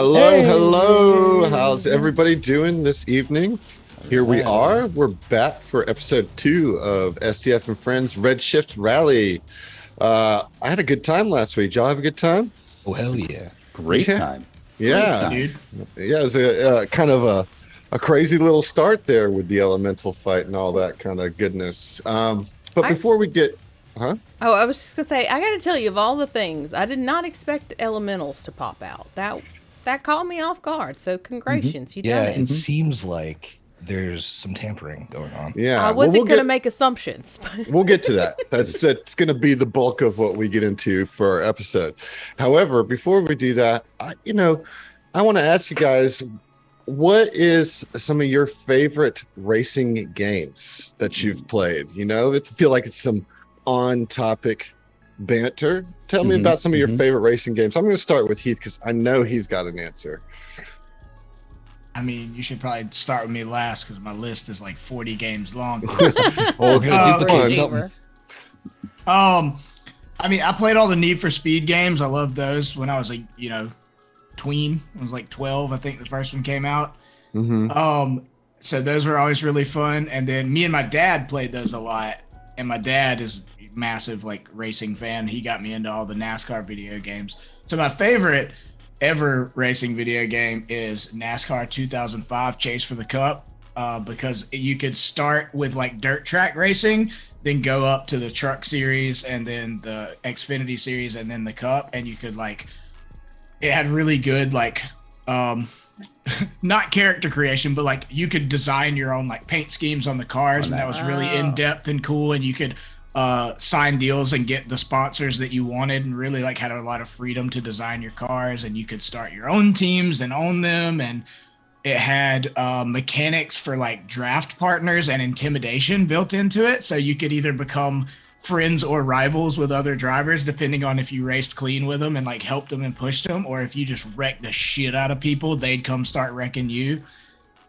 Hello, Hey. hello. How's everybody doing this evening? Here we are. We're back for episode 2 of STF and Friends Redshift Rally. I had a good time last week. Y'all have a good time? Oh, hell yeah. Great time. Yeah. Great time. Yeah, it was a kind of a crazy little start there with the elemental fight and all that kind of goodness. But before we get... Huh? Oh, I was just gonna say, I gotta tell you, of all the things, I did not expect elementals to pop out. That caught me off guard. So, congratulations, you Yeah, done it. it seems like there's some tampering going on. Yeah. I wasn't gonna make assumptions. But We'll get to that. That's going to be the bulk of what we get into for our episode. However, before we do that, I want to ask you guys, what is some of your favorite racing games that you've played? You know, I feel like it's some on-topic banter. Tell me about some of your favorite racing games. I'm going to start with Heath because I know he's got an answer. I mean, you should probably start with me last because my list is like 40 games long. Overachiever. I mean, I played all the Need for Speed games. I loved those when I was like, tween. I was like 12, I think the first one came out. So those were always really fun. And then me and my dad played those a lot. And my dad is a massive like racing fan. He got me into all the NASCAR video games. So my favorite ever racing video game is NASCAR 2005 Chase for the Cup, because you could start with like dirt track racing, then go up to the truck series and then the Xfinity series and then the Cup, and you could like, it had really good like not character creation, but like you could design your own like paint schemes on the cars, and that was really in depth and cool, and you could sign deals and get the sponsors that you wanted, and really like had a lot of freedom to design your cars, and you could start your own teams and own them. And it had mechanics for like draft partners and intimidation built into it, so you could either become friends or rivals with other drivers depending on if you raced clean with them and like helped them and pushed them, or if you just wrecked the shit out of people, they'd come start wrecking you.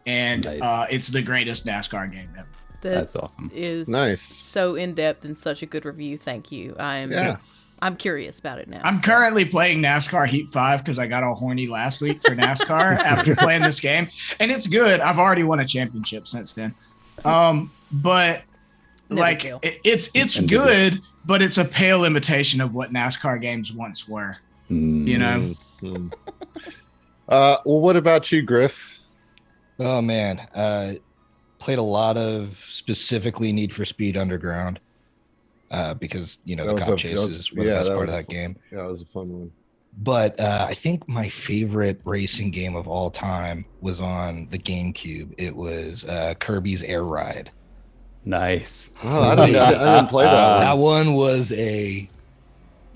And it's the greatest NASCAR game ever. That's awesome. Is Nice. so in depth and such a good review. Thank you. I'm curious about it now. I'm currently playing NASCAR Heat 5 because I got all horny last week for NASCAR after playing this game, and it's good. I've already won a championship since then. But like it's good, but it's a pale imitation of what NASCAR games once were. You know. Well, what about you, Griff? Oh, man. Played a lot of specifically Need for Speed Underground because, the cop chases were the best part of that game. Yeah, it was a fun one. But I think my favorite racing game of all time was on the GameCube. It was Kirby's Air Ride. Nice. Oh, I didn't play that one. That one was a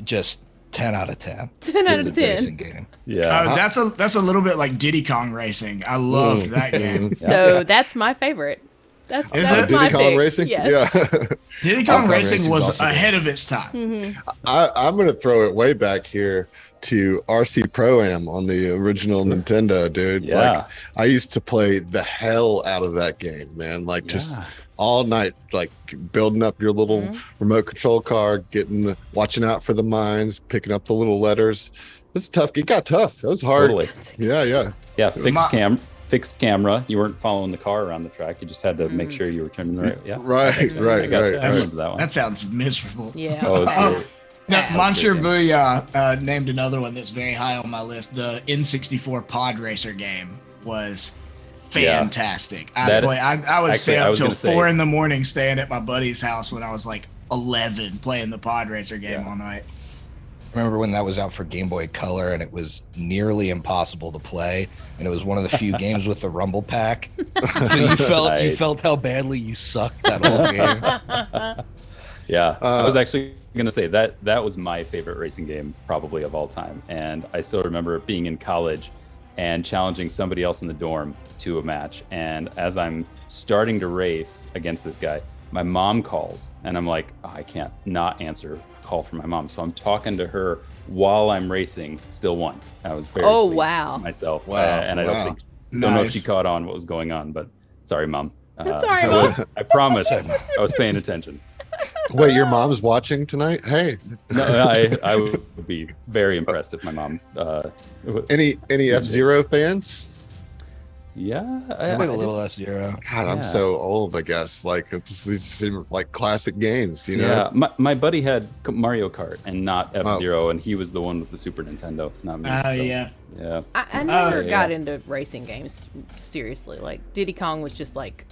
just 10 out of 10. 10 out of 10. Racing game. Yeah. That's a little bit like Diddy Kong Racing. I loved that game. So that's my favorite. That's Is my it? Diddy Kong pick. Racing? Yes. Yeah. Diddy Kong Kong Racing Racing's was also ahead good. of its time. I'm going to throw it way back here to RC Pro-Am on the original Nintendo, dude. Yeah. Like, I used to play the hell out of that game, man. Like, just all night, like building up your little remote control car, watching out for the mines, picking up the little letters. It's tough. It got tough. That was hard. Totally. Yeah. Yeah. Fixed camera. You weren't following the car around the track. You just had to make sure you were turning the right. Yeah. Right. I remember that one. That sounds miserable. Yeah. Oh, it was great. Now, Monsieur Booyah named another one that's very high on my list. The N64 Pod Racer game was fantastic. I would stay up till 4 a.m. staying at my buddy's house when I was like 11 playing the Pod Racer game all night. I remember when that was out for Game Boy Color, and it was nearly impossible to play, and it was one of the few games with the Rumble Pack. So you felt how badly you sucked that whole game. Yeah, I was actually going to say that was my favorite racing game probably of all time, and I still remember being in college and challenging somebody else in the dorm to a match, and as I'm starting to race against this guy, my mom calls, and I'm like, I can't not answer a call from my mom, so I'm talking to her while I'm racing. Still won. I was very pleased with myself. And I don't know if she caught on what was going on, but sorry, Mom. Sorry, Mom. I promise I was paying attention. Wait, your mom's watching tonight? Hey, No, I would be very impressed if my mom. any F-Zero fans? Yeah, I played a little F-Zero. God, I'm Yeah. so old. I guess like these seem like classic games. You know? Yeah, my buddy had Mario Kart and not F-Zero, and he was the one with the Super Nintendo, not me. So, Yeah. yeah. I never yeah. got into racing games seriously. Like Diddy Kong was just like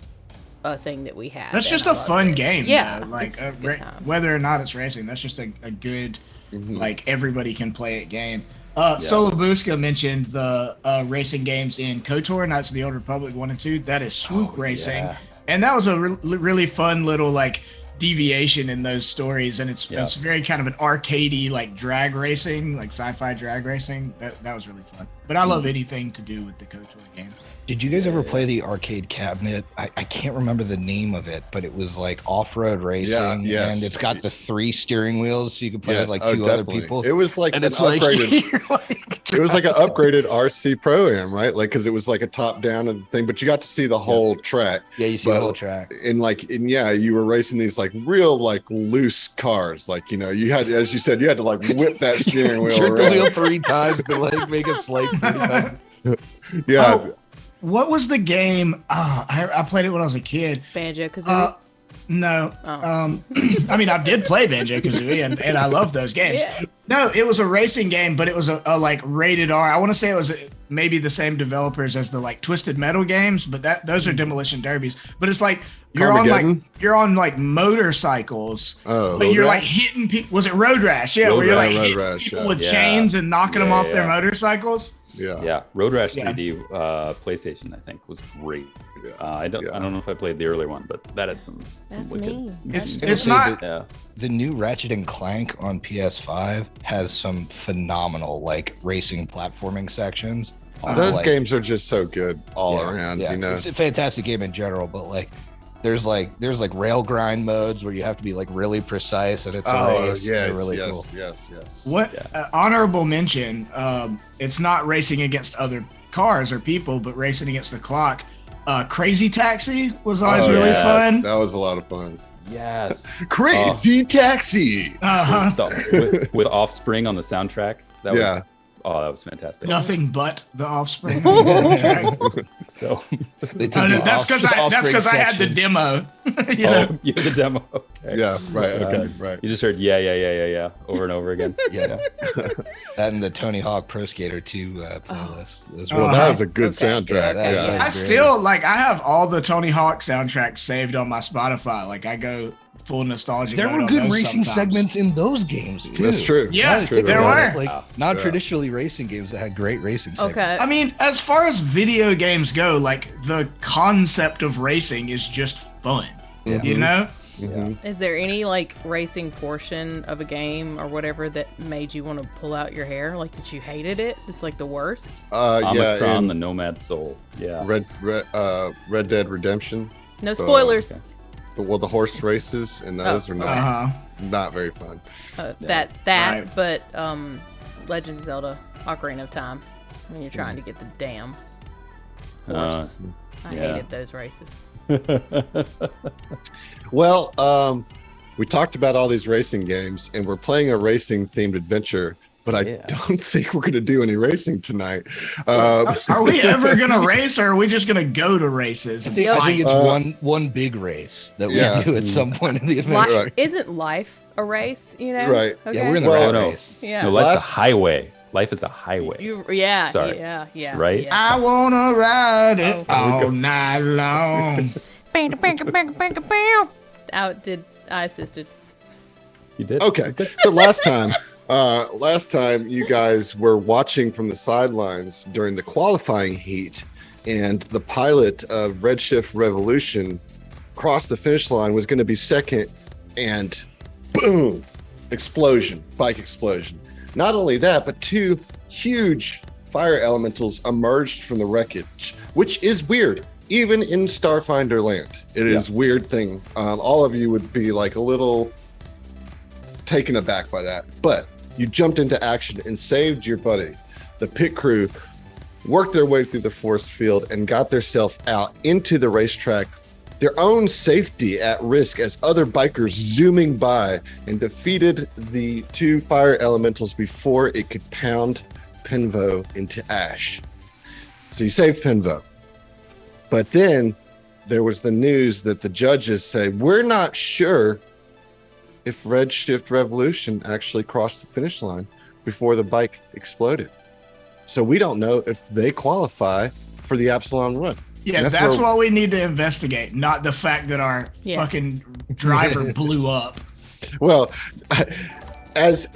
a thing that we had. That's and just I a loved fun it. game. Yeah, though. Like it's just a good time. whether or not it's racing, that's just a good, like everybody can play it game. Yeah. Solobuska mentioned the racing games in KOTOR, Knights of the Old Republic 1 and 2. That is Swoop Racing. yeah. And that was a really fun little like deviation in those stories. And it's very kind of an arcadey like drag racing, like sci-fi drag racing. That was really fun. But I love anything to do with the KOTOR games. Did you guys ever play the arcade cabinet? I can't remember the name of it, but it was like off-road racing, yes. and it's got the 3 steering wheels, so you can play Yes, with like 2 other definitely. people. It was like and an it's like, upgraded. you're like It was like an upgraded RC Pro-Am, right? Like because it was like a top-down thing, but you got to see the whole track. yeah, you see But- the whole track. And yeah, you were racing these like real like loose cars. Like you had, as you said, you had to like whip that steering wheel Jerk the around. wheel 3 times to like make a slight 45. Yeah. Oh, what was the game? I played it when I was a kid. Banjo Kazooie. No. Oh. I mean, I did play Banjo Kazooie, and I love those games. Yeah. No, it was a racing game, but it was a like rated R. I want to say it was maybe the same developers as the like Twisted Metal games, but those are Demolition Derbies. But it's like you're on like motorcycles, Oh, but Road you're like Rash? hitting people. Was it Road Rash? Yeah, Road where you're like Rash, Road hitting Rash, people yeah. with Yeah. chains and knocking them Yeah, off their yeah. motorcycles. Yeah. Yeah, Road Rash Yeah. 3D PlayStation, I think, was great. Yeah. I don't know if I played the earlier one, but that had some That's wicked. me. It's not. Yeah, The new Ratchet and Clank on PS5 has some phenomenal like racing platforming sections. Those Like, games are just so good all yeah, around. yeah. You know. It's a fantastic game in general, but like there's like rail grind modes where you have to be like really precise, and it's a Oh race. yes, They're really yes, cool. yes. What Yeah. honorable mention? It's not racing against other cars or people, but racing against the clock. Crazy Taxi was always Oh, really yes. fun. That was a lot of fun. yes. Crazy Taxi. With Offspring on the soundtrack. That Yeah. was that was fantastic. Nothing but the Offspring. So, They take Oh, no, the that's because I had the section. demo. you know? oh, you had the demo. Okay. Yeah. Right. Okay. Right. You just heard yeah over and over again. Yeah. That and the Tony Hawk Pro Skater 2 playlist. Those were- Well, that was a good Okay. soundtrack. Yeah, that- Yeah. that- I great. still like. I have all the Tony Hawk soundtracks saved on my Spotify. Like I go full nostalgia. There mode were on good those racing sometimes. segments in those games too. That's true. Yeah, That's true. there About were. it, like Wow. non-traditionally racing games that had great racing segments. Okay. I mean, as far as video games go, like the concept of racing is just fun. You know? Mhm. Is there any like racing portion of a game or whatever that made you want to pull out your hair? Like that you hated it? It's like the worst. Yeah. Omicron, in the Nomad Soul. Yeah. Red Dead Redemption. No spoilers. Okay. The horse races and those are not very fun. That, Right. but Legend of Zelda: Ocarina of Time, when you're trying to get the damn horse. I yeah. hated those races. Well, we talked about all these racing games, and we're playing a racing themed adventure. But I don't think we're going to do any racing tonight. Are we ever gonna race, or are we just gonna go to races? And I think fight? it's one big race that we yeah. do at some point in the adventure. Life, isn't life a race? You know? Right. Okay. Yeah, we're in the Well, rat no. race. Yeah. No, life's Last- a highway. Life is a highway. Sorry. Yeah. Right? Yeah. I wanna ride it Oh. all night long. I assisted. You did. Okay. So last time you guys were watching from the sidelines during the qualifying heat, and the pilot of Redshift Revolution crossed the finish line, was going to be second, and boom, bike explosion. Not only that, but 2 huge fire elementals emerged from the wreckage, which is weird. Even in Starfinder land, it is weird thing. All of you would be like a little taken aback by that, but you jumped into action and saved your buddy. The pit crew worked their way through the force field and got themselves out into the racetrack their own safety at risk as other bikers zooming by and defeated the 2 fire elementals before it could pound Pinvo into ash. So you saved Pinvo. But then there was the news that the judges say, we're not sure if Redshift Revolution actually crossed the finish line before the bike exploded. So we don't know if they qualify for the Absalon Run. Yeah, that's what we need to investigate, not the fact that our fucking driver blew up. Well, as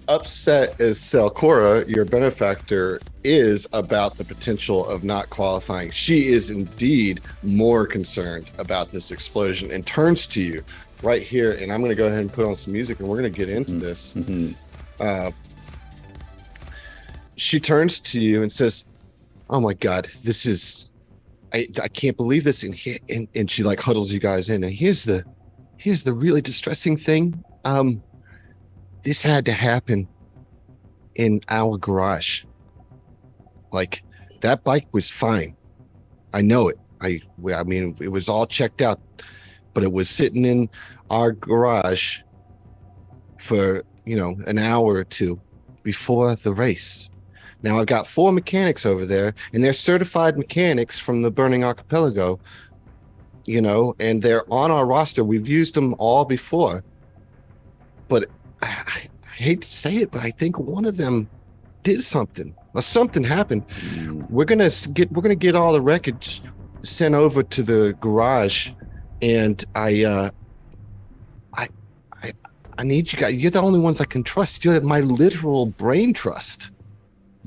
upset as Selcora, your benefactor, is about the potential of not qualifying, she is indeed more concerned about this explosion and turns to you right here. And I'm going to go ahead and put on some music and we're going to get into this. She turns to you and says, oh my God, this is, I can't believe this. And she like huddles you guys in. And here's the really distressing thing. This had to happen in our garage. Like, that bike was fine. I know it. I mean, it was all checked out, but it was sitting in our garage for, an hour or two before the race. Now I've got 4 mechanics over there, and they're certified mechanics from the Burning Archipelago, and they're on our roster. We've used them all before, but I hate to say it, but I think one of them did something. Something happened. We're gonna get all the wreckage sent over to the garage, and I need you guys. You're the only ones I can trust. You're my literal brain trust.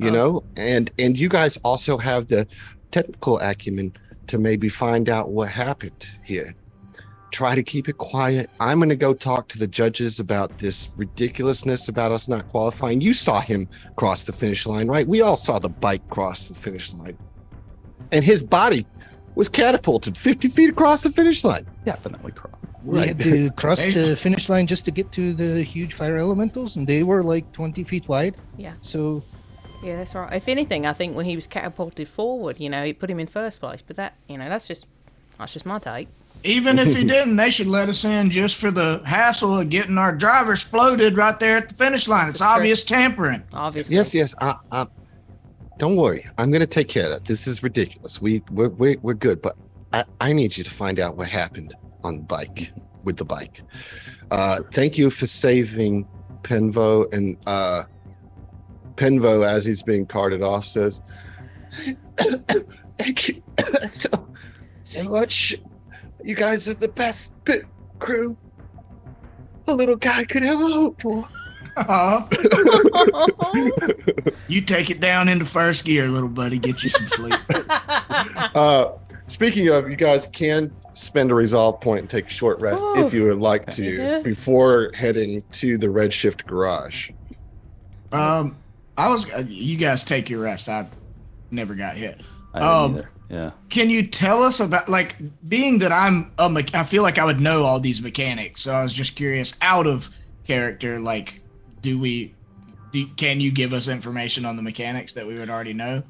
And you guys also have the technical acumen to maybe find out what happened here. Try to keep it quiet. I'm going to go talk to the judges about this ridiculousness about us not qualifying. You saw him cross the finish line, right? We all saw the bike cross the finish line. And his body was catapulted 50 feet across the finish line. Definitely cross. We had to cross the finish line just to get to the huge fire elementals, and they were like 20 feet wide. Yeah. So... yeah, that's right. If anything, I think when he was catapulted forward, it put him in first place. But that, that's just my take. Even if he didn't, they should let us in just for the hassle of getting our driver exploded right there at the finish line. It's obvious tampering. Obviously. Yes. Don't worry. I'm going to take care of that. This is ridiculous. We're good, but I need you to find out what happened on the bike with the bike. Thank you for saving Pinvo. And Pinvo, as he's being carted off, says, "Thank you so much. You guys are the best pit crew a little guy could ever hope for." You take it down into first gear, little buddy. Get you some sleep. Speaking of, you guys can spend a resolve point and take a short rest if you would like to before heading to the Redshift garage. You guys take your rest. I never got hit. I didn't either. Yeah. Can you tell us about, being that I feel like I would know all these mechanics, so I was just curious, out of character, can you give us information on the mechanics that we would already know?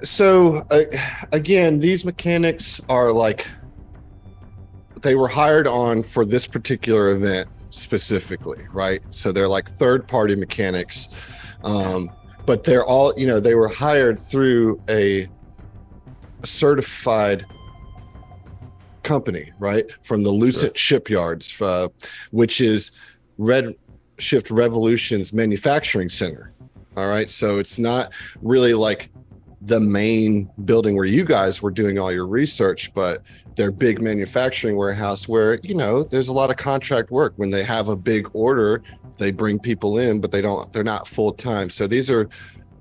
So again, these mechanics are they were hired on for this particular event specifically, right? So they're like third-party mechanics. But they're all, they were hired through a certified company, right? From the Lucent Shipyards, which is Redshift Revolution's manufacturing center. All right. So it's not really like the main building where you guys were doing all your research, but their big manufacturing warehouse where, there's a lot of contract work. When they have a big order, they bring people in, but they're not full time. So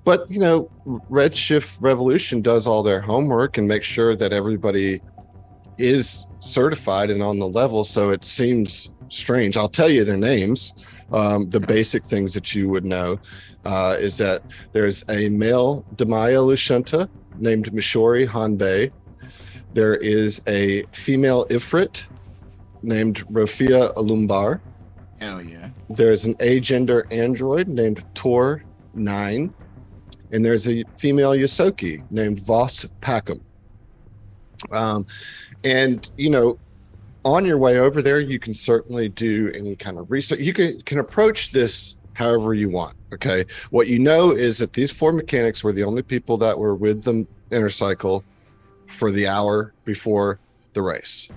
Redshift Revolution does all their homework and makes sure that everybody is certified and on the level. So it seems strange. I'll tell you their names. The basic things that you would know is that there's a male Demaya Lushenta named Mishori Hanbei. There is a female Ifrit named Rofia Alumbar. Hell yeah. There's an agender android named Tor 9. And there's a female Yosoki named Voss Packham. And on your way over there, you can certainly do any kind of research. You can approach this however you want. Okay. What you know is that these 4 mechanics were the only people that were with the Intercycle for the hour before the race,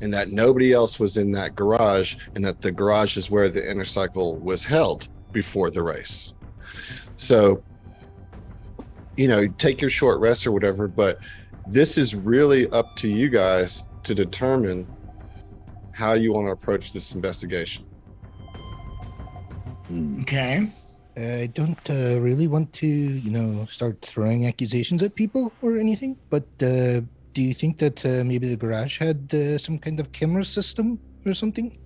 and that nobody else was in that garage, and that the garage is where the Intercycle was held before the race. So, take your short rest or whatever, but this is really up to you guys to determine how you want to approach this investigation. Okay. I don't really want to, start throwing accusations at people or anything, but do you think that maybe the garage had some kind of camera system or something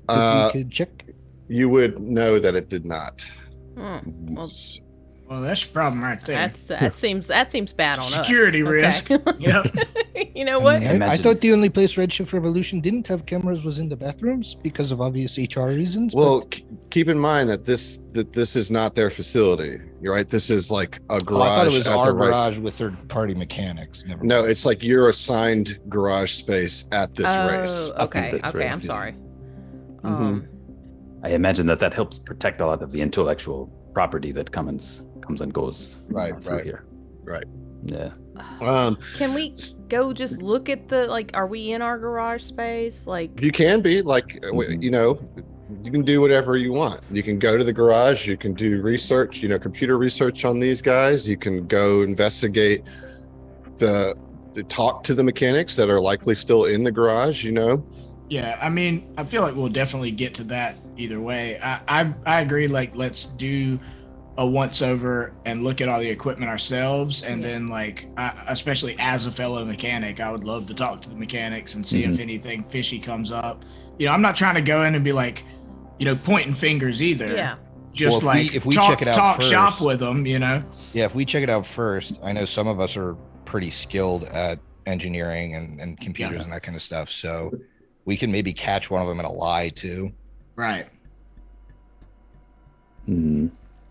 that we could check? You would know that it did not. Well, that's a problem right there. That seems bad on Security us. risk. Yep. You know what? I thought the only place Redshift Revolution didn't have cameras was in the bathrooms because of obvious HR reasons. Well, keep in mind that this is not their facility. You're right. This is like a garage. I thought it was at our the race. garage with third-party mechanics. Never No, mind. it's like your assigned garage space at this race. Okay. This race, I'm yeah. sorry. I imagine that helps protect a lot of the intellectual property that comes and goes through here. Right. Yeah. Can we go just look at are we in our garage space? You can be you can do whatever you want. You can go to the garage, you can do research, computer research on these guys. You can go investigate the talk to the mechanics that are likely still in the garage, Yeah, I mean, I feel like we'll definitely get to that either way. I agree. Let's do a once over and look at all the equipment ourselves, and then especially as a fellow mechanic, I would love to talk to the mechanics and see if anything fishy comes up. I'm not trying to go in and be pointing fingers either. Yeah. Just if we check it out talk first, shop with them. Yeah, if we check it out first, I know some of us are pretty skilled at engineering and computers and that kind of stuff, so we can maybe catch one of them in a lie too. Right.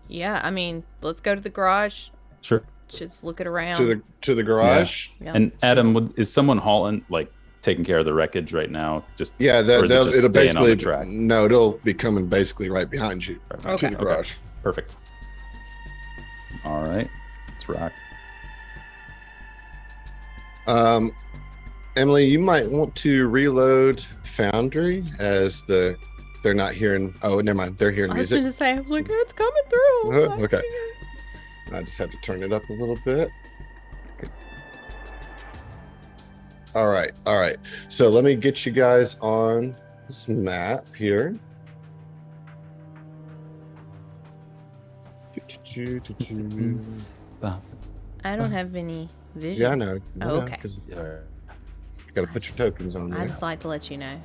Yeah, I mean, let's go to the garage. Sure. Just look it around. To the garage. Yeah. And Adam, is someone hauling, taking care of the wreckage right now? Just Yeah, or is it just it'll staying on the basically track? no, it'll be coming basically right behind you Okay. to the garage. Perfect. All right, let's rock. Emily, you might want to reload Foundry as they're not hearing. Oh, never mind. They're hearing I was music. going to say, I was like, it's coming through. Okay. I just had to turn it up a little bit. All right. So let me get you guys on this map here. I don't have any vision. Yeah, I know. Oh, okay. You got to put your tokens on there. I just like to let you know.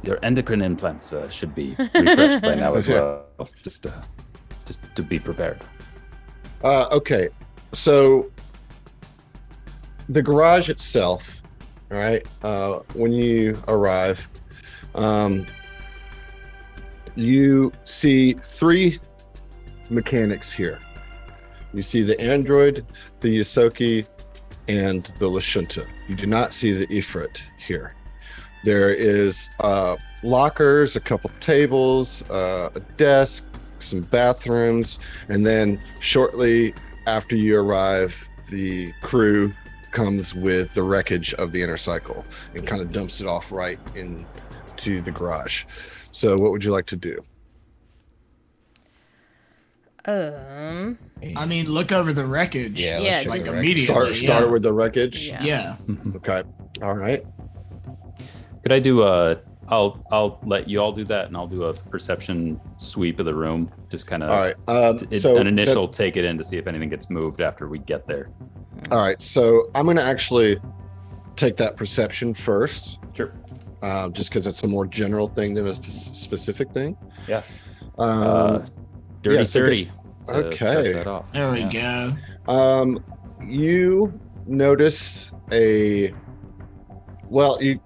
Your endocrine implants should be refreshed by now as well. Just to be prepared. Okay, so the garage itself, all right, when you arrive, you see 3 mechanics here. You see the android, the Yosoki, and the Lashunta. You do not see the Ifrit here. There is lockers, a couple tables, a desk, some bathrooms, and then shortly after you arrive, the crew comes with the wreckage of the Intercycle and kind of dumps it off right into the garage. So what would you like to do? I mean, look over the wreckage. Yeah, Yeah, let's check just the wreckage. immediately. Start with the wreckage. Yeah. Okay. All right. Could I do I'll let you all do that, and I'll do a perception sweep of the room. Just kind of All right. So an initial take it in to see if anything gets moved after we get there. All right. So I'm going to actually take that perception first. Sure. Just because it's a more general thing than a specific thing. Yeah. Yeah, Dirty so 30. to okay. start that off. There we Yeah. go. You notice you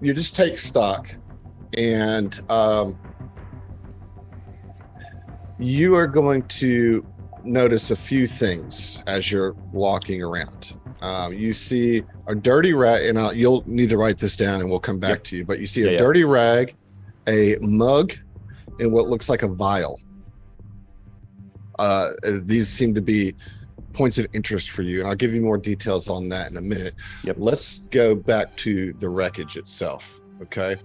just take stock, and you are going to notice a few things as you're walking around. You see a dirty rag, and you'll need to write this down, and we'll come back to you. But you see a dirty rag, a mug, and what looks like a vial. These seem to be points of interest for you, and I'll give you more details on that in a minute. Let's go back to the wreckage itself. Okay.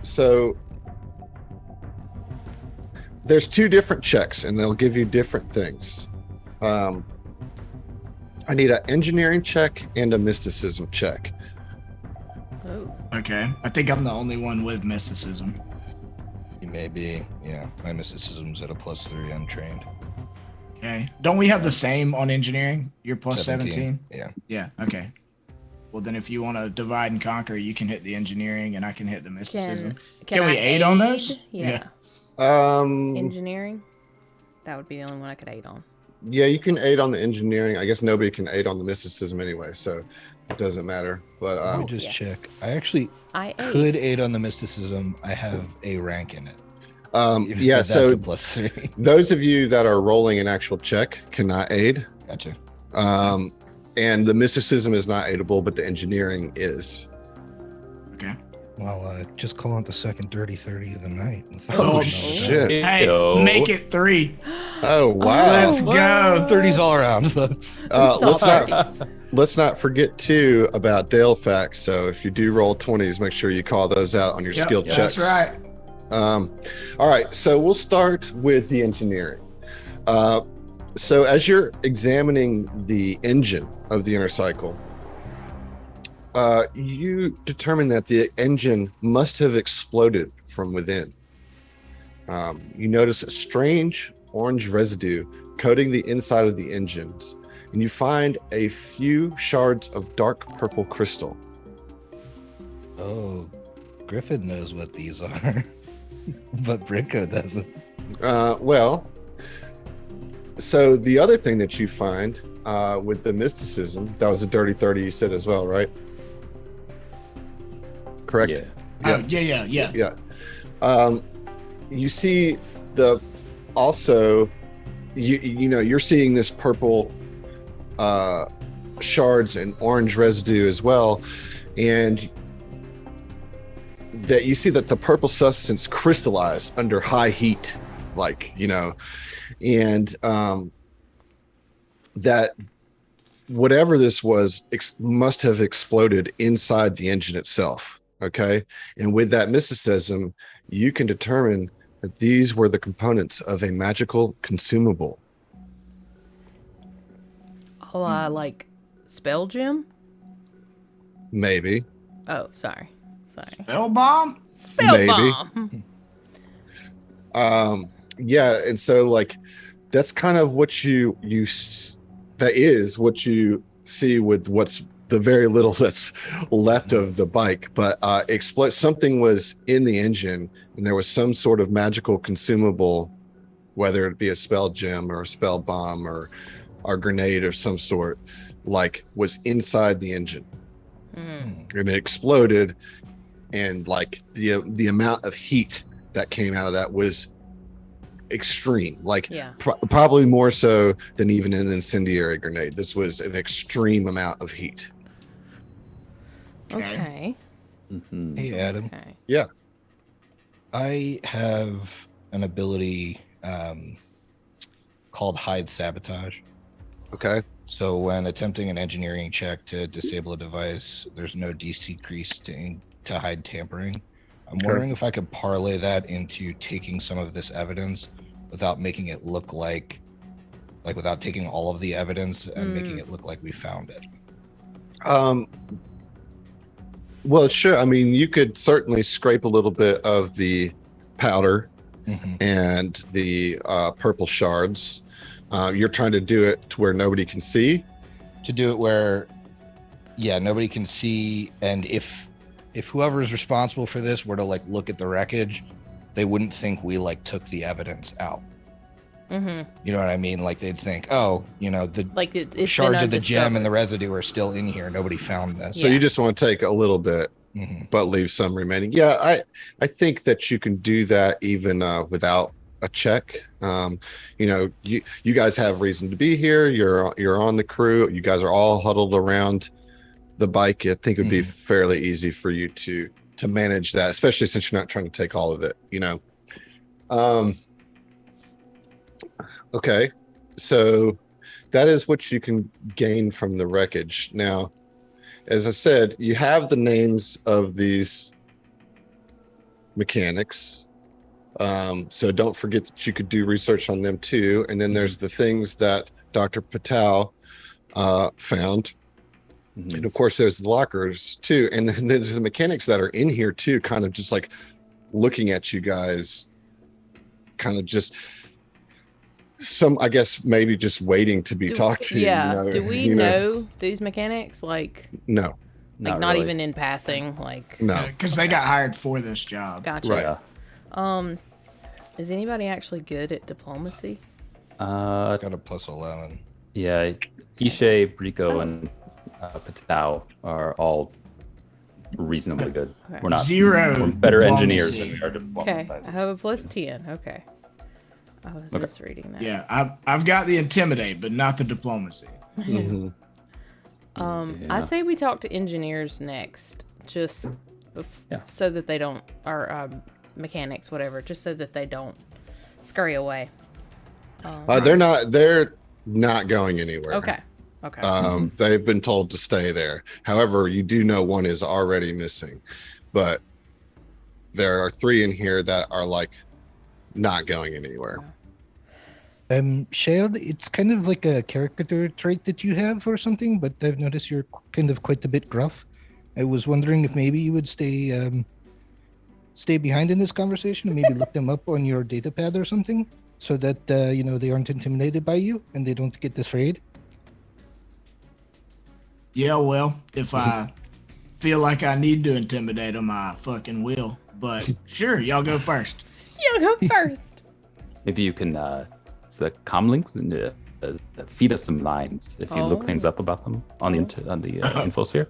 So there's 2 different checks, and they'll give you different things. I need an engineering check and a mysticism check. Oh. Okay. I think I'm the only one with mysticism. You may be. Yeah. My mysticism's at a +3 untrained. Okay. Don't we have the same on engineering? You're plus 17? Yeah. Yeah. Okay. Well, then if you want to divide and conquer, you can hit the engineering and I can hit the mysticism. Can we aid on those? Yeah. Engineering? That would be the only one I could aid on. Yeah, you can aid on the engineering. I guess nobody can aid on the mysticism anyway, so it doesn't matter. But let me just check. I could aid on the mysticism. I have a rank in it. Yeah, so that's a +3. Those of you that are rolling an actual check cannot aid. Gotcha. And the mysticism is not aidable, but the engineering is. Okay. Well, just call it the second dirty 30 of the night. Oh, shit. Hey, make it 3. Oh, wow. Let's go. 30s all around, folks. Let's not forget too about Dale facts. So if you do roll 20s, make sure you call those out on your skill checks. That's right. All right, so we'll start with the engineering. So as you're examining the engine of the inner cycle, you determine that the engine must have exploded from within. You notice a strange orange residue coating the inside of the engines, and you find a few shards of dark purple crystal. Oh, Griffin knows what these are, but Brinko doesn't. Well, so the other thing that you find with the mysticism, that was a dirty 30 you said as well, right? Correct? Yeah. Yeah. You see you're seeing this purple shards and orange residue as well, and that you see that the purple substance crystallized under high heat, and that whatever this was must have exploded inside the engine itself. Okay. And with that mysticism, you can determine that these were the components of a magical consumable. Oh, like spell gem? Maybe. Oh, sorry. Spell bomb? Spell Maybe. bomb. Yeah. And so that's kind of what that is what you see with what's the very little that's left of the bike, but something was in the engine, and there was some sort of magical consumable, whether it be a spell gem or a spell bomb or a grenade of some sort, was inside the engine. And it exploded, and the amount of heat that came out of that was extreme, probably more so than even an incendiary grenade. This was an extreme amount of heat. Okay. Hey, Adam. Okay. Yeah. I have an ability called Hide Sabotage. Okay. So when attempting an engineering check to disable a device, there's no decrease to hide tampering. I'm wondering if I could parlay that into taking some of this evidence without making it look like without taking all of the evidence and making it look like we found it. Well, sure. I mean, you could certainly scrape a little bit of the powder and the purple shards. You're trying to do it to where nobody can see. To do it where, nobody can see, and if whoever is responsible for this were to look at the wreckage, they wouldn't think we took the evidence out. You know what I mean? They'd think, it's shards of the gem and the residue are still in here. Nobody found this. So you just want to take a little bit, but leave some remaining. Yeah, I think that you can do that even without a check. You guys have reason to be here. You're on the crew. You guys are all huddled around the bike. I think it would be fairly easy for you to manage that, especially since you're not trying to take all of it. Okay, so that is what you can gain from the wreckage. Now, as I said, you have the names of these mechanics. So don't forget that you could do research on them too. And then there's the things that Dr. Patel found. And of course, there's the lockers too. And then there's the mechanics that are in here too, kind of just like looking at you guys, kind of just I guess maybe just waiting to be talked to. Yeah. Do we know these mechanics? No. Not really. Even in passing, no, because they got hired for this job. Gotcha. Right. Yeah. Is anybody actually good at diplomacy? Got a +11. Yeah, Ishe, Brico, and Patel are all reasonably good. Okay. We're not 0 we're better diplomacy. engineers than we are diplomatizers. Okay, I have a +10. Okay. I was misreading that. Yeah, I've got the intimidate, but not the diplomacy. I say we talk to engineers next, just so that they don't, or mechanics, whatever, just so that they don't scurry away. They're not going anywhere. Okay. They've been told to stay there. However, you do know one is already missing, but there are 3 in here that are not going anywhere. Shale, it's kind of like a character trait that you have or something, but I've noticed you're kind of quite a bit gruff. I was wondering if maybe you would stay behind in this conversation and maybe look them up on your data pad or something, so that they aren't intimidated by you and they don't get afraid. Yeah, well, if I feel like I need to intimidate them, I fucking will. But sure, y'all go first. Y'all go first. Maybe you can the comlinks and feed us some lines if you look things up about them on the infosphere.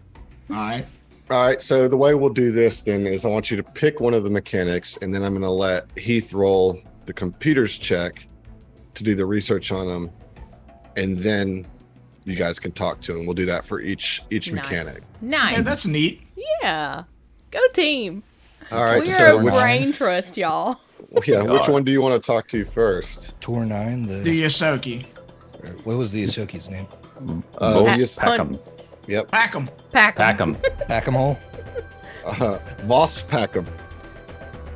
All right, so the way we'll do this then is I want you to pick one of the mechanics, and then I'm going to let Heath roll the computer's check to do the research on them, and then you guys can talk to them. We'll do that for each mechanic. Nice. Yeah, that's neat. Yeah. Go team. All right, We are a brain trust, y'all. Yeah, which one do you want to talk to first? Tour 9. The Yosoki. What was the Yosoki's name? Packham. Yep. Packham. Packham. Packham hole. Voss Packham.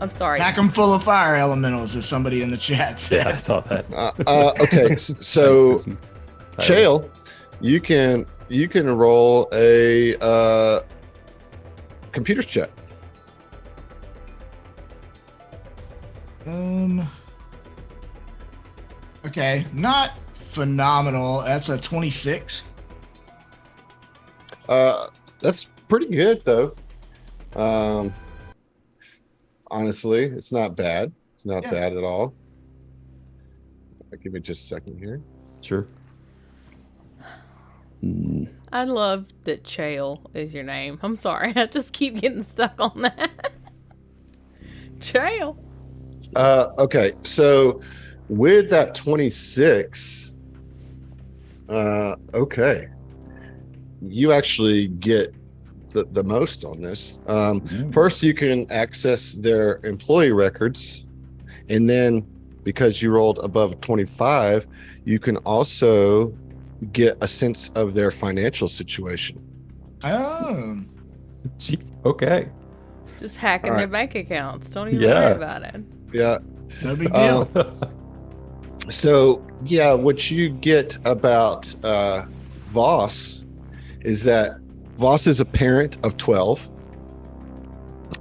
I'm sorry. Packham full of fire elementals, is somebody in the chat. Yeah, I saw that. Okay, so Shale, you can roll a computer's check. Okay, not phenomenal. That's a 26. That's pretty good though. Honestly, it's not bad. It's not bad at all. Give me just a second here. Sure. I love that Chael is your name. I'm sorry. I just keep getting stuck on that. Chael. Okay, so with that 26, okay, you actually get the most on this. First, you can access their employee records, and then because you rolled above 25, you can also get a sense of their financial situation. Oh. Jeez. Okay. Just hacking their bank accounts. Don't even worry about it. Yeah. No big deal. So, yeah, what you get about Voss is that Voss is a parent of 12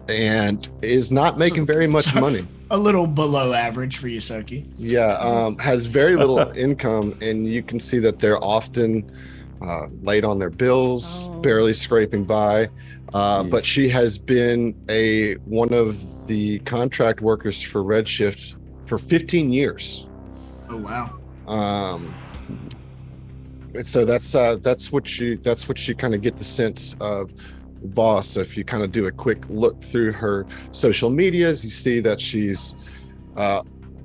and is not making very much money. A little below average for Yosoki. Yeah, has very little income, and you can see that they're often late on their bills, barely scraping by. But she has been one of the contract workers for Redshift for 15 years. Oh wow. So that's what you kind of get the sense of Voss. So if you kind of do a quick look through her social medias, you see that she's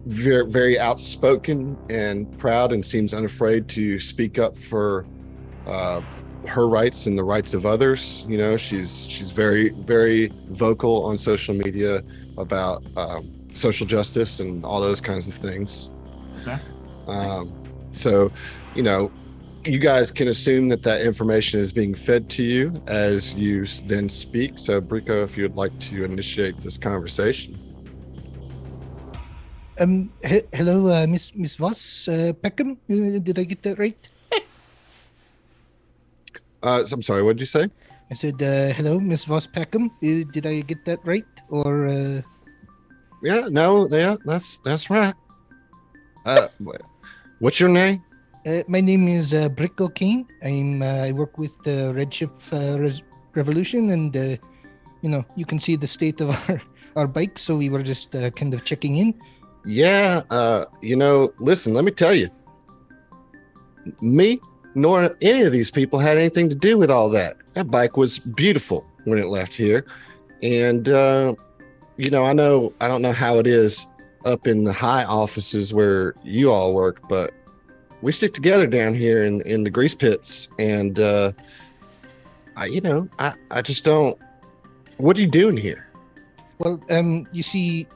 very, very outspoken and proud, and seems unafraid to speak up for her rights and the rights of others. You know, she's very, very vocal on social media about social justice and all those kinds of things. Okay. So, you know, you guys can assume that information is being fed to you as you then speak. So, Brico, if you'd like to initiate this conversation. Hello, Miss Voss Peckham. Did I get that right? I'm sorry, what did you say? I said, hello, Miss Voss Peckham. Did I get that right? Or Yeah, that's right. What's your name? my name is Brico Kane. I work with the Redshift Revolution, and you know, you can see the state of our bike. So we were just kind of checking in. Yeah, you know, listen, let me tell you. Me nor any of these people had anything to do with all that. That bike was beautiful when it left here. And, you know, I don't know how it is up in the high offices where you all work, but we stick together down here in the grease pits. And, I just don't, what are you doing here? Well, you see,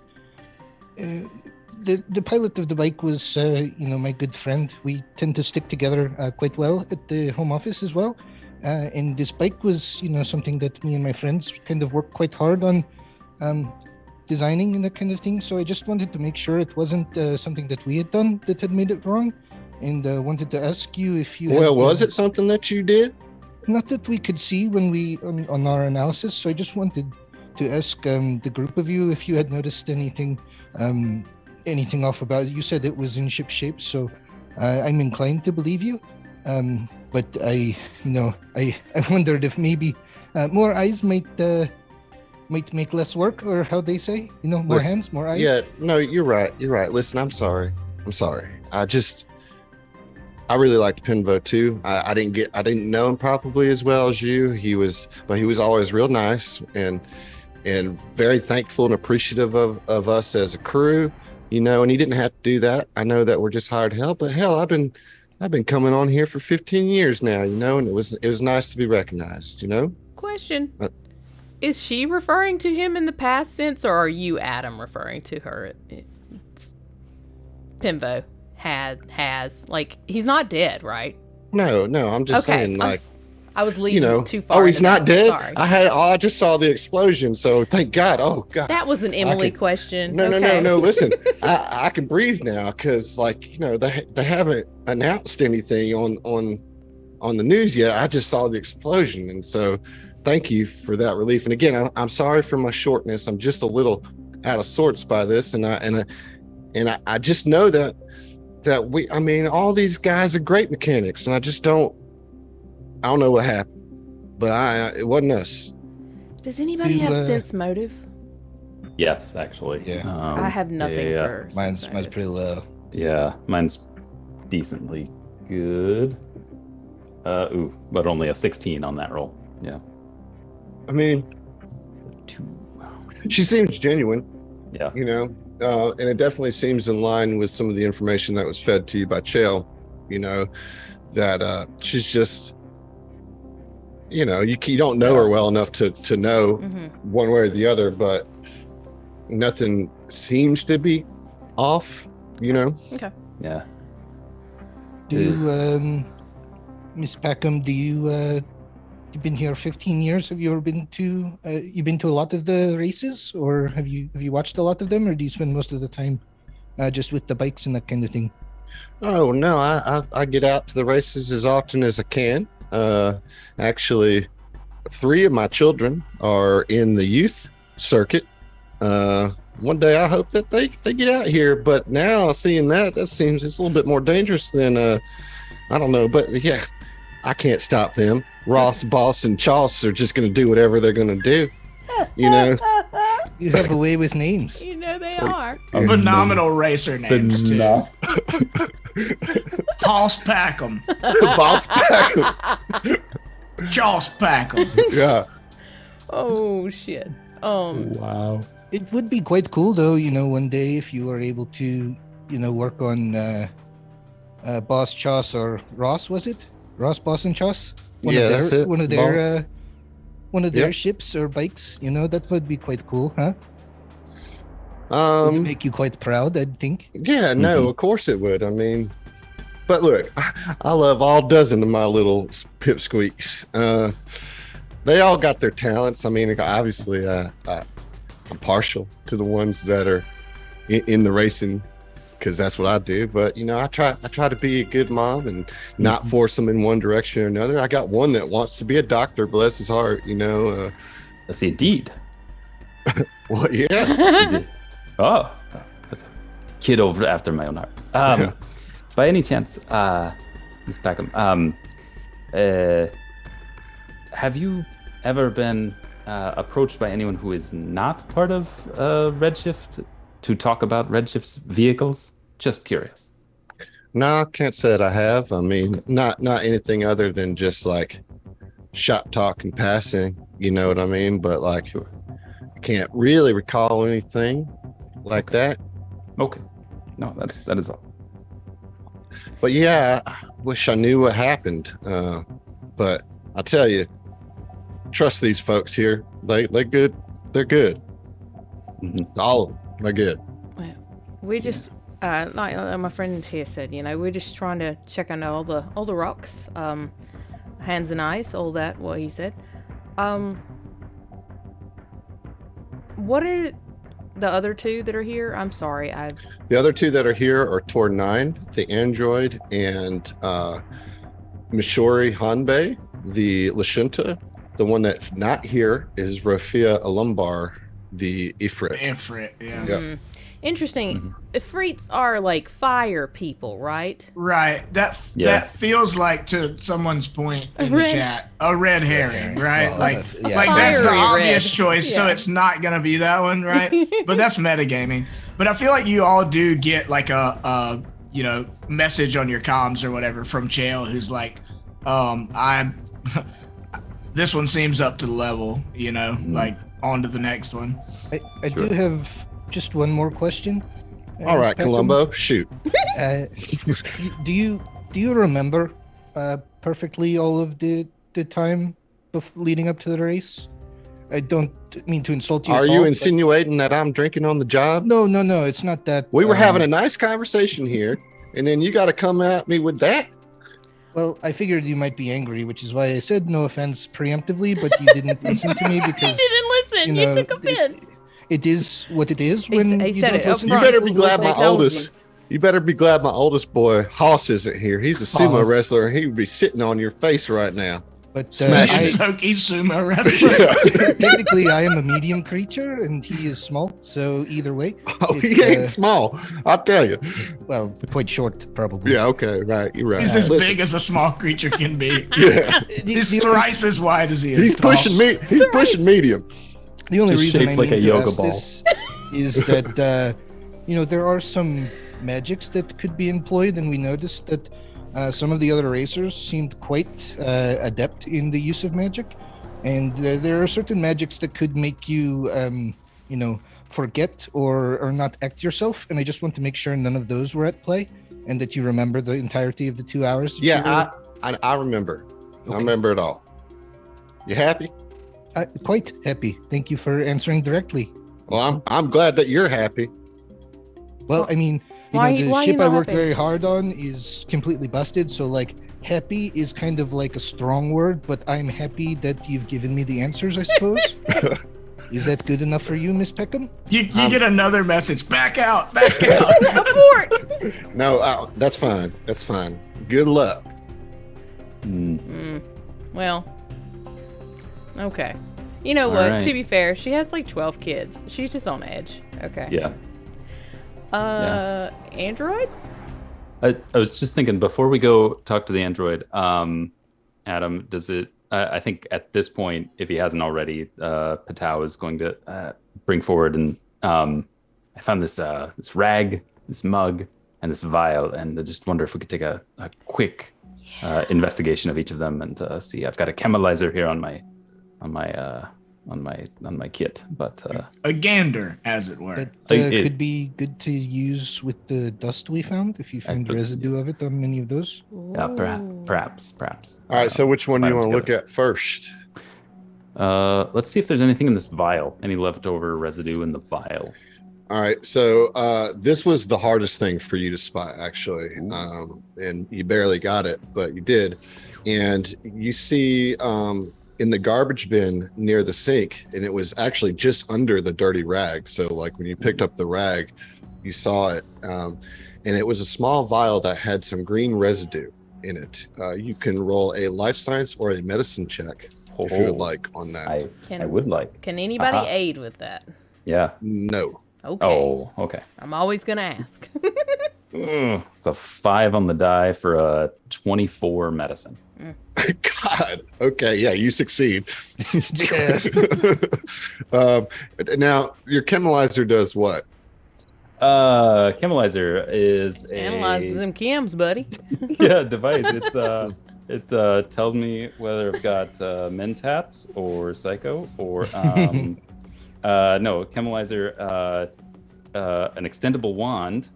the pilot of the bike was, my good friend. We tend to stick together quite well at the home office as well. And this bike was, something that me and my friends kind of worked quite hard on designing and that kind of thing. So I just wanted to make sure it wasn't something that we had done that had made it wrong. And wanted to ask you if you was it something that you did? Not that we could see when we on our analysis. So I just wanted to ask the group of you if you had noticed anything off about it. You said it was in ship shape, so I'm inclined to believe you. But I wondered if maybe more eyes might make less work, or how they say, more hands, more eyes. Yeah, no, you're right. Listen, I'm sorry. I really liked Pinvo too. I didn't know him probably as well as you. He was always real nice and very thankful and appreciative of us as a crew, and he didn't have to do that. I know that we're just hired help, but hell, I've been coming on here for 15 years now, and it was nice to be recognized, Question. Is she referring to him in the past tense, or are you, Adam, referring to her? It's Pinvo has like, he's not dead, right? No, I'm just saying, like, I was leading too far. Oh, he's not dead. Sorry. I just saw the explosion, so thank God. Oh God, that was an Emily question. No. Listen, I can breathe now because, like, they haven't announced anything on the news yet. I just saw the explosion, and so thank you for that relief. And again, I'm sorry for my shortness. I'm just a little out of sorts by this, and I just know that all these guys are great mechanics, and I don't know what happened, but it wasn't us. Does anybody have sense motive? Yes, actually. Yeah. I have nothing for mine's pretty low. Yeah, mine's decently good. But only a 16 on that roll. Yeah. I mean, 2. She seems genuine. Yeah. And it definitely seems in line with some of the information that was fed to you by Chael, that she's just, you don't know her well enough to know one way or the other, but nothing seems to be off, Okay. Yeah. Do you, Miss Peckham, you've been here 15 years. Have you ever been to a lot of the races, or have you watched a lot of them, or do you spend most of the time just with the bikes and that kind of thing? Oh no, I get out to the races as often as I can. Actually, 3 of my children are in the youth circuit. One day I hope that they get out here, but now seeing that seems it's a little bit more dangerous than I don't know, but yeah, I can't stop them. Ross, Boss, and Choss are just going to do whatever they're going to do. You have a way with names. They are. Phenomenal racer names, too. Boss Packham. Boss Packham. Joss Packham. Yeah. Oh, shit. Wow. It would be quite cool, though, one day if you were able to, work on Boss Choss or Ross, was it? Ross, Boss, and Choss? That's it. One of their Yep. ships or bikes, that would be quite cool, huh? Would make you quite proud, I'd think. Yeah, no, of course it would. I mean, but look, I love all dozen of my little pipsqueaks. They all got their talents. I mean, obviously, I'm partial to the ones that are in the racing because that's what I do. But I try to be a good mom and not force them in one direction or another. I got one that wants to be a doctor. Bless his heart. That's indeed. Well, yeah. Is it? Oh, that's a kid over after my own heart. By any chance, Miss Peckham, have you ever been approached by anyone who is not part of Redshift to talk about Redshift's vehicles? Just curious. No, I can't say that I have. I mean, not anything other than just like shop talk and passing. You know what I mean? But like, Sure. I can't really recall anything like that. Okay. No, that is all. But yeah, I wish I knew what happened. But I'll tell you, trust these folks here. They're good. They're good. All of them. They're good. Well, we just, like my friend here said, we're just trying to check on all the rocks, hands and eyes, all that. What he said. What are the other two that are here? I'm sorry, The other two that are here are Tor 9, the android, and Mishori Hanbei, the Lashunta. The one that's not here is Rafia Alumbar, the Ifrit. Ifrit, yeah. Yep. Interesting. Ifrits are like fire people, right? Right. That feels like, to someone's point in the chat, a red herring, right? Well, like yeah. that's the Fiery obvious red. choice, so Yeah. it's not gonna be that one, right? But that's metagaming. But I feel like you all do get like a message on your comms or whatever from Chael, who's like, this one seems up to the level, like on to the next one. I do have just one more question. All right, Peckham. Columbo, shoot. Do you remember perfectly all of the time leading up to the race? I don't mean to insult you. Are at you all, but- insinuating that I'm drinking on the job? No, it's not that. We were having a nice conversation here, and then you got to come at me with that? Well, I figured you might be angry, which is why I said no offense preemptively, but you didn't listen to me You because didn't listen. You took offense. it is what it is He when he you said don't it listen. You upfront. better be glad They my told oldest. You better be glad my oldest boy Hoss isn't here. He's a sumo Hoss. wrestler. He would be sitting on your face right now. But Smash I, it. Soki sumo wrestler. Yeah. technically, I am a medium creature, and he is small. So either way, Oh, it, he ain't small. I'll tell you. well, quite short, probably. Yeah. Okay. Right. You're right. He's as Listen, big as a small creature can be. Yeah. He's thrice as wide as he is He's tall. pushing me. He's pushing medium. The only Just reason I shaped like mean a to yoga ask ball. this is that there are some magics that could be employed, and we noticed that some of the other racers seemed quite adept in the use of magic, and there are certain magics that could make you, forget or not act yourself. And I just want to make sure none of those were at play, and that you remember the entirety of the 2 hours. that you Yeah. were- I remember. I Okay. remember it all. You happy? Quite happy. Thank you for answering directly. Well, I'm glad that you're happy. Well, I mean, Why the are you ship I not worked happy? very hard on is completely busted. So, like, happy is kind of like a strong word, but I'm happy that you've given me the answers, I suppose. Is that good enough for you, Miss Peckham? You get another message. Back out. Back out. Abort. No, that's fine. That's fine. Good luck. Well, okay. You know All what? right. To be fair, she has like 12 kids. She's just on edge. Okay. Yeah. Android? I was just thinking before we go talk to the android, Adam, does it? I think at this point, if he hasn't already, Patau is going to bring forward, and I found this rag, this mug, and this vial, and I just wonder if we could take a quick investigation of each of them and see. I've got a chemalizer here on my my kit, but A gander, as it were. That It- could be good to use with the dust we found if you find residue of it on any of those. yeah, perhaps. All right, so which one do you combine want them to look at first? Let's see if there's anything in this vial. Any leftover residue in the vial? All right, so this was the hardest thing for you to spot, actually, and you barely got it, but you did. And you see in the garbage bin near the sink, and it was actually just under the dirty rag. So, like when you picked up the rag, you saw it, and it was a small vial that had some green residue in it. You can roll a life science or a medicine check if you would like on that. I would like. Can anybody aid with that? Yeah. No. Okay. Oh, okay. I'm always gonna ask. It's a 5 on the die for a 24 medicine. God. Okay. Yeah, you succeed. Yeah. Now, your chemilizer does what? Chemilizer is Analyzes them chems, buddy. device. It tells me whether I've got mentats or psycho or no, chemilizer, an extendable wand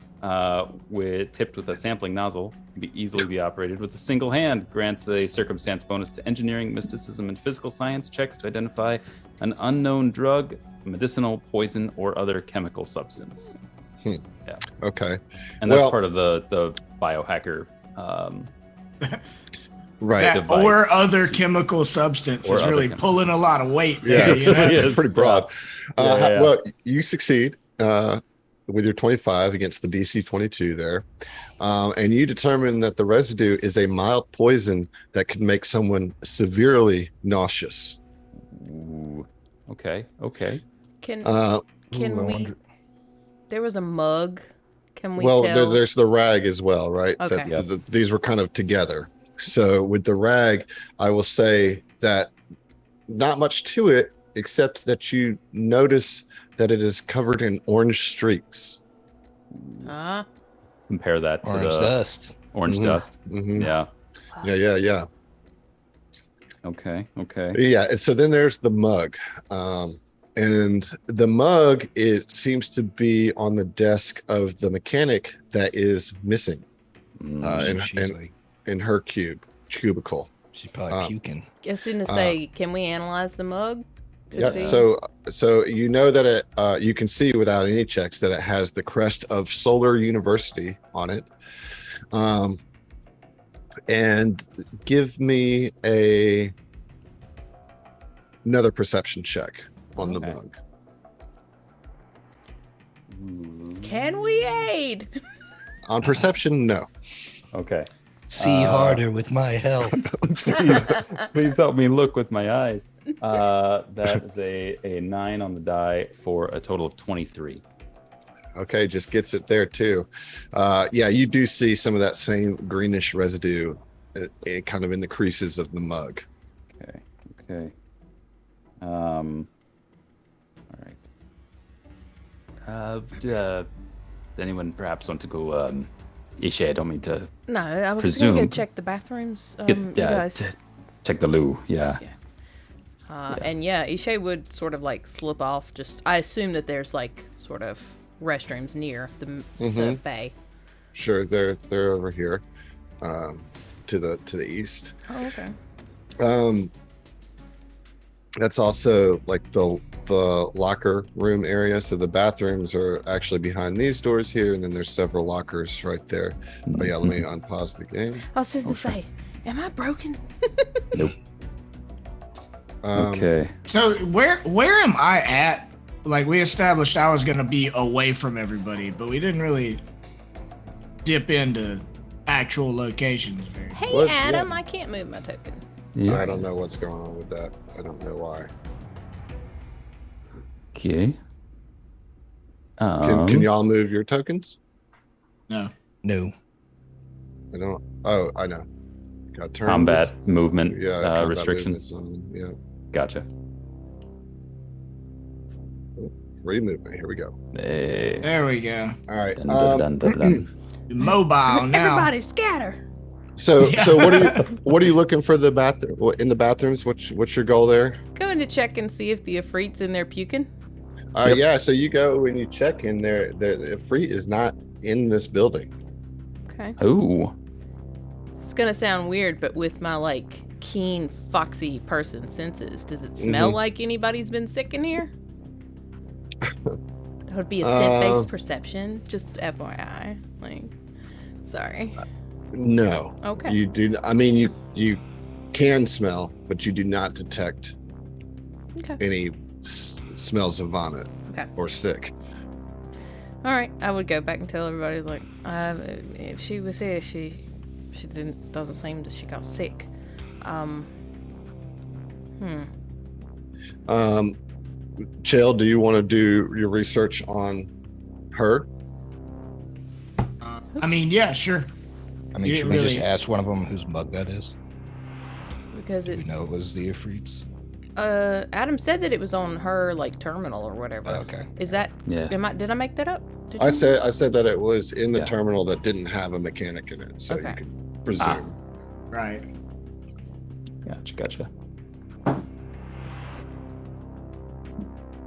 tipped with a sampling nozzle can be easily be operated with a single hand, grants a circumstance bonus to engineering, mysticism, and physical science checks to identify an unknown drug, medicinal, poison, or other chemical substance. Yeah. Okay. And that's part of the biohacker right. That device. or other chemical substance Or is other really chemical. pulling a lot of weight. Yeah, There, you know? Yes. pretty broad. Yeah. Well, you succeed with your 25 against the DC 22 there. And you determine that the residue is a mild poison that could make someone severely nauseous. Ooh. Okay. Can Ooh, we? I wonder- There was a mug. Can we Well, tell? there's the rag as well, right? Okay. These were kind of together. So with the rag, I will say that not much to it, except that you notice that it is covered in orange streaks. Compare that to Orange the dust. orange Mhm. dust. Mhm. Yeah. Yeah. Okay. Yeah. And so then there's the mug. And the mug, it seems to be on the desk of the mechanic that is missing in her cubicle. She's probably puking. As soon as say, can we analyze the mug? to Yeah. see? So you know that it you can see without any checks that it has the crest of Solar University on it. And give me another perception check on the mug. Can we aid? On perception, no. Okay. See harder with my help. Please help me look with my eyes. That is a 9 on the die for a total of 23. Okay, just gets it there too. Yeah, you do see some of that same greenish residue kind of in the creases of the mug. Okay. All right. Does anyone perhaps want to go? Ishay, I don't mean to No, I was presume. gonna go check the bathrooms. Get, You yeah, guys. check the loo. Yeah. And yeah, Ishay would sort of like slip off. I assume that there's like sort of restrooms near the bay. Sure, they're over here, to the east. Oh, okay. That's also like the locker room area. So the bathrooms are actually behind these doors here, and then there's several lockers right there. Oh yeah, let me unpause the game. I was just to say, am I broken? Nope. Okay. So where am I at? Like, we established I was gonna be away from everybody, but we didn't really dip into actual locations. Hey, What? Adam, Yeah. I can't move my token. So I don't know what's going on with that. I don't know why. Okay. Can y'all move your tokens? No. No. I don't. Oh, I know. Got turns. combat movement combat restrictions? movement zone, Gotcha. free movement. Here we go. Hey. There we go. All right. Dun, dun, dun, dun, dun. Mobile now. Everybody scatter. So Yeah. so what are you looking for the bathroom in the bathrooms? What's your goal there? Going to check and see if the Ifrit's in there puking. Yep. Yeah, so you go and you check in there. The Ifrit is not in this building. Okay. Ooh. It's gonna sound weird, but with my like keen, foxy person senses, does it smell like anybody's been sick in here? That would be a scent-based perception. Just FYI. Like, sorry. No. Okay. You do. I mean, you can smell, but you do not detect Okay. any smells of vomit Okay. or sick. All right. I would go back and tell everybody like, if she was here, she doesn't seem that she got sick. Chael, do you want to do your research on her? I mean, yeah, sure. I mean, You should didn't we just really- ask one of them whose bug that is? Because Do we it's know it was the Ifrits? Adam said that it was on her like terminal or whatever. Oh, okay. Is that? Yeah. Did I make that up? Did I you? said that it was in the Yeah. terminal that didn't have a mechanic in it, so Okay. you can presume. Right. Gotcha.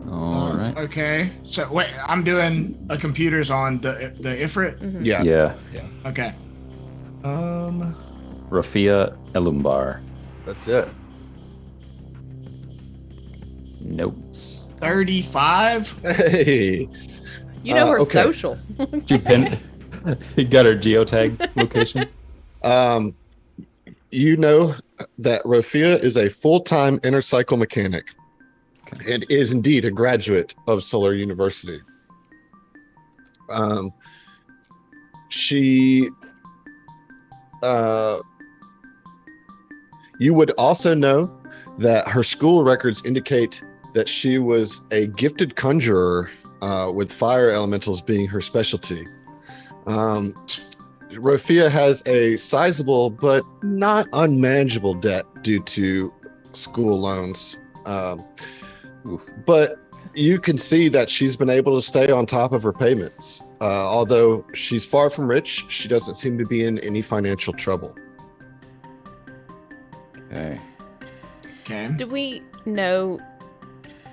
All right. Okay. So wait, I'm doing a computers on the Ifrit. Mhm. Yeah. Yeah. Okay. Rafia Elumbar. That's it. Notes. 35. Hey. You know her okay. social. She pinned. He got her geotag location. You know that Rafia is a full-time intercycle mechanic and is indeed a graduate of Solar University. You would also know that her school records indicate that she was a gifted conjurer, with fire elementals being her specialty. Rafia has a sizable but not unmanageable debt due to school loans. But you can see that she's been able to stay on top of her payments. Although she's far from rich, she doesn't seem to be in any financial trouble. Okay. Okay. Do we know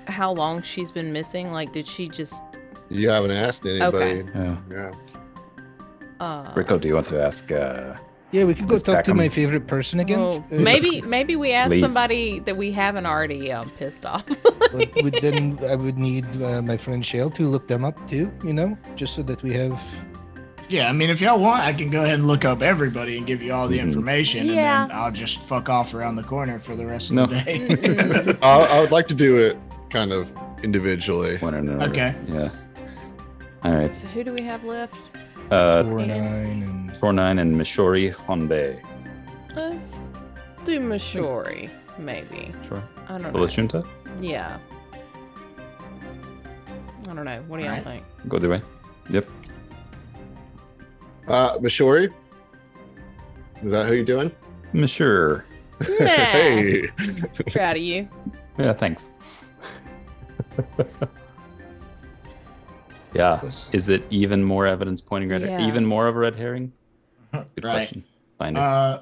how long she's been missing? Like, did she just? You haven't asked anybody. Yeah. Yeah. Rico, do you want to ask? Yeah, we could go Just talk back to 'em. my favorite person again. Oh, maybe we ask Please. somebody that we haven't already pissed off. Then I would need my friend Shale to look them up too, just so that we have. Yeah, I mean, if y'all want, I can go ahead and look up everybody and give you all the information, Yeah. and then I'll just fuck off around the corner for the rest of No. the day. I would like to do it kind of individually. One in order. Okay. Yeah. All right. So who do we have left? 4-9 and. Tornine and Mishori Honbe. Let's do Mashori, maybe. Sure. I don't know. Belashunta? Yeah. I don't know. What do y'all Alright. think? Go the way. Yep. Mashori? Is that who you're doing? Mishur. Nah. Hey. Proud of you. Yeah, thanks. Yeah. Is it even more evidence pointing red? Yeah. Even more of a red herring? Good Right. question. Find it.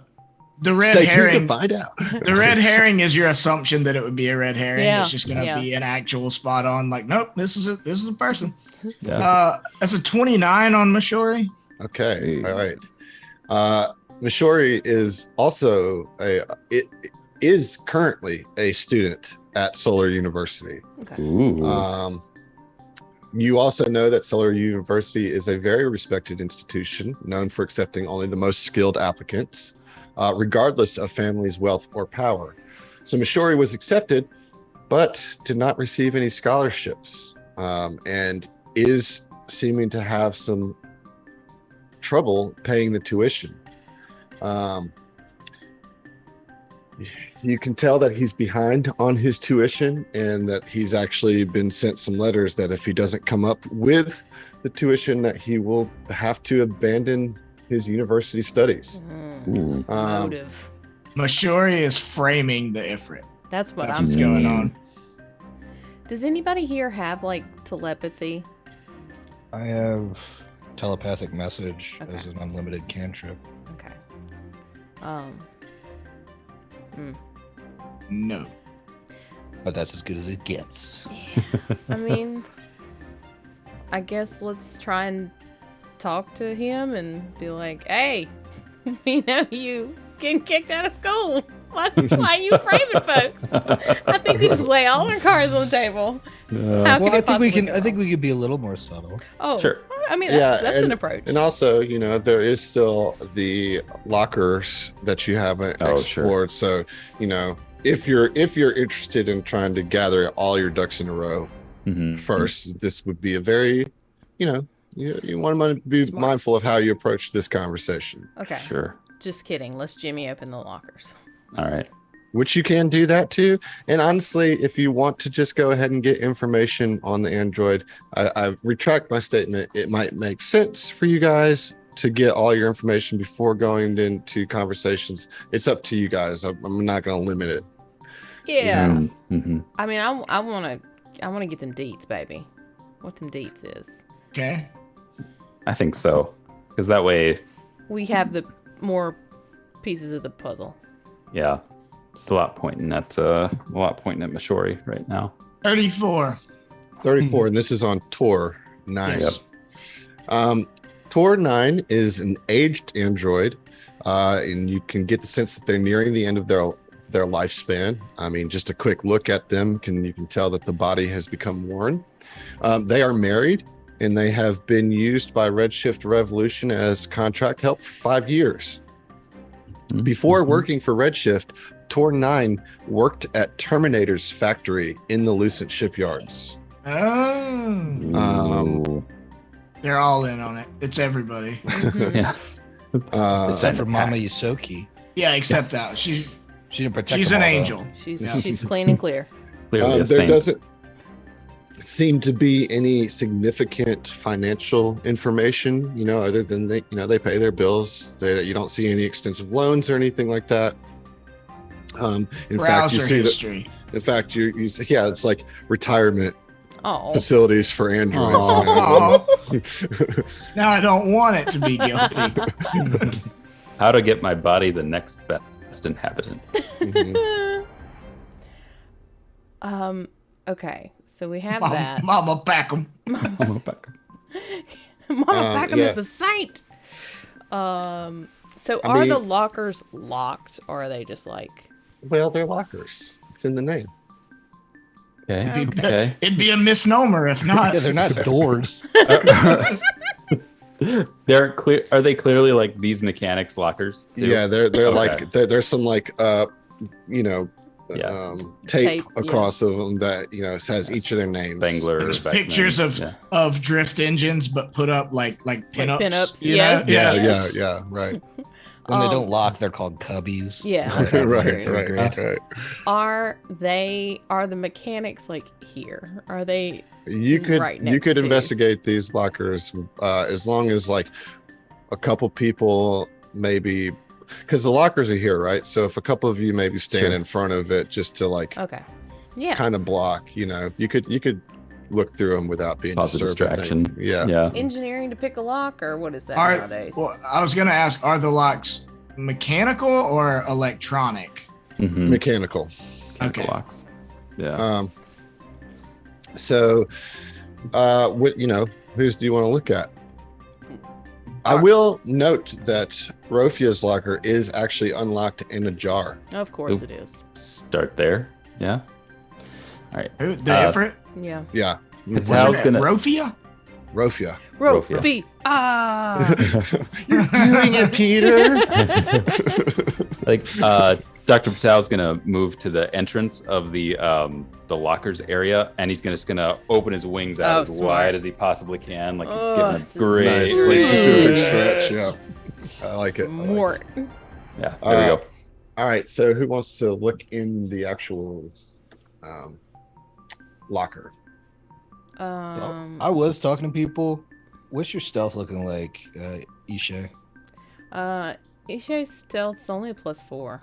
The red Stay tuned herring. to find out. The red herring is your assumption that it would be a red herring. Yeah, It's just gonna yeah. be an actual spot on. Like, nope, this is it. This is a person. Yeah. That's a 29 on Mashori. Okay. Hey. All right. Mishori is also is currently a student at Solar University. Okay. Ooh. You also know that Solar University is a very respected institution known for accepting only the most skilled applicants, regardless of family's wealth or power. So Mishori was accepted, but did not receive any scholarships, and is seeming to have some trouble paying the tuition. You can tell that he's behind on his tuition, and that he's actually been sent some letters that if he doesn't come up with the tuition, that he will have to abandon his university studies. Ooh. Motive. Mashori is framing the Ifrit. That's what That's I'm what's doing. going on. Does anybody here have like telepathy? I have telepathic message Okay. as an unlimited cantrip. Okay. No. But that's as good as it gets. I mean, I guess let's try and talk to him and be like, hey, we know you getting kicked out of school. Why are you framing folks? I think we just lay all our cards on the table. How Well, could I it think we possibly can. go I think wrong? we could be a little more subtle. Oh, Sure. I mean, that's an approach. And also, you know, there is still the lockers that you haven't explored. So, you know, if you're interested in trying to gather all your ducks in a row first, this would be a very, you know, you want to be mindful of how you approach this conversation. Okay. Sure. Just kidding. Let's jimmy open the lockers. All right. Which you can do that too. And honestly, if you want to just go ahead and get information on the Android, I retract my statement. It might make sense for you guys to get all your information before going into conversations. It's up to you guys. I'm not going to limit it. Yeah. Mm-hmm. I mean, I want to get them deets, baby. What them deets is. Okay. I think so. Because that way, We have the more pieces of the puzzle. yeah, it's a lot pointing at Mashori right now. 34. 34, and this is on Tor 9. Yes. Tor 9 is an aged android, and you can get the sense that they're nearing the end of their lifespan. I mean, just a quick look at them, you can tell that the body has become worn. They are married, and they have been used by Redshift Revolution as contract help for 5 years. Before working for Redshift, Tor 9 worked at Terminator's factory in the Lucent shipyards. Oh. They're all in on it. It's everybody. Yeah. Except for Mama Yusoki. Yeah, except that. She didn't protect She's them an all, though. angel. She's clean and clear. Clearly a There saint. doesn't seem to be any significant financial information, you know, other than they pay their bills. You don't see any extensive loans or anything like that. In fact, Browser you see history. in fact, you yeah, it's like retirement Oh. facilities for androids. Aw. Now I don't want it to be guilty. How to get my body the next best inhabitant. Okay. So we have Mama, that. Mama pack 'em. Mama Packham is a saint. So are the lockers locked, or are they just like? Well, they're lockers. It's in the name. Okay. Okay. It'd be a misnomer if not. Yeah, they're not doors. They're clear. Are they clearly like these mechanics lockers? Too? Yeah, they're Okay. like there's some like you know, tape Tape, across of them that has each of their names. Spangler. There's Beckman, pictures of yeah. of drift engines, but put up like pinups. pinups, you yes. know? Yeah, right. When they don't lock, they're called cubbies. Yeah. That's right, very right, great. right. Are the mechanics like here? Are they? You could Right next to. investigate these lockers as long as like a couple people maybe, because the lockers are here, right? So if a couple of you maybe stand Sure. in front of it just to like Okay. Yeah. kind of block, you could look through them without being Cause a disturbed. I think. distraction. Yeah. Yeah. Engineering to pick a lock, or what is that Are, nowadays? well, I was gonna ask, are the locks mechanical or electronic? Mm-hmm. Mechanical. Okay. Locks. Yeah. So what whose do you want to look at? I will note that Rofia's locker is actually unlocked in a jar. Of course Oop. it is. Start there. Yeah. All right. Who? The Ifrit? Yeah. Yeah. It's What's I her was name? gonna- Rofia? Rofia. Rofi. Ah. You're doing it, Peter. Like Dr. Patel's gonna move to the entrance of the lockers area, and he's just gonna open his wings out Oh, as smart. wide as he possibly can. Like he's Oh, giving a just great, Nice. like, Just do a big Great. stretch. Yeah. I like it. I like it. Mort. yeah. There we go. All right. So who wants to look in the actual locker? I was talking to people. What's your stealth looking like, Isha? Isha's stealth's only a +4.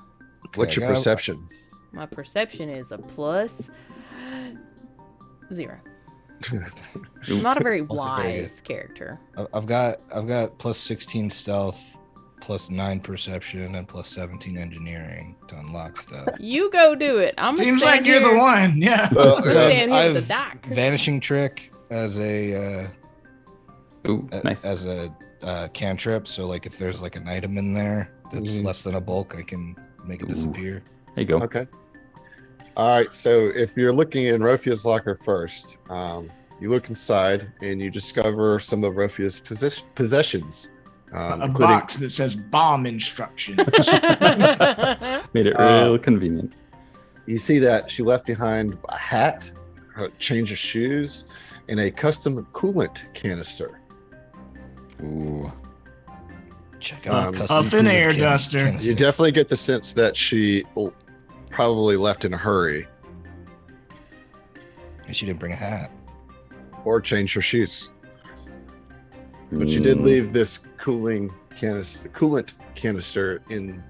What's your I got- perception? My perception is a +0. I'm not a very Also very wise character. I've got plus 16 stealth, plus 9 perception and plus 17 engineering to unlock stuff. You go do it. I'm Seems like you're the one. Yeah. Well, Stand here I at the have dock. Vanishing Trick as a Ooh, nice. as a cantrip. So like if there's like an item in there that's less than a bulk, I can make it disappear. There you go. Okay. All right. So if you're looking in Rofia's locker first, you look inside and you discover some of Rofia's possessions. A including- box that says bomb instructions. Made it real convenient. You see that she left behind a hat, a change of shoes, and a custom coolant canister. Ooh. Check out custom Huff and coolant air duster. canister. You definitely get the sense that she probably left in a hurry She didn't bring a hat. or changed her shoes. But she did leave this coolant canister in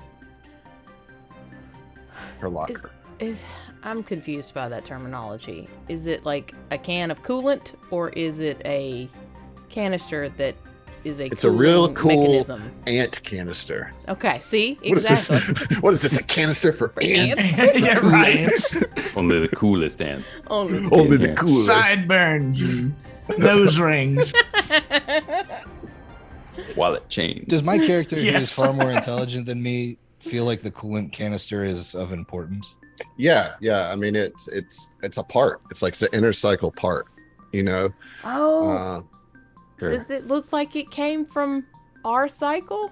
her locker. I'm confused by that terminology. Is it like a can of coolant, or is it a canister that is a It's a real cooling cool mechanism? ant canister. Okay, see? What is Exactly. this? What is this? A canister for ants? Yeah, right. Only the coolest ants. Only. Only the Yeah. coolest. Sideburns and nose rings. Wallet chains. Does my character, who is Yes. far more intelligent than me, feel like the coolant canister is of importance? Yeah. I mean, it's a part. It's like it's an inner cycle part. You know. Oh, Sure. does it look like it came from our cycle?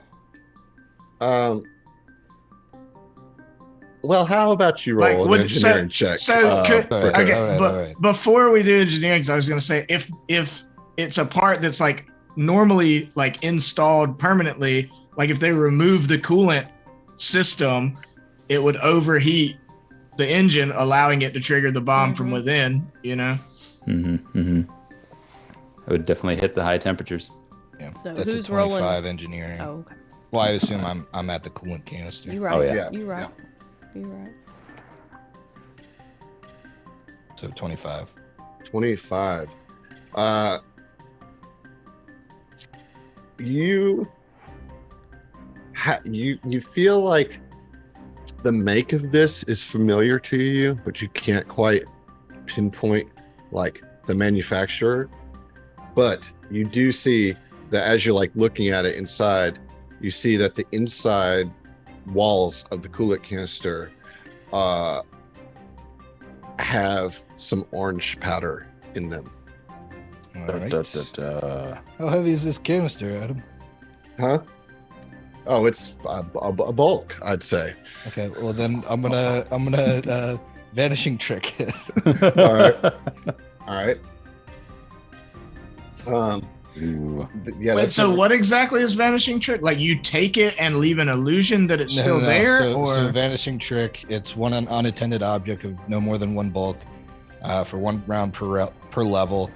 Well, how about you roll an engineering check? So, all right, okay, all but right. before we do engineering, 'cause I was gonna say if it's a part that's like normally like installed permanently, like if they remove the coolant system, it would overheat the engine, allowing it to trigger the bomb from within. You know. It would definitely hit the high temperatures. Yeah, So that's who's a 25 rolling? engineering. Oh, okay. Well, I assume I'm at the coolant canister. You right. Oh, yeah. You right. You right. So 25. 25. You feel like the make of this is familiar to you, but you can't quite pinpoint like the manufacturer. But you do see that as you're like looking at it inside, you see that the inside walls of the coolant canister have some orange powder in them. All right. How heavy is this canister, Adam? Huh? Oh, it's a bulk, I'd say. Okay, well then I'm gonna vanishing trick. All right. Ooh. Yeah. Wait, that's so what exactly is vanishing trick? Like you take it and leave an illusion that it's still there, So vanishing trick, it's one unattended object of no more than one bulk. For 1 round per level,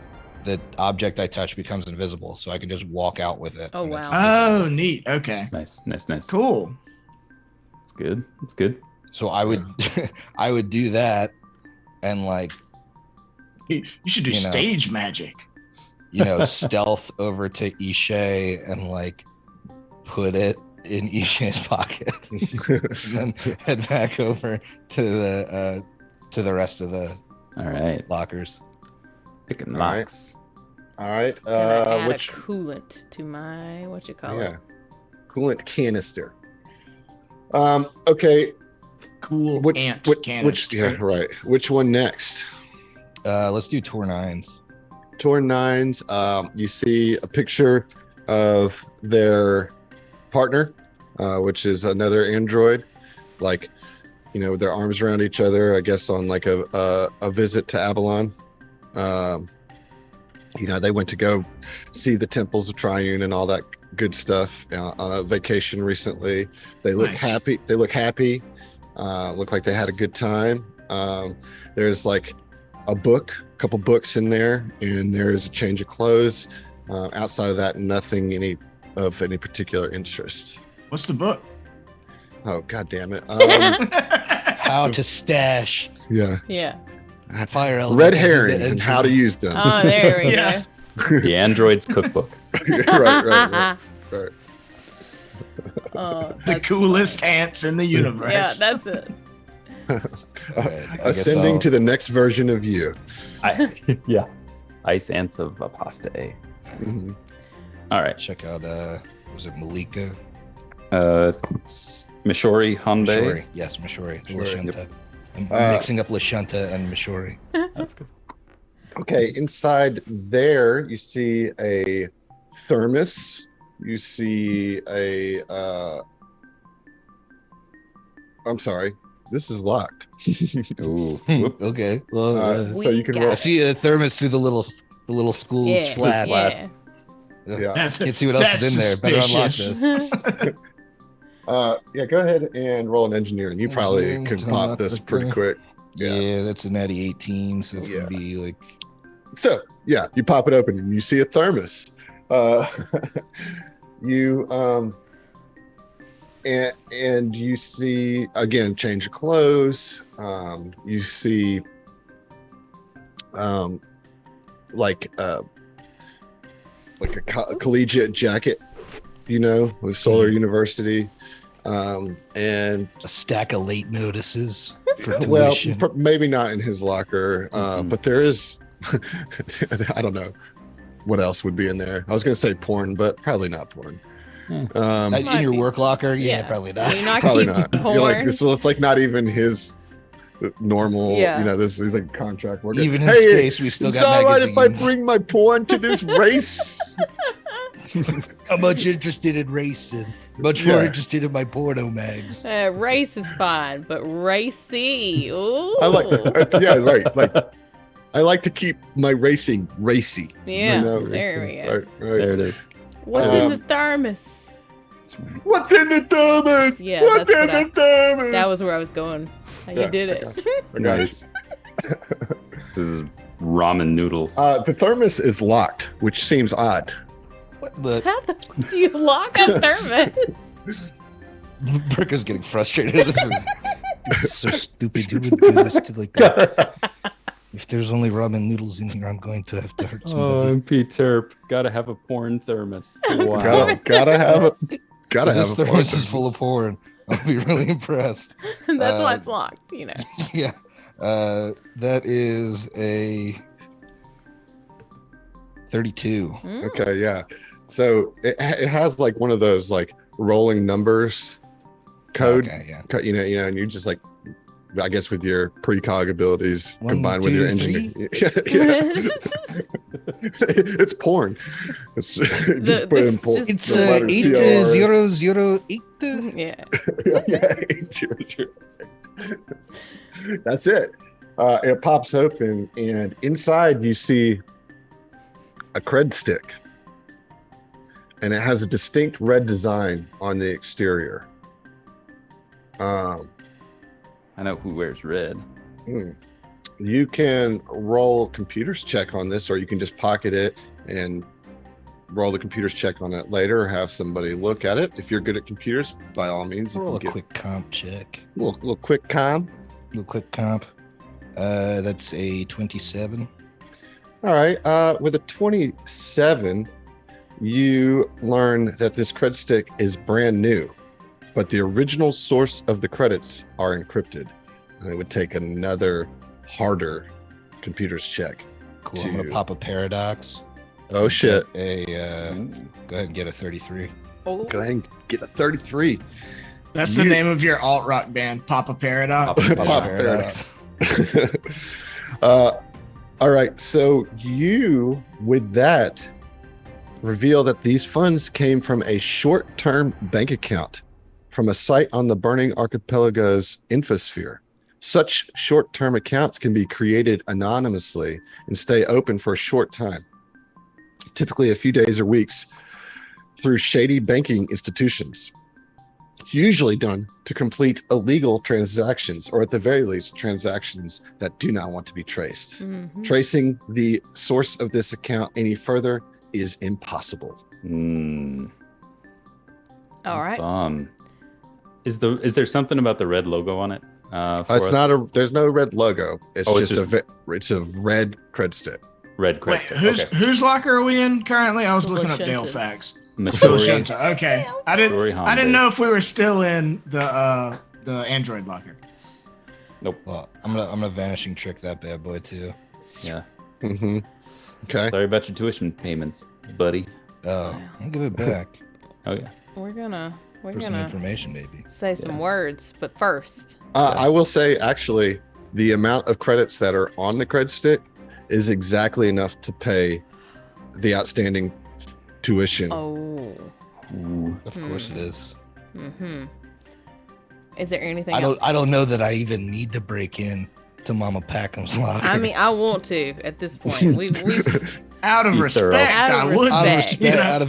the object I touch becomes invisible, so I can just walk out with it. Oh, when it's wow. invisible. Oh, neat. Okay, Nice. cool. It's good. It's good. So I would I would do that, and like You should do You know. stage magic. stealth over to Ishay and like put it in Ishay's pocket, and then head back over to the rest of the All right. lockers. Picking All right. locks. All right. Can I add Which? a coolant to my Yeah. Coolant canister. Okay. Cool Which, ant which, canister. yeah, right. Which one next? Let's do Tor 9s. Torn Nines. You see a picture of their partner, which is another android, like, with their arms around each other, I guess on like a visit to Avalon. They went to go see the temples of Triune and all that good stuff on a vacation recently. They look Nice. happy. Look like they had a good time. There's like a couple books in there, and there's a change of clothes. Outside of that, nothing of any particular interest. What's the book? Oh, God damn it. How to stash Yeah. Yeah. fire Red elements into the herrings and how to engine. use them. Oh, there we Yeah. go. The android's cookbook. right. The coolest ants in the universe. Yeah, that's it. Ascending to the next version of you. Yeah. Ice ants of apostate. Mhm. All right. Check out, was it Malika? It's Mishori Hyundai. Mishori. Yes, Mishori. Lashunta. I'm mixing up Lashunta and Mishori. That's good. Okay, inside there you see a thermos. You see a I'm sorry, this is locked. Ooh. Okay. Well, So you can roll. I see a thermos through the little school Yeah. slats. Slats. Yeah. Can't see what else is in there. Better unlock suspicious. this. Yeah, go ahead and roll an engineering. You probably Engineering can to pop unlock this the pretty thing. quick. Yeah, that's a natty 18, so it's Yeah. gonna be like So yeah, you pop it open and you see a thermos. You and you see again change of clothes. You see like a collegiate jacket, with Solar University, and a stack of late notices for well, tuition. maybe not in his locker, but there is. I don't know what else would be in there. I was going to say porn, but probably not porn. In your work locker? Yeah, Yeah. probably not. You're not Probably keeping not. You're like, porn. so it's like not even his normal. Yeah. This is like contract worker. Even in Hey, space, we still is got that all right if I magazines. bring my porn to this race? I'm much interested in racing. Much more interested in my porno mags. Race is fine, but racy. Ooh. I like, yeah, right. Like, I like to keep my racing racy. Yeah, there we go. Right. There it is. What's in the thermos? What's in the thermos? Yeah, What's that's in what the thermos? That was where I was going. You did it. Nice. This is ramen noodles. The thermos is locked, which seems odd. What the? How the fuck do you lock a thermos? Bricka's getting frustrated. This is so stupid. Who would do this to like that? If there's only ramen noodles in here, I'm going to have to hurt somebody. MP Terp. Gotta have a porn thermos. Wow. Gotta have a This thermos is full of porn. I'll be really impressed. That's why it's locked, Yeah. That is a 32. Okay, yeah. So it has like one of those like rolling numbers code. Okay, yeah. And you just like, I guess with your precog abilities 1, combined with 2, your 3? engineering. Yeah. It's porn. It's you just put in porn. just- It's the letters 8008. Yeah. Yeah, 800. That's it. It pops open, and inside you see a cred stick, and it has a distinct red design on the exterior. I know who wears red. You can roll computers check on this, or you can just pocket it and roll the computers check on it later, or have somebody look at it. If you're good at computers, by all means, you Roll a can get quick comp check. little quick com. Real quick comp. That's a 27. All right. With a 27, you learn that this cred stick is brand new, but the original source of the credits are encrypted. And it would take another harder computers check. Cool. I'm gonna pop a paradox. Oh shit. Go ahead and get a 33. Oh. Go ahead and get a 33. That's the name of your alt rock band, Papa Paradox. Pop Paradox. All right. So you, with that, reveal that these funds came from a short-term bank account from a site on the Burning Archipelago's infosphere. Such short-term accounts can be created anonymously and stay open for a short time, typically a few days or weeks, through shady banking institutions, usually done to complete illegal transactions, or at the very least, transactions that do not want to be traced. Mhm. Tracing the source of this account any further is impossible. All right. Is there something about the red logo on it? There's no red logo. It's Oh, it's it's a red cred stick. red Wait, credit. whose locker are we in currently? I was looking up Dale Lashunta's. facts. Mashori. Okay, I didn't know if we were still in the Android locker. Nope. Well, I'm gonna vanishing trick that bad boy too. Yeah. Mm-hmm. Okay. Sorry about your tuition payments, buddy. Oh, I'll give it back. Oh yeah. We're gonna For some information, maybe. say some words, but first. I will say, actually, the amount of credits that are on the credit stick is exactly enough to pay the outstanding tuition. Oh. Ooh. Of course it is. Mm-hmm. Is there anything I else? don't know that I even need to break in to Mama Packham's locker. I mean, I want to at this point. We've Out of Be respect, thorough. I would. out of respect. respect, Yeah. out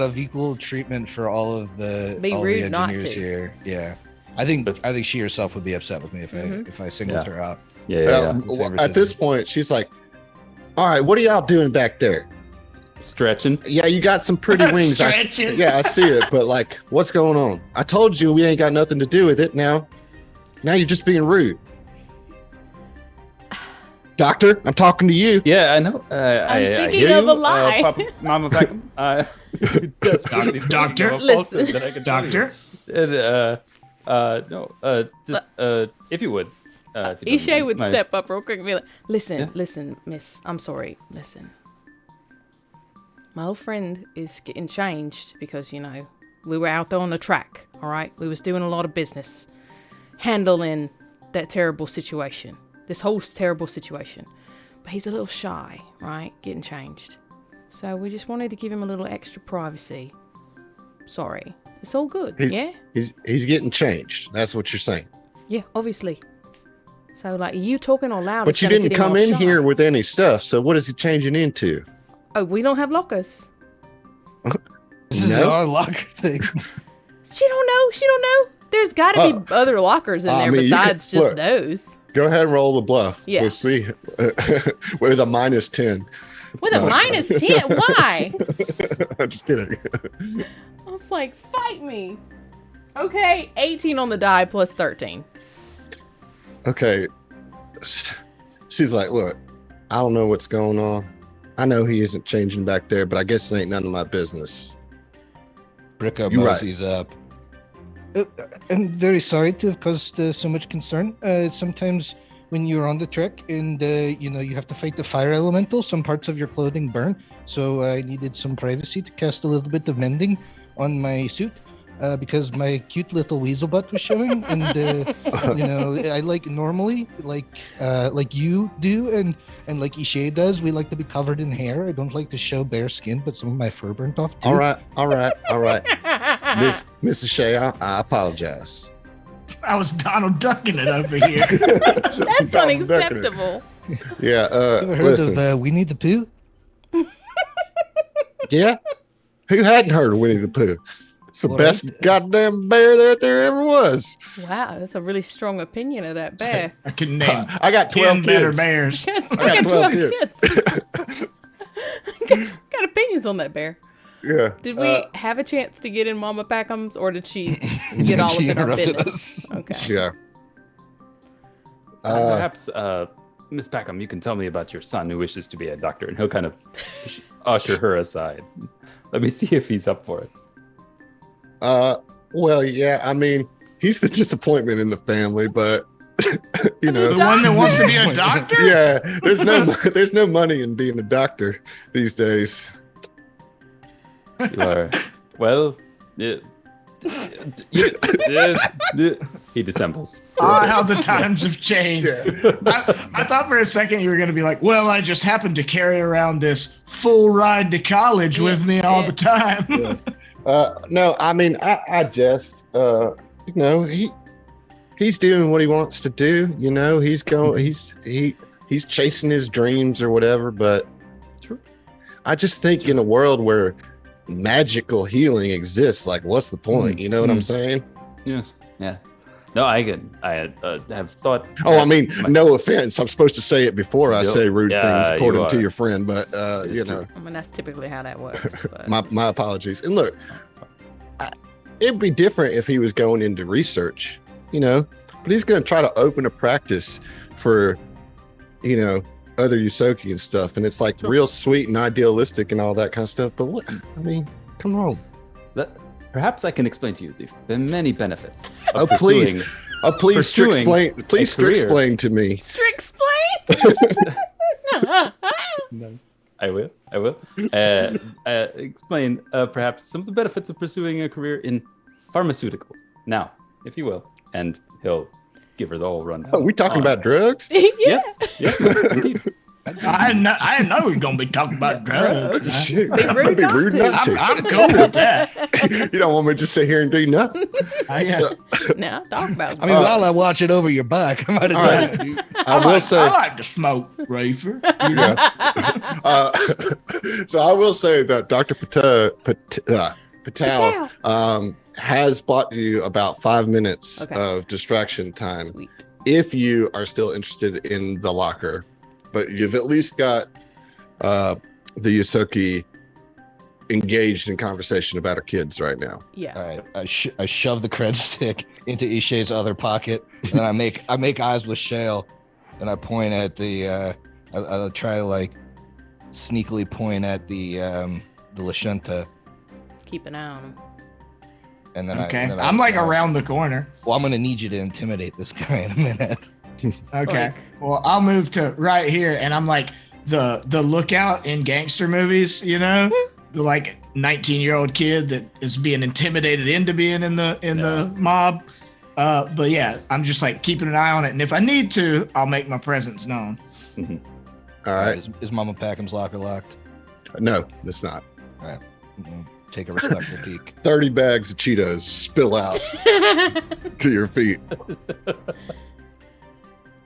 of equal treatment for all of the Be all rude the not engineers to. here. Yeah, I think she herself would be upset with me if I singled Yeah. her out. Yeah. At this point, she's like, "All right, what are y'all doing back there? Stretching. Yeah, you got some pretty wings. I Stretching. see it, but like, what's going on? I told you we ain't got nothing to do with it. Now you're just being rude." Doctor, I'm talking to you. Yeah, I know. I thinking hear of you, a lie. Papa, Mama Peckham. Desperately Doctor, thinking of a falsehood that I can tell you. Doctor. And, if you would. If you don't Ishay mind. would My- step up real quick and be like, listen, Yeah. listen, miss, I'm sorry, listen. My old friend is getting changed because, we were out there on the track, all right? We was doing a lot of business, handling that terrible situation, this whole terrible situation. But he's a little shy, right? Getting changed. So we just wanted to give him a little extra privacy. Sorry. It's all good, yeah? He's getting changed. That's what you're saying. Yeah, obviously. So, you talking all loud. But it's you gonna didn't get him come all in shy. here with any stuff. So what is he changing into? Oh, we don't have lockers. This is No? our locker thing. She don't know. There's got to be other lockers in I there mean, you besides could- just look. those. Go ahead and roll the bluff. Yeah. We'll see. With a -10. With a -10? Why? I'm just kidding. I was like, fight me. Okay, 18 on the die plus 13. Okay. She's like, look, I don't know what's going on. I know he isn't changing back there, but I guess it ain't none of my business. Bricka You right. moseys up. I'm very sorry to have caused so much concern. Sometimes when you're on the trek and you have to fight the fire elemental, some parts of your clothing burn. So I needed some privacy to cast a little bit of mending on my suit because my cute little weasel butt was showing. And I normally like you do and like Ishay does. We like to be covered in hair. I don't like to show bare skin, but some of my fur burnt off too. All right. Mrs. Shea, I apologize. I was Donald Ducking it over here. That's unacceptable. Yeah. You ever heard Listen. of Winnie the Pooh? Yeah. Who hadn't heard of Winnie the Pooh? It's the Well, best goddamn bear there ever was. Wow, that's a really strong opinion of that bear. I can name I got 12 10 better kids. bears. I got 12 kids. got opinions on that bear. Yeah. Did we have a chance to get in Mama Packham's, or did she get all She up in our interrupted business? us. Okay. Yeah. Perhaps, Miss Packham, you can tell me about your son who wishes to be a doctor, and he'll kind of usher her aside. Let me see if he's up for it. Well, yeah, I mean, he's the disappointment in the family, but The one that wants to be a doctor? yeah, there's no money in being a doctor these days. You are, well, he dissembles. How the times have changed. I thought for a second you were going to be like, well, I just happened to carry around this full ride to college with me all the time. No, I mean, I just, he's doing what he wants to do. He's chasing his dreams or whatever. But I just think in a world where magical healing exists, like, what's the point? You know what I'm saying? Yes. Yeah. No, I have thought. Oh, I mean, no offense. I'm supposed to say it before I say rude things, you according to are. your friend. But I mean, that's typically how that works. But. my apologies. And look, it'd be different if he was going into research, but he's going to try to open a practice for, other Yusoki and stuff. And it's like real sweet and idealistic and all that kind of stuff. But come fucking wrong? Perhaps I can explain to you the many benefits. Oh, pursuing please explain. Please career. explain to me. Explain. No, I will. Explain perhaps some of the benefits of pursuing a career in pharmaceuticals. Now, if you will, and he'll give her the whole rundown. Oh, we talking about drugs? Yes, indeed. I didn't know we was gonna be talking about drugs. Shit, Be I'm rude be not rude to. not to. I'm cool with that. You don't want me to just sit here and do nothing. Yeah. Now talk about. I mean, while I watch it over your back, I might have All done right. it too. I will say. I like to smoke, reefer. You know? So I will say that Dr. Patel has bought you about 5 minutes of distraction time Sweet. if you are still interested in the locker. But you've at least got the Yosoki engaged in conversation about her kids right now. Yeah. All right, I shove the cred stick into Ishe's other pocket, and I make eyes with Shale, and I point at the I'll try to like sneakily point at the Lashunta, Keep an eye on him. and then Okay. I'm like around the corner. Well, I'm gonna need you to intimidate this guy in a minute. Okay. Like- Well, I'll move to right here, and I'm like the lookout in gangster movies, you know, the like 19-year-old kid that is being intimidated into being in the mob. But yeah, I'm just like keeping an eye on it, and if I need to, I'll make my presence known. All right. Is Mama Packham's locker locked? No, it's not. All right. Take a respectful peek. 30 bags of Cheetos spill out to your feet.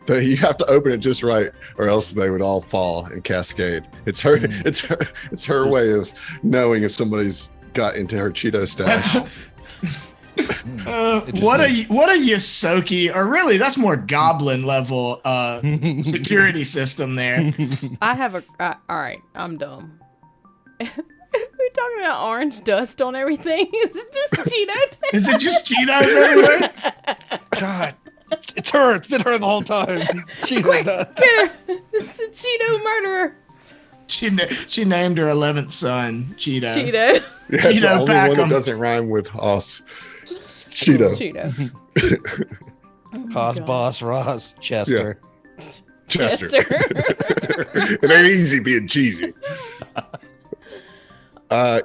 But you have to open it just right, or else they would all fall and cascade. It's her. It's her way of knowing if somebody's got into her Cheeto stash. What a Yosoki, or really that's more goblin level security system there. I have a. All right, I'm dumb. We're talking about orange dust on everything. Is it just Cheeto? Is it just Cheetos everywhere? God, it's her. It's been her the whole time. Quick, get her! It's the Cheeto murderer. She named her 11th son Cheeto. Cheeto. Yeah, it's the Cheeto only one that Packham. doesn't rhyme with Hoss. Cheeto. Cheeto. Cos God. boss Ross Chester. Chester. Chester. It ain't easy being cheesy.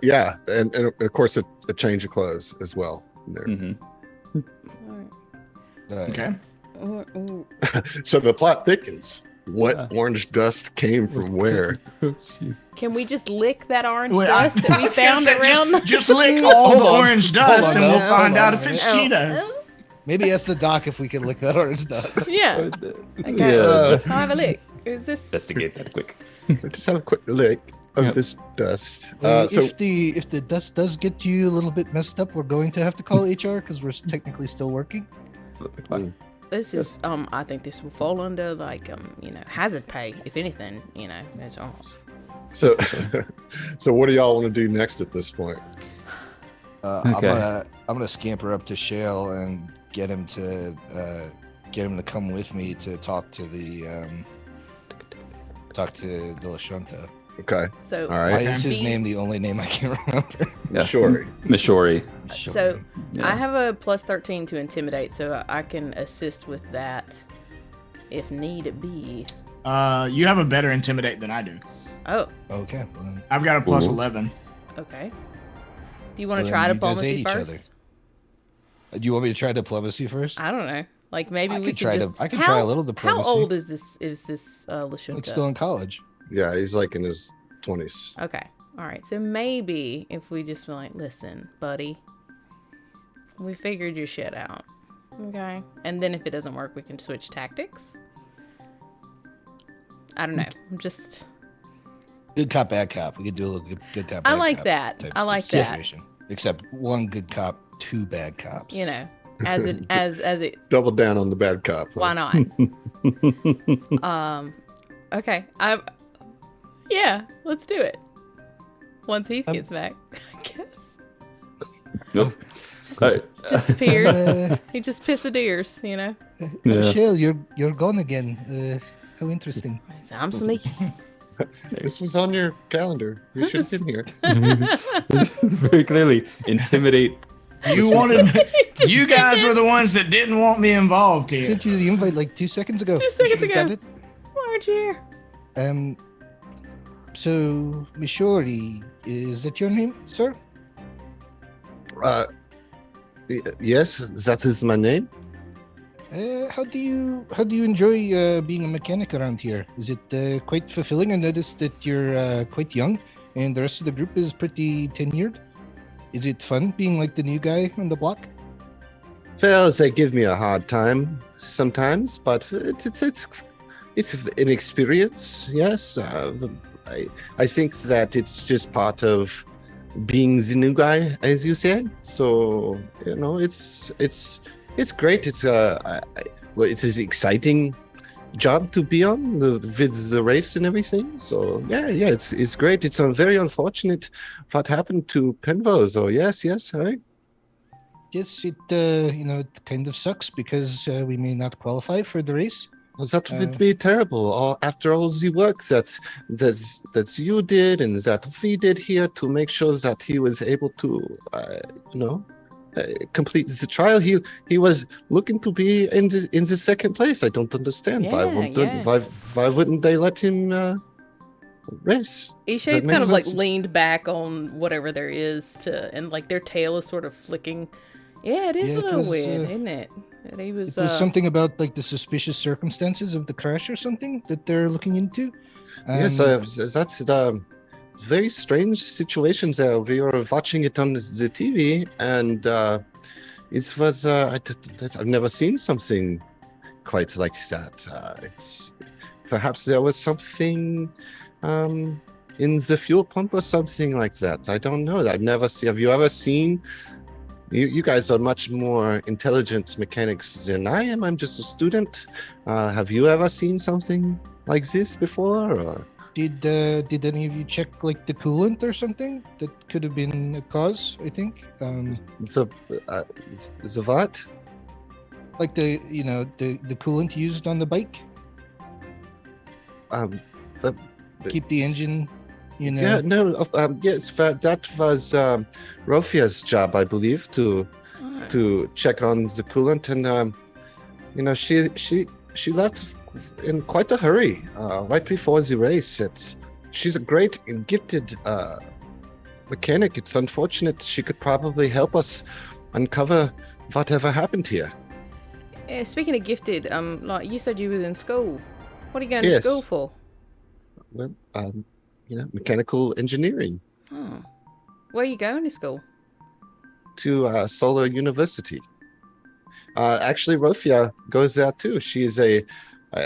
Yeah, and of course a change of clothes as well. There. All right. Okay. Ooh. So the plot thickens. What orange dust came from where? Can we just lick that orange Wait, dust that I we was gonna found say, around? Just lick all Hold the on. orange dust, Hold and on, we'll hold find on. out if it's Oh. Cheetos. Maybe ask the doc if we can lick that orange dust. Yeah. Okay. Yeah. I'll have a lick. Is this? Investigate that quick. Just have a quick lick of Yep. this dust. So So if the dust does get you a little bit messed up, we're going to have to call HR because we're technically still working. This is I think this will fall under like hazard pay, if anything, as so so what do y'all want to do next at this point? Okay. I'm gonna scamper up to Shale and get him to come with me to talk to the Lashunta. Okay. So All Why right. is his Be- name the only name I can remember? Yeah. Sure. Mishori. So Yeah. I have a plus 13 to intimidate, so I can assist with that if need be. You have a better intimidate than I do. Oh, Okay. Well, then, I've got a plus Ooh. 11. okay. Do you want to Well, try then you guys hate diplomacy each other. first? do you want me to try diplomacy first? I don't know. Like maybe I we could could try just. I could try a little diplomacy. How old is this? Lashunta? Like still in college. Yeah, he's like in his 20s. Okay. All right. So maybe if we just were like, listen, buddy, we figured your shit out. Okay. And then if it doesn't work, we can switch tactics. I don't know. I'm just. Good cop, bad cop. We could do a little good cop. I bad like cop that. type I like that. situation. Except one good cop, two bad cops. As it. Double down on the bad cop. huh? Why not? Okay. Yeah. Let's do it. Once Heath gets back, I guess. Nope. Just All right. disappears. He just disappears. Yeah. Shale, you're gone again. How interesting. I'm sneaky. This was on your calendar. You should have been here. Very clearly, intimidate. You guys were the ones that didn't want me involved I here. sent you the invite like 2 seconds ago. 2 seconds You ago. got it? Why aren't you here? So Mishori, is that your name, sir? Yes, that is my name. How do you enjoy being a mechanic around here? Is it quite fulfilling? I noticed that you're quite young, and the rest of the group is pretty tenured. Is it fun being like the new guy on the block? Well, they give me a hard time sometimes, but it's an experience. Yes, I think that it's just part of being the new guy, as you said. So it's great. It's it is an exciting job to be on with the race and everything. So yeah, it's great. It's very unfortunate what happened to Penvo. So yes, all right. Yes, it kind of sucks because we may not qualify for the race. Well, that would be terrible. After all the work that you did and that we did here to make sure that he was able to, complete the trial. He was looking to be in the second place. I don't understand why wouldn't they let him race? Ishay's kind of like leaned back on whatever there is and like their tail is sort of flicking. Yeah, it is a little weird, isn't it? It was something about like the suspicious circumstances of the crash or something that they're looking into. Yes, that's very strange situations. We were watching it on the TV, and it was I've never seen something quite like that. Perhaps there was something in the fuel pump or something like that. I don't know. I've never seen. Have you ever seen? You guys are much more intelligent mechanics than I am. I'm just a student. Have you ever seen something like this before? Or? Did any of you check like the coolant or something? That could have been a cause, I think. The what? Like the coolant used on the bike. Keep the engine. Yeah, no. Yes, that was Rofia's job, I believe, to check on the coolant, and she left in quite a hurry right before the race. She's a great and gifted mechanic. It's unfortunate. She could probably help us uncover whatever happened here. Speaking of gifted, like you said, you was in school. What are you going to school for? Well, mechanical engineering. Oh. Where are you going to school? To Solar University. Actually, Rofia goes there too. She is a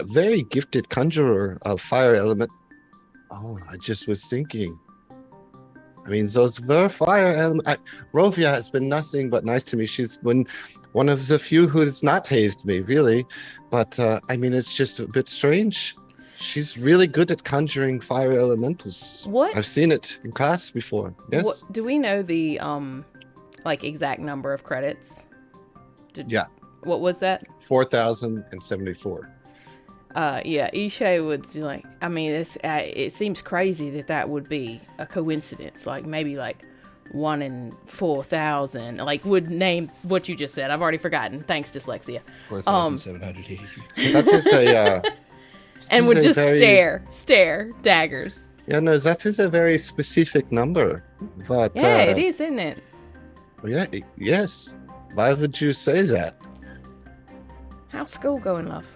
very gifted conjurer of fire element. Oh, I just was thinking. I mean, those were fire element. Rofia has been nothing but nice to me. She's been one of the few who has not hazed me, really. But it's just a bit strange. She's really good at conjuring fire elementals. What? I've seen it in class before. Yes. Do we know the exact number of credits? Yeah. What was that? 4,074. Yeah, Ishay would be like, it seems crazy that would be a coincidence. Like maybe like 1 in 4,000. Like would name what you just said. I've already forgotten. Thanks, dyslexia. 4,783. That is a. And would just stare, daggers. Yeah, no, that is a very specific number. But yeah, it is, isn't it? Yeah, yes. Why would you say that? How's school going, love?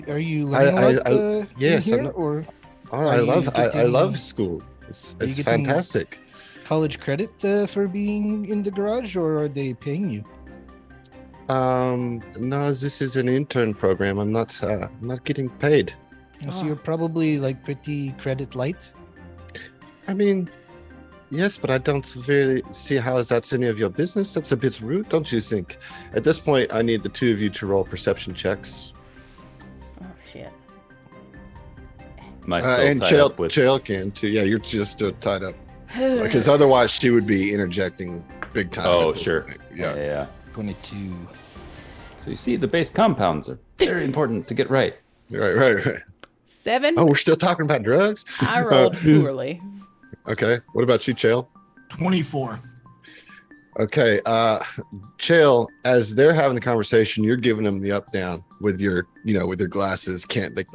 Are you learning a lot yes, here, or? Oh, I love school. It's fantastic. College credit for being in the garage, or are they paying you? No, this is an intern program. I'm not getting paid. So you're probably like pretty credit light. I mean, yes, but I don't really see how that's any of your business. That's a bit rude, don't you think? At this point, I need the two of you to roll perception checks. Oh shit. Am I still and tied up with... Chael can too. Yeah, you're just tied up. Because otherwise, she would be interjecting big time. Oh, sure. Yeah. 22. So you see, the base compounds are very important to get right. Right. 7. Oh, we're still talking about drugs? I rolled poorly. Okay. What about you, Chael? 24. Okay. Chael, as they're having the conversation, you're giving them the up down with your, with your glasses. Can't they,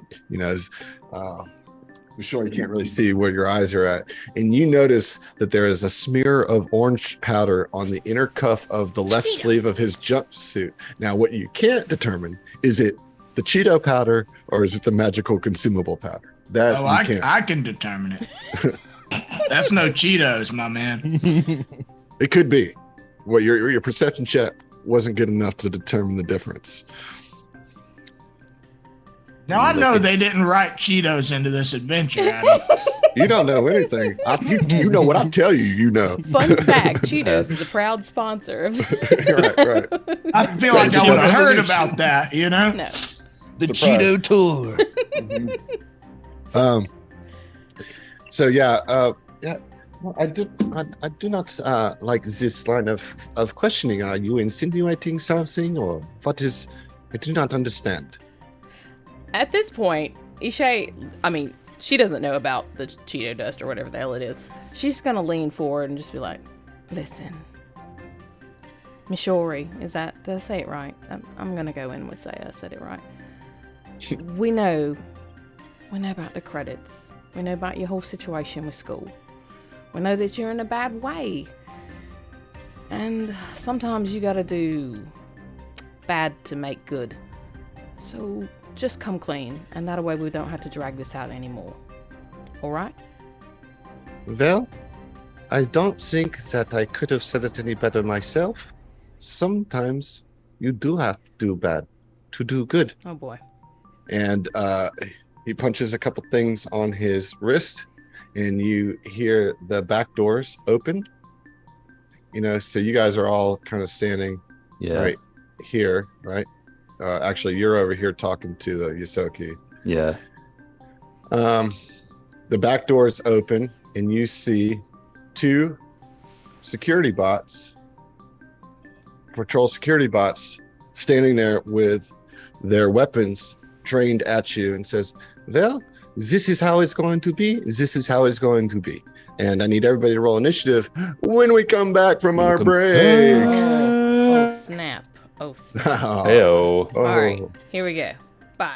as I'm sure you can't really see where your eyes are at. And you notice that there is a smear of orange powder on the inner cuff of the left sleeve of his jumpsuit. Now, what you can't determine, is it the Cheeto powder or is it the magical consumable powder? That I can determine it. That's no Cheetos, my man. It could be. Well, your perception check wasn't good enough to determine the difference. Now I know they didn't write Cheetos into this adventure, Adam. You don't know anything. You know what I tell you. You know. Fun fact: Cheetos is a proud sponsor of. Right. I feel like I would have heard about that. No. The Cheeto tour. So yeah. Well, I do not like this line of questioning. Are you insinuating something, or what is? I do not understand. At this point, Ishay, she doesn't know about the Cheeto dust or whatever the hell it is. She's gonna lean forward and just be like, "Listen, Mishori, did I say it right? I'm gonna go in and say I said it right. We know about the credits. We know about your whole situation with school. We know that you're in a bad way. And sometimes you gotta do bad to make good. So just come clean, and that way we don't have to drag this out anymore. All right?" Well, I don't think that I could have said it any better myself. Sometimes you do have to do bad to do good. Oh boy. And he punches a couple things on his wrist, and you hear the back doors open. So you guys are all kind of standing right here, right? Actually, you're over here talking to the Yosoki. Yeah. The back doors open, and you see 2 security bots, patrol security bots, standing there with their weapons trained at you, and says, "Well, this is how it's going to be. This is how it's going to be. And I need everybody to roll initiative when we come back from our break." Oh snap. Oh snap. Heyo. Oh. All right, here we go. Bye.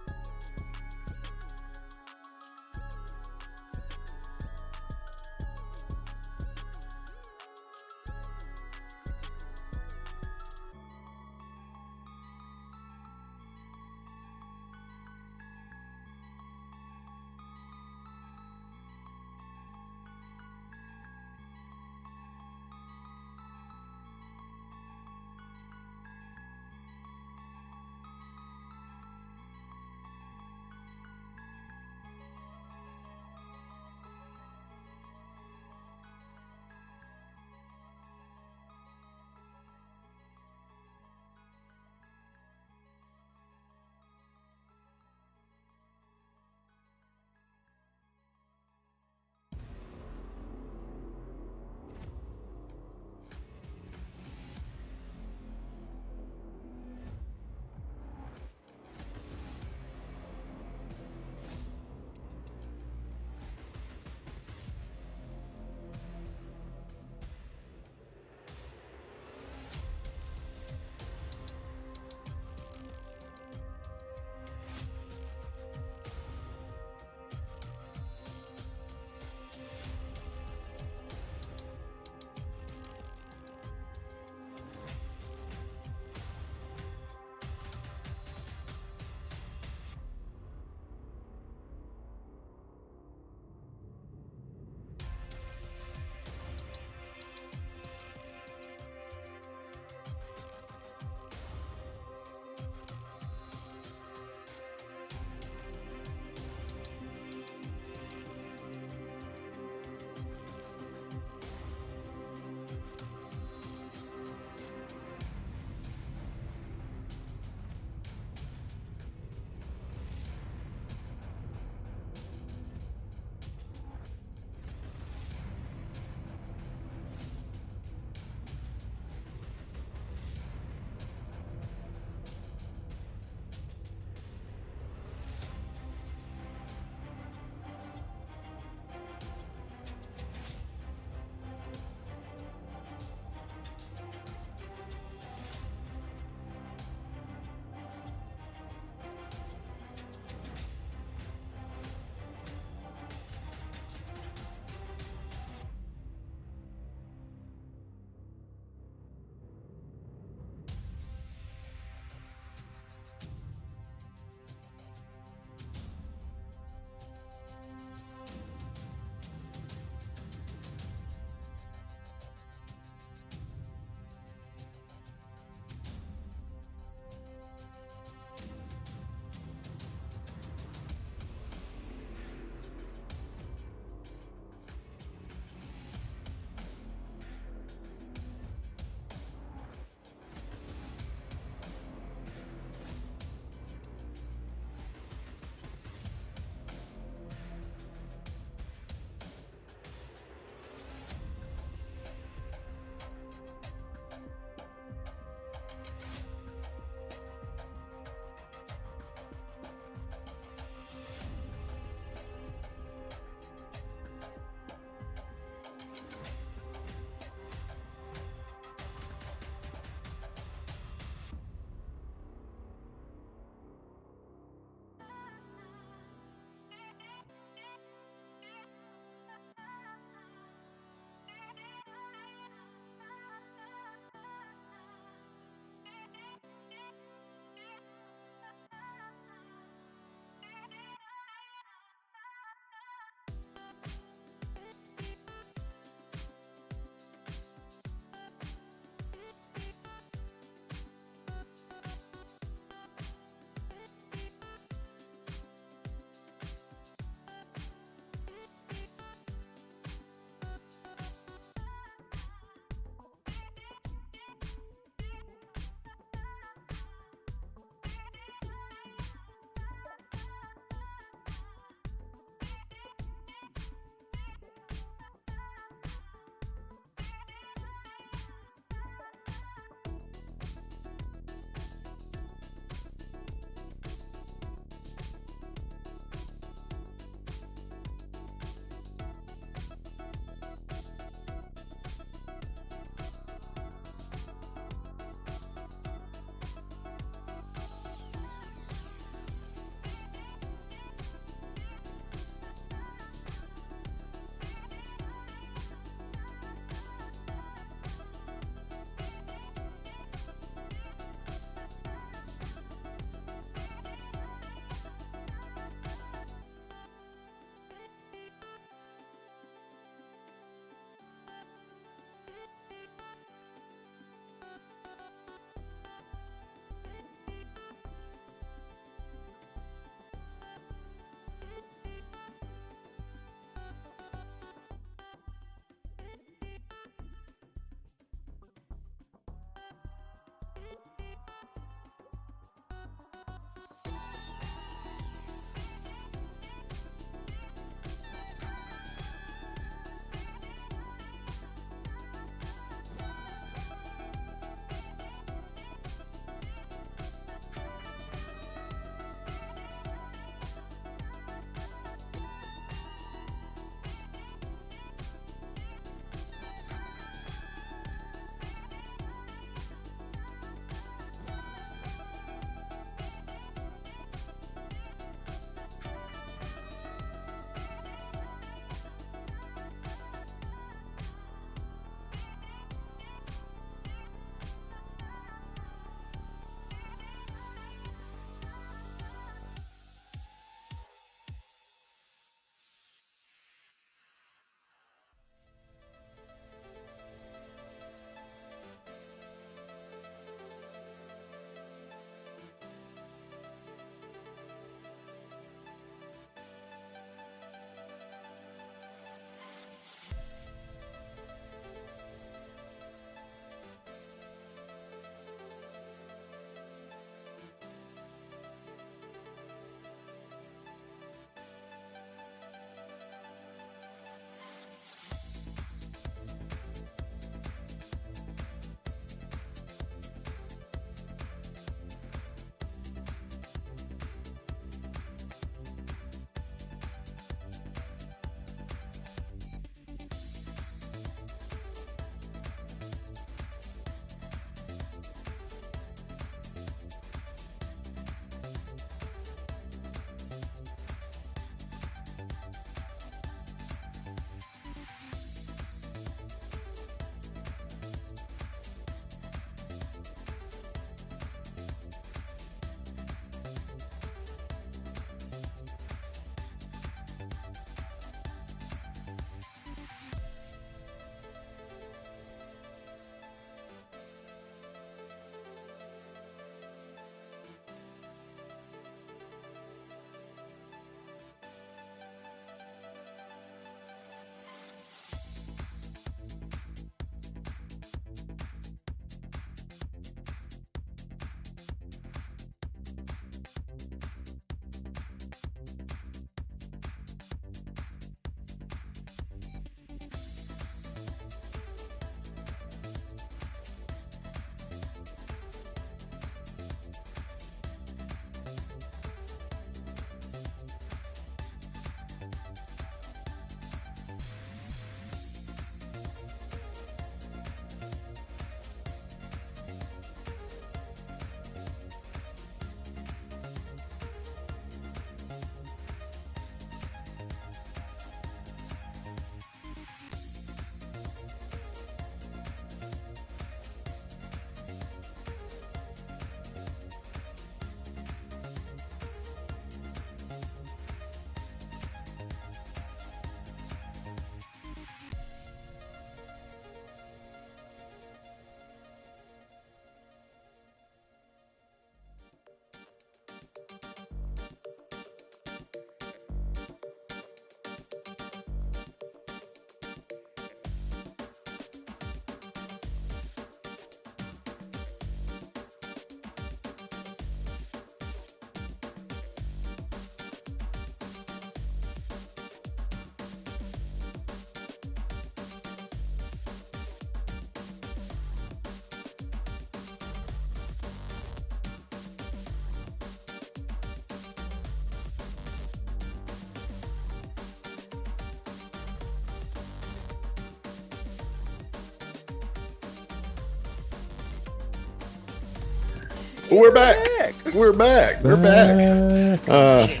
We're back. We're back. We're back.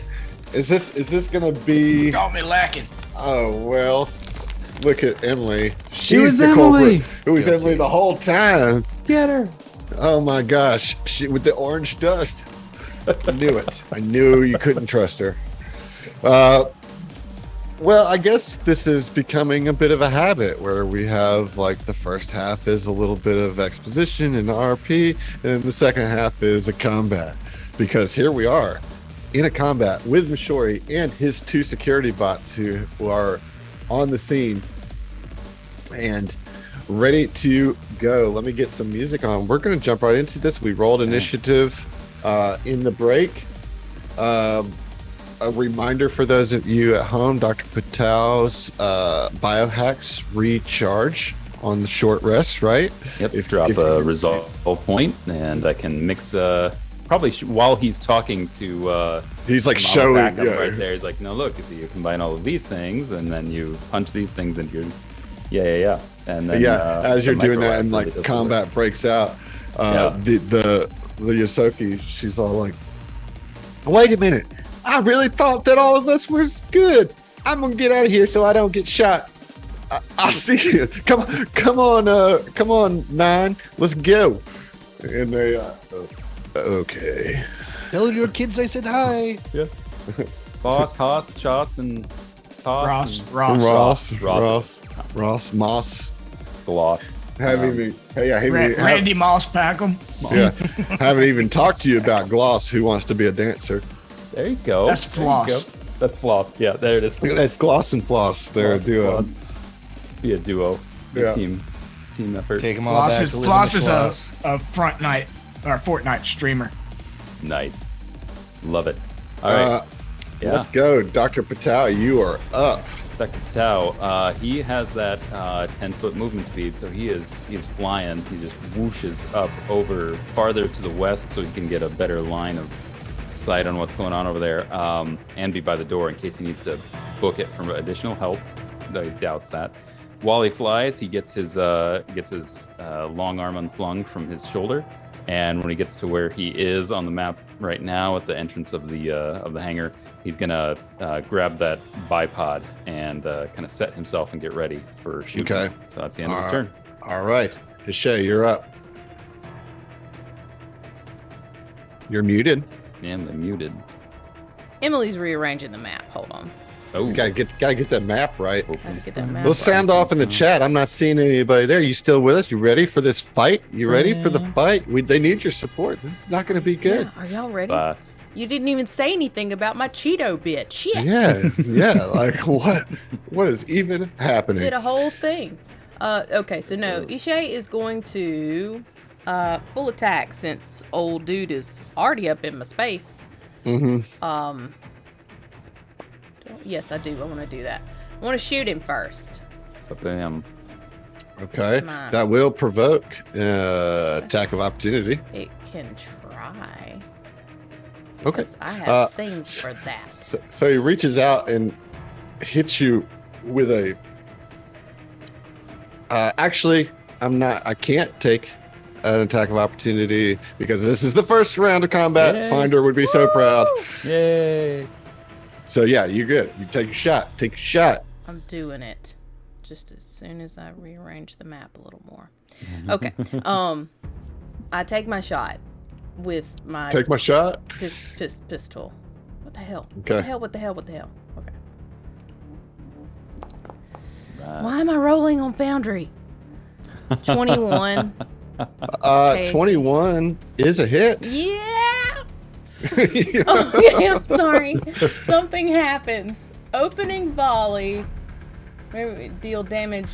Is this gonna be? Got me lacking. Oh well. Look at Emily. It She's was the Emily. culprit. It was Emily the whole time. Get her. Oh my gosh. She with the orange dust. I knew it. I knew you couldn't trust her. Well, I guess this is becoming a bit of a habit where we have like the first half is a little bit of exposition and RP, and the second half is a combat. Because here we are in a combat with Mishori and his 2 security bots who are on the scene and ready to go. Let me get some music on. We're going to jump right into this. We rolled initiative in the break. A reminder for those of you at home, Dr. Patel's biohacks recharge on the short rest, right? Yep. Drop a resolve point, and I can mix. Probably while he's talking to. He's like Mama showing Backup right there. He's like, no, look, you see, you combine all of these things, and then you punch these things into your. Yeah. And then as you're the doing that, and microwave like does combat breaks out, the Yosoki, she's all like, "Wait a minute! I really thought that all of us was good. I'm gonna get out of here so I don't get shot. I'll see you. Come on, 9. Let's go." And they, okay. Tell your kids I said hi. Yeah. Boss, Haas, Choss, and Toss. Ross, Moss. Gloss. Randy Moss Packham. Yeah, haven't even talked to you about Gloss, who wants to be a dancer. There you go. That's Floss. There you go. That's Floss. Yeah, there it is. That's Gloss and Floss. They're a duo. Floss. Be a duo. Yeah. Team effort. Take them all back to live in Floss the is Floss. a Fortnite streamer. Nice. Love it. All right. Let's go. Dr. Patel, you are up. Dr. Patel, he has that 10-foot movement speed, so he's flying. He just whooshes up over farther to the west so he can get a better line of sight on what's going on over there, and be by the door in case he needs to book it for additional help, though he doubts that. While he flies, he gets his long arm unslung from his shoulder, and when he gets to where he is on the map right now at the entrance of the hangar, he's gonna grab that bipod and kind of set himself and get ready for shooting. Okay. So that's the end of his turn. All right. Hishay, you're up. You're muted. And they're muted. Emily's rearranging the map. Hold on. Oh, You gotta get that map right. Gotta get that map Let's right. sound off in the chat. I'm not seeing anybody there. You still with us? You ready for this fight? You ready for the fight? They need your support. This is not going to be good. Yeah, are y'all ready? bots. You didn't even say anything about my Cheeto bit. Shit. Yeah. Like what is even happening? Did a whole thing. Okay, so no, Ishay is going to full attack since old dude is already up in my space. Mm-hmm. Yes, I do. I want to do that. I want to shoot him first. Bam. Okay, Come on. that will provoke attack of opportunity. It can try. Okay. 'Cause I have things for that. So he reaches out and hits you with a. Actually, I can't take an attack of opportunity because this is the first round of combat. Yay. Finder would be so proud. Yay. So yeah, you're good. You take your shot. Take your shot. I'm doing it just as soon as I rearrange the map a little more. Okay. I take my shot with my Take my shot. pistol. What the hell? Okay. What the hell? Okay. Why am I rolling on Foundry? 21. 21 is a hit. Yeah. Okay, I'm sorry. Something happens. Opening volley. Maybe deal damage.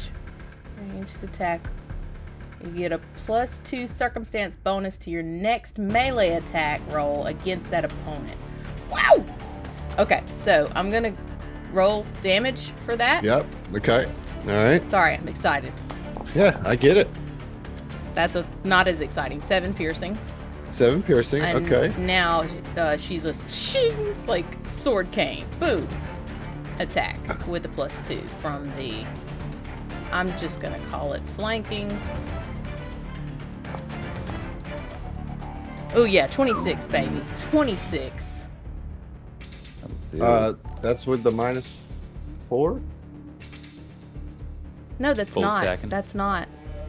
Ranged attack. You get a +2 circumstance bonus to your next melee attack roll against that opponent. Wow. Okay, so I'm gonna roll damage for that. Yep. Okay. All right. Sorry, I'm excited. Yeah, I get it. That's not as exciting. 7 piercing. 7 piercing. And Okay. now she's like sword cane. Boom. Attack with a +2 from the. I'm just gonna call it flanking. Oh yeah, 26, baby. 26. That's with the -4. No, that's Full not. attacking. That's not.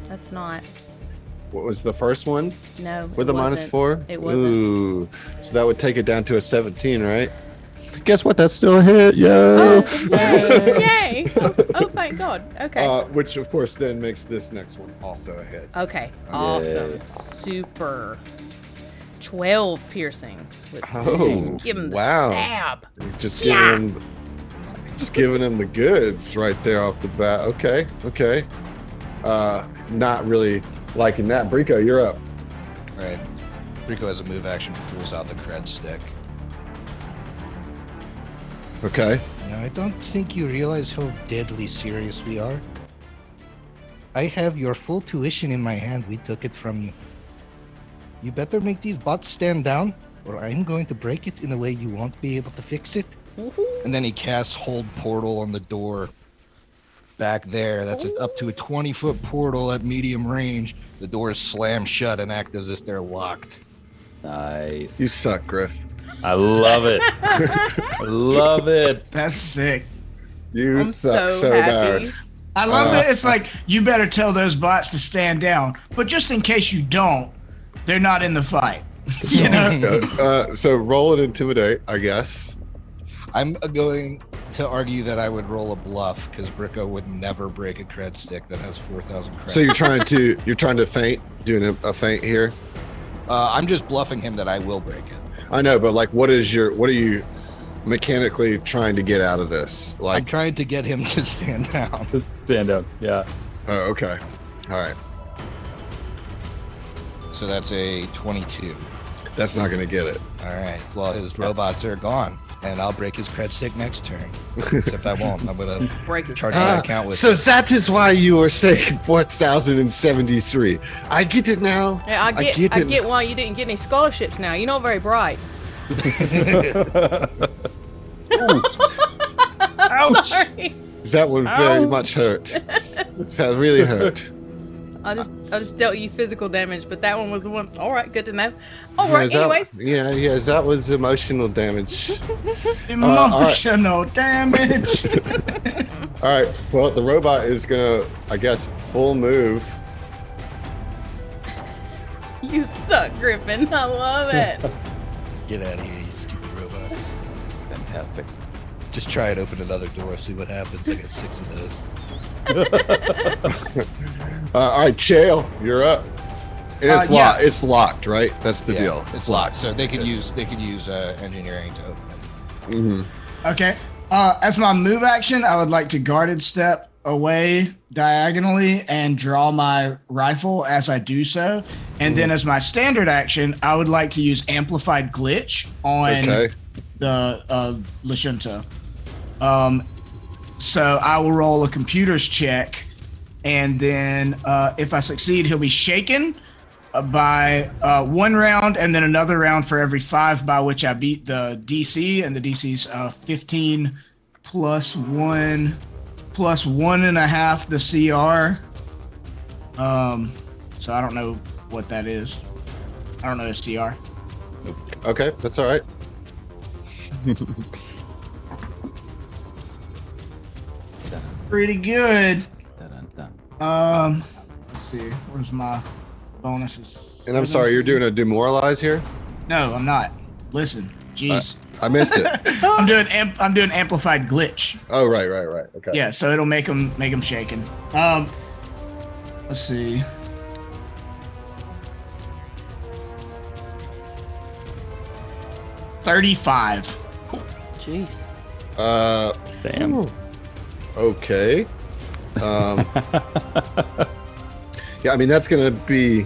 That's not. What was the first one No. with it the wasn't. -4? It wasn't. Ooh, so that would take it down to a 17, right? Guess what? That's still a hit, yo! Oh, yay! Yay! Oh, thank God. Okay. Which of course then makes this next one also a hit. Okay. Awesome. Super. 12 piercing. Just give him the stab. Just giving him the goods right there off the bat. Okay. Not really liking that. Brico, you're up. All right. Rico has a move action, pulls out the cred stick. Okay. Now, I don't think you realize how deadly serious we are. I have your full tuition in my hand. We took it from you. You better make these bots stand down, or I'm going to break it in a way you won't be able to fix it. And then he casts Hold Portal on the door back there. That's up to a 20-foot portal at medium range. The doors slam shut and act as if they're locked. Nice. You suck, Griff. I love it. I love it. That's sick. You suck so happy. bad. I love that it's like, you better tell those bots to stand down, but just in case you don't, they're not in the fight. You know? So roll an intimidate, I guess. I'm going to argue that I would roll a bluff because Brico would never break a cred stick that has 4,000 credits. So you're trying to feint, doing a feint here. I'm just bluffing him that I will break it. I know, but like, what are you mechanically trying to get out of this? I'm Like, trying to get him to stand down. Just stand up. Yeah. oh, okay, all right. So that's a 22. That's not gonna get it. All right. Well, his robots are gone, and I'll break his cred stick next turn. Except I won't. I'm gonna Break it. charge my account with So it. that is why you were saying 4,073. I get it now. Yeah, I get why you didn't get any scholarships now. You're not very bright. Ouch. Sorry. That one very much hurt. That really hurt. I just dealt you physical damage, but that one was the one. All right, good to know. All right, anyways. That was emotional damage. Emotional damage. All right. Well, the robot is gonna, I guess, full move. You suck, Griffin. I love it. Get out of here, you stupid robots. It's fantastic. Just try and open another door, see what happens. I got 6 of those. All right, Chael, you're up. And it's yeah. locked. It's locked, right? That's the Yeah, deal. It's locked. So they could use engineering to open it. Mm-hmm. Okay. As my move action, I would like to guarded step away diagonally and draw my rifle as I do so. And then as my standard action, I would like to use amplified glitch on the Lashunta. So I will roll a computer's check, and then if I succeed, he'll be shaken by 1 round, and then another round for every 5 by which I beat the DC, and the DC's 15 plus 1 plus 1.5 the CR. So I don't know what that is. I don't know the CR. Okay, that's all right. Pretty good. Dun-dun-dun. Let's see. Where's my bonuses? And I'm sorry, you're doing a demoralize here? No, I'm not. Listen, jeez. I missed it. I'm doing amplified glitch. Oh, right. Okay. Yeah, so it'll make him shaken. Let's see. $35. Jeez. Damn. Okay. Yeah, I mean, that's going to be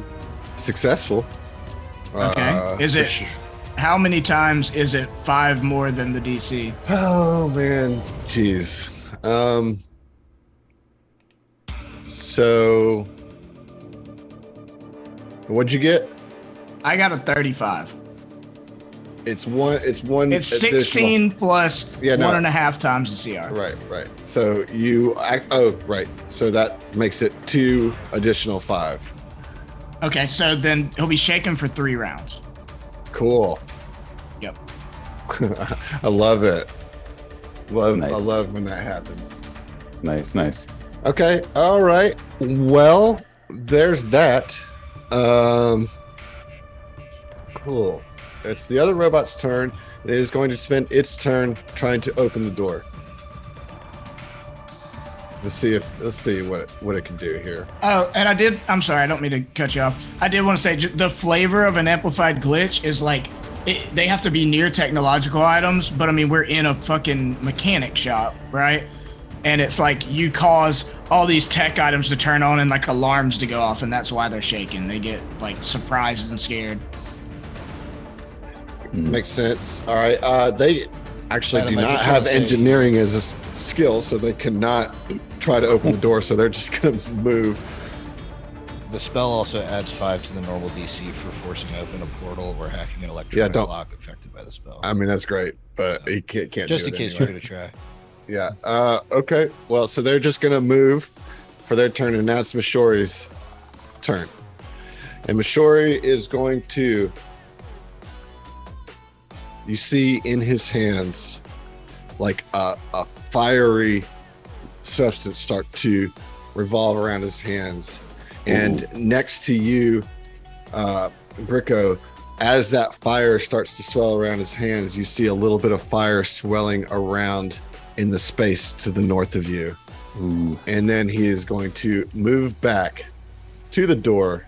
successful. Okay. Is it? How many times is it 5 more than the DC? Oh, man. Jeez. So, what'd you get? I got a 35. It's one. It's 16 plus Yeah, no. 1.5 times the CR. Right. So right. So that makes it 2 additional 5. Okay, so then he'll be shaken for 3 rounds. Cool. Yep. I love it. Nice. I love when that happens. Nice. Okay. All right. Well, there's that. Cool. It's the other robot's turn. It is going to spend its turn trying to open the door. Let's see what it can do here. Oh, and I'm sorry, I don't mean to cut you off. I did want to say the flavor of an amplified glitch is like, they have to be near technological items, but I mean, we're in a fucking mechanic shop, right? And it's like you cause all these tech items to turn on and like alarms to go off, and that's why they're shaking. They get like surprised and scared. Makes sense. All right. They actually Adam, do I not just have wanna say- engineering as a skill, so they cannot try to open the door. So they're just going to move. The spell also adds 5 to the normal DC for forcing open a portal or hacking an electronic don't- lock affected by the spell. I mean, that's great, but he can't Just do in it case anyway. you're going to try. Yeah. Okay. Well, so they're just going to move for their turn, and now it's Mishori's turn. And Mishori is going to. You see in his hands like a fiery substance start to revolve around his hands. And next to you, Bricko, as that fire starts to swell around his hands, you see a little bit of fire swelling around in the space to the north of you. Ooh. And then he is going to move back to the door,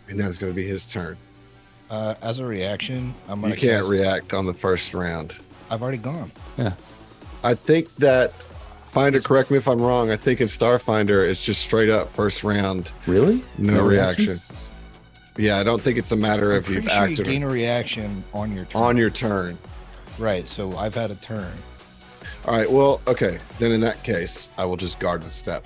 and that's going to be his turn. As a reaction, I'm going You to can't react on the first round. I've already gone. Yeah. I think that Finder, correct me if I'm wrong, I think in Starfinder it's just straight up first round, Really? no reaction. reactions? Yeah, I don't think it's a matter I'm of you've pretty sure you acted gain a reaction on your turn. on your turn. Right, so I've had a turn. All right, well, okay. Then in that case, I will just guard the step,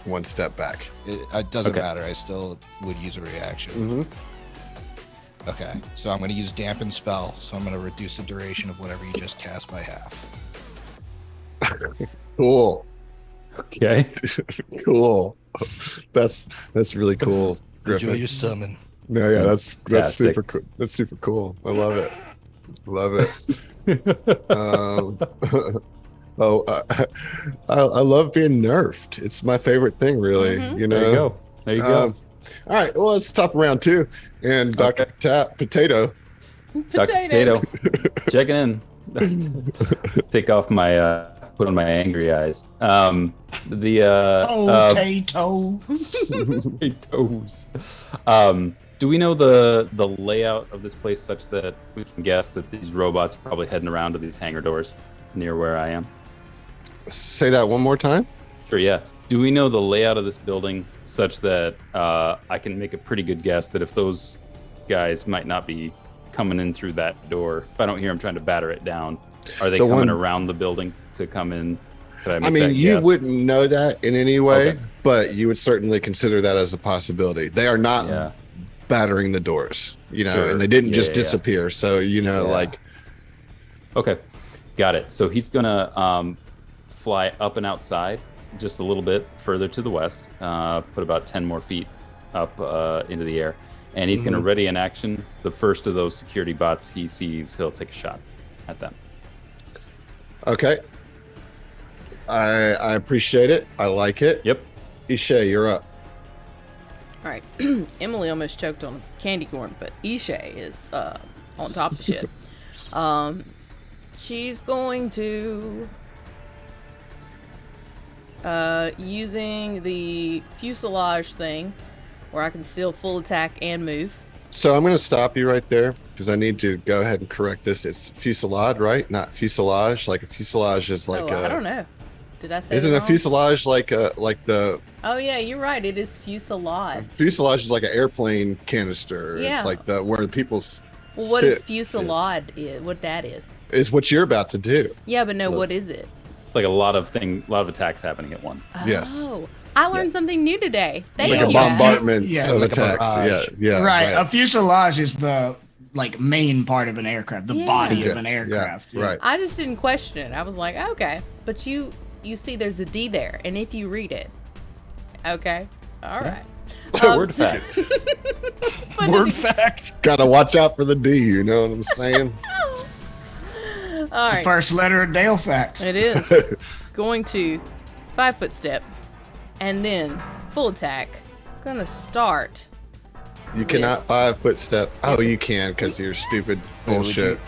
one step back. It doesn't Okay. matter. I still would use a reaction. Mm-hmm. Okay, so I'm going to use dampen spell. So I'm going to reduce the duration of whatever you just cast by half. Cool. Okay. Cool. That's really cool, Griffin. Enjoy your summon. No, yeah, that's Fantastic. super cool. That's super cool. I love it. Love it. I love being nerfed. It's my favorite thing, really. Mhm. You know. There you go. There you go. All right. Well, it's top of round 2, and Dr. Okay. Potato. Dr. Potato. Checking in. Take off my put on my angry eyes. Potato. Potatoes. Do we know the layout of this place such that we can guess that these robots are probably heading around to these hangar doors near where I am? Say that one more time. Sure, yeah. Do we know the layout of this building such that I can make a pretty good guess that if those guys might not be coming in through that door, if I don't hear them trying to batter it down, are they coming around the building to come in? Could I make mean, that you guess? wouldn't know that in any way, Okay. but you would certainly consider that as a possibility. They are not Yeah. battering the doors, you know, Sure. and they didn't Yeah, just yeah. disappear. So, you know, Yeah. like, Okay, got it. So he's gonna fly up and outside just a little bit further to the west, put about 10 more feet up into the air, and he's gonna ready in action. The first of those security bots he sees, he'll take a shot at them. okay. I appreciate it. I like it. Yep. Ishay, you're up. All right. Emily almost choked on a candy corn, but Ishay is on top of shit. She's going to using the fuselage thing where I can still full attack and move. So I'm going to stop you right there because I need to go ahead and correct this. It's fuselage, right? Not fuselage. Like a fuselage is like I don't know. Did I say Isn't it a wrong? fuselage like the Oh yeah, you're right. It is fuselage. fuselage is like an airplane canister. Yeah. It's like the where people Well, what is sit fuselage? What that is? is what you're about to do. Yeah, but no, So- what is it? It's like a lot of attacks happening at once. Yes. Oh, I learned something new today. Thank It's like a you. bombardment Yeah, of like a attacks. Yeah, barrage. yeah. Right. A fuselage is the like main part of an aircraft, the Yeah. body Yeah, of an aircraft. Yeah, right. I just didn't question it. I was like, okay, but you see, there's a D there, and if you read it, okay, all right. Word fact. Word fact. Gotta watch out for the D. You know what I'm saying? All It's the right. first letter of Dale facts. It is going to 5-foot step and then full attack. Gonna start. You cannot 5-foot step. Oh, you can because you're stupid bullshit.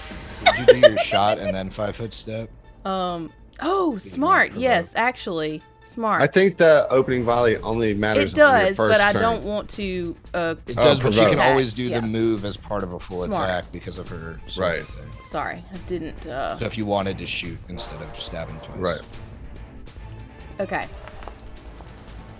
Would you do your shot and then 5-foot step? Oh, smart. Yes, actually, smart. I think that opening volley only matters. It on your does, first but I turn. don't want to. It does, but she provoke. can always do Yeah. the move as part of a full Smart. attack because of her sword Right. thing. Sorry, I didn't. So if you wanted to shoot instead of stabbing twice. Right. Okay.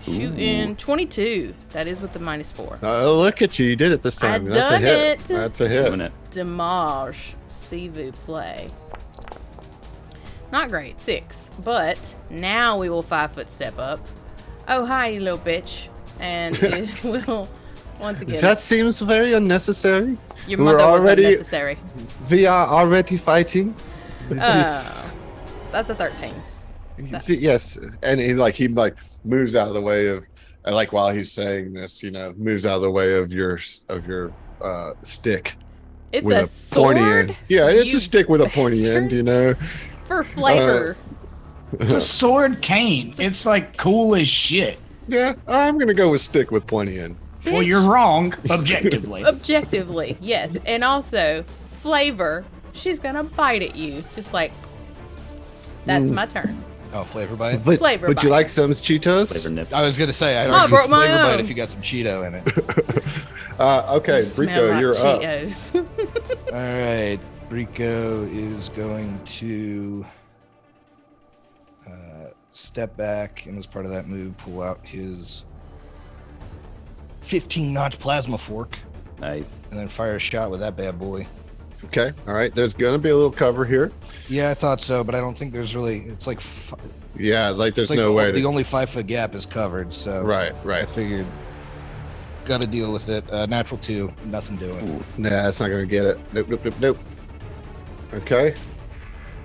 Shooting 22. That is with the -4. Oh, look at you! You did it this time. I That's a done hit. it. That's a Doing hit. it. Damage. See vous play. Not great. 6. But now we will 5-foot step up. Oh, hi, you little bitch. And it will once again. That seems very unnecessary. Your we're mother was already- unnecessary. We are already fighting. This Oh. That's a 13. yes, and he moves out of the way of, and like while he's saying this, moves out of the way of your stick It's with a pointy sword. end. Yeah, it's You a stick with a pointy end. For flavor. It's a sword cane. It's like cool as shit. Yeah, I'm gonna go with stick with pointy end. Well, you're wrong, objectively. Objectively, yes. And also, flavor. She's gonna bite at you. Just like, that's my turn. Oh, flavor bite? But Flavor would you bite. like some Cheetos? Flavor nip. I was going to say, I Oh, I don't brought use my flavor bite own. if you got some Cheeto in it. Okay, Smell Rico, like you're up. Cheetos. All right. Rico is going to step back and as part of that move, pull out his 15-notch plasma fork Nice. and then fire a shot with that bad boy. Okay, all right. There's gonna be a little cover here. Yeah, I thought so, but I don't think there's really. It's like Yeah, like there's it's like no way the to. only 5-foot gap is covered. So Right, I right. figured got to deal with it. Natural 2, nothing doing. Nah, that's not gonna get it. Nope, nope, nope, nope. Okay.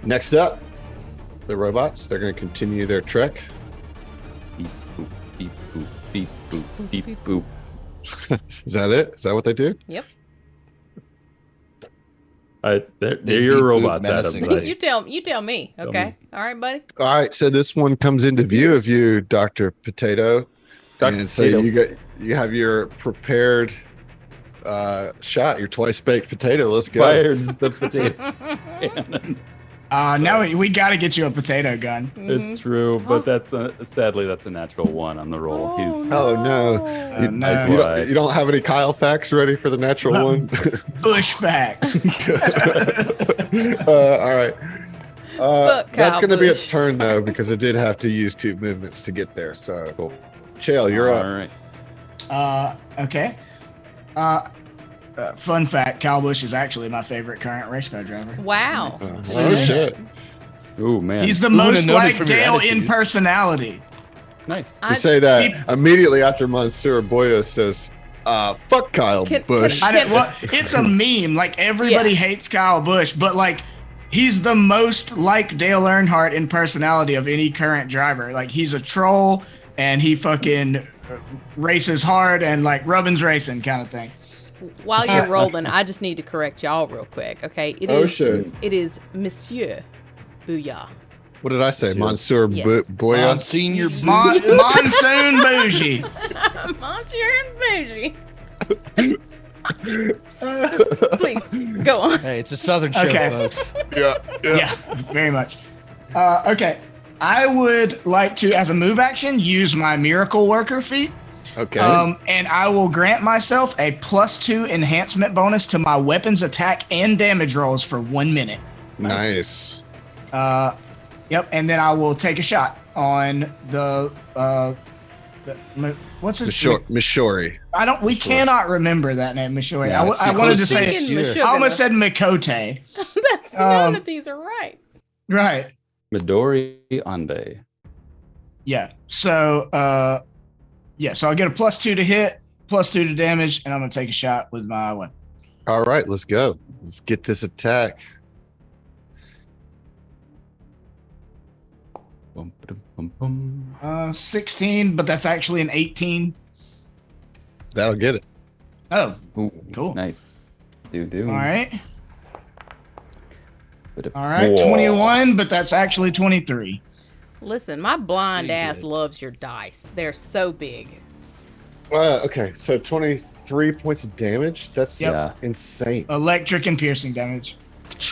Next up, the robots. They're gonna continue their trek. Beep boop, beep boop, beep boop, beep boop. Is that it? Is that what they do? Yep. They're They your beep boop robots, Adam. menacing. But You tell me. Okay. All right, buddy. All right. So this one comes into view of you, Dr. Potato. Dr. And so Potato. you have your prepared shot, your twice baked potato. Let's go. fires the potato cannon. Now we got to get you a potato gun. It's true, but sadly that's a natural 1 on the roll. He's Oh no. You, no. you don't have any Kyle facts ready for the natural one? Bush facts. All right. Fuck That's Kyle going to be its Busch. turn though, because it did have to use 2 movements to get there. So, cool. Chael, you're All up. right. Okay. Fun fact: Kyle Busch is actually my favorite current race car driver. Wow. Oh shit. Ooh man. He's the Who would've most known it like from your Dale in attitude? personality. nice. You say that immediately after Mansour Boya says, fuck Kyle Can- Busch. I didn't, well, it's a meme. Like everybody Yeah. hates Kyle Busch, but like he's the most like Dale Earnhardt in personality of any current driver. Like he's a troll and he fucking races hard and like Rubbin's racing kind of thing. While you're rolling, I just need to correct y'all real quick. Okay. Oh, sure. It is Monsieur Booyah. What did I say? Mansour Yes. Boya? On senior Monsoon Bougie. Monsieur and Bougie. Please go on. Hey, it's a southern show, Okay. folks. Yeah, very much. Okay. I would like to, as a move action, use my Miracle Worker feat. Okay. And I will grant myself a +2 enhancement bonus to my weapons attack and damage rolls for 1 minute. Nice. Yep, and then I will take a shot on what's his Mishori. We cannot remember that name, Mishori. Yeah, I it's wanted to close say to Thinking Monsieur. I almost Meshuggah. said Mikote. That's none of these are right. Right. Midori Ande. Yeah. So so I'll get a +2 to hit, +2 to damage, and I'm gonna take a shot with my weapon. All right, let's go. Let's get this attack. Bum, ba-dum, bum, bum. 16, but that's actually an 18. That'll get it. Oh, Ooh, cool. Nice. Do. All right. Bit of- All right. Whoa. 21, but that's actually 23. Listen, my blind Pretty ass good. loves your dice. They're so big. Okay, so 23 points of damage. That's Yeah. insane. Electric and piercing damage.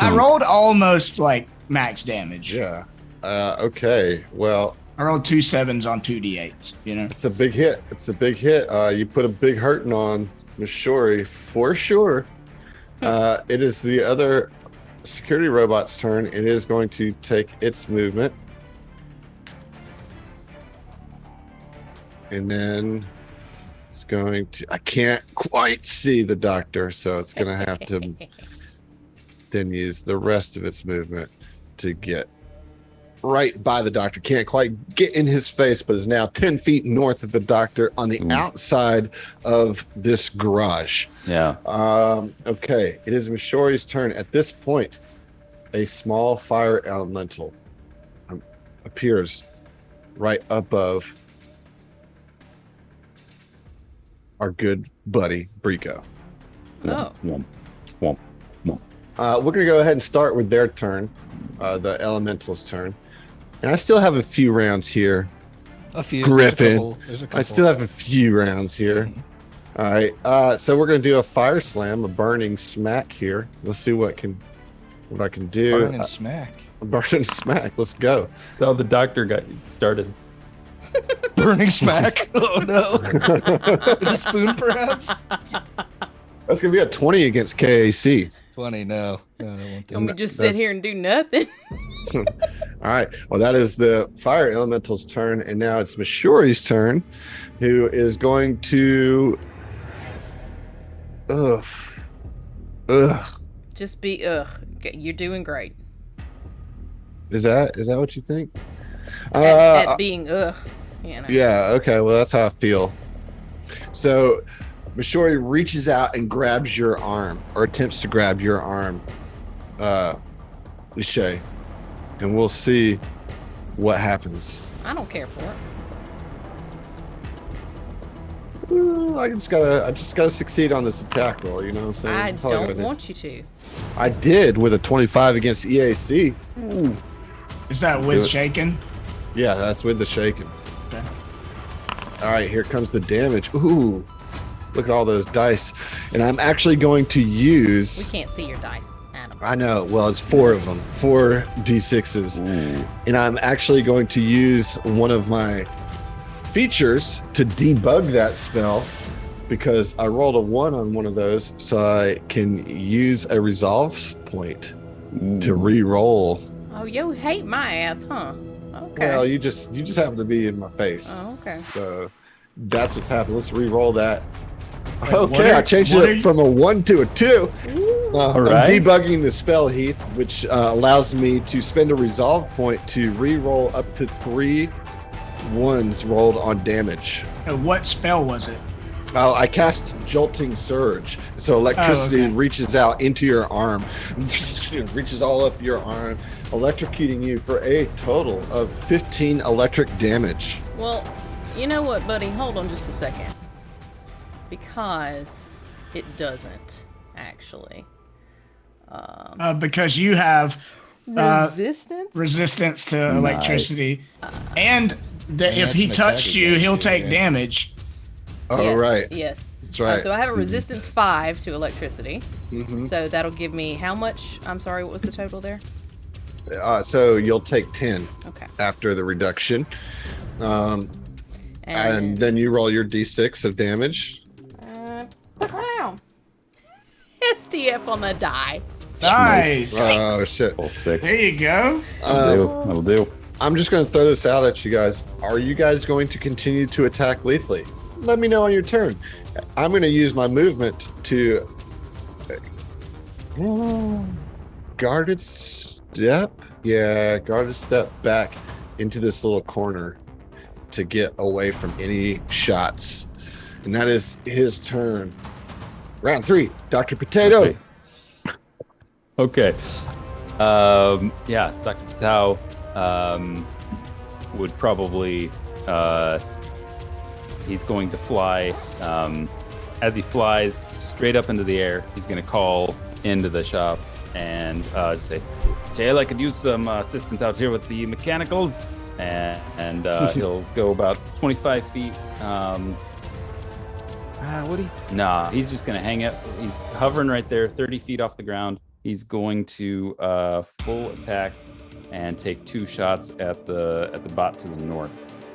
I rolled almost like max damage. Yeah. Okay. Well, I rolled 2 7s on 2d8s, you know? it's a big hit. It's a big hit. You put a big hurting on Miss Shori for sure. It is the other security robot's turn. It is going to take its movement. And then it's going to, I can't quite see the doctor, so it's going to have to then use the rest of its movement to get right by the doctor. Can't quite get in his face, but is now 10 feet north of the doctor on the outside of this garage. Yeah. Okay, it is Mishori's turn. At this point, a small fire elemental appears right above our good buddy Brico. Oh. Womp, womp, womp. We're gonna go ahead and start with their turn, the elemental's turn. And I still have a few rounds here. A few. Griffin. There's a couple. I still have a few rounds here. All right. So we're gonna do a fire slam, a burning smack here. Let's see what I can do. Burn and smack. A burning smack. Let's go. Oh, the doctor got started. Burning smack. Oh no. With a spoon, perhaps. That's gonna be a 20 against KAC. 20. No, I won't do Let me it. just sit here and do nothing. All right. Well, that is the fire elemental's turn, and now it's Mishori's turn, who is going to. Ugh. Just be you're doing great Is that what you think? at being you know. Yeah. Okay. Well, that's how I feel. So, Mishori reaches out and grabs your arm, or attempts to grab your arm, Ishay, and we'll see what happens. I don't care for it. I just gotta succeed on this attack roll. You know what I'm saying? I That's all don't gotta do. want you to. I did with a 25 against EAC. Is that Do with it. shaken? Yeah, that's with the shaking. Okay. All right, here comes the damage. Ooh, look at all those dice. And I'm actually going to We use. can't see your dice, Adam. I know. Well, it's 4 of them, 4 D6s. And I'm actually going to use one of my features to debug that spell because I rolled a 1 on one of those, so I can use a resolve point to re-roll. Oh, you hate my ass, huh? Okay. Well, you just happen to be in my face. Oh, okay. So that's what's happened. Let's re-roll that. Wait, Okay, I changed it from a 1 to a 2. All I'm right. debugging the spell, Heath, which allows me to spend a resolve point to re-roll up to 3 1s rolled on damage. What spell was it? I cast Jolting Surge, so electricity okay. reaches out into your arm, reaches all up your arm, electrocuting you for a total of 15 electric damage. Well, you know what, buddy? Hold on just a second. Because it doesn't, actually. Because you have Resistance? resistance to electricity, and And if that's he an touched attack you, against he'll you, take yeah. damage. Oh, Yes, right. Yes. That's right. So I have a resistance 5 to electricity. Mhm. So that'll give me how much? I'm sorry, what was the total there? So you'll take 10 Okay. after the reduction. And And, then you roll your d6 of damage. wow. STF on the die. Nice. Oh, shit. Full 6. There you go. That'll do. I'm just going to throw this out at you guys. Are you guys going to continue to attack lethally? Let me know on your turn. I'm going to use my movement to guarded step. Yeah, guarded step back into this little corner to get away from any shots. And that is his turn. Round 3, Dr. Potato. Okay. Yeah, Dr. Patel would probably he's going to fly as he flies straight up into the air, he's going to call into the shop and just say, Tail, I could use some assistance out here with the mechanicals. And he'll go about 25 feet. He's just going to hang out. He's hovering right there, 30 feet off the ground. He's going to full attack and take 2 shots at the bot to the north.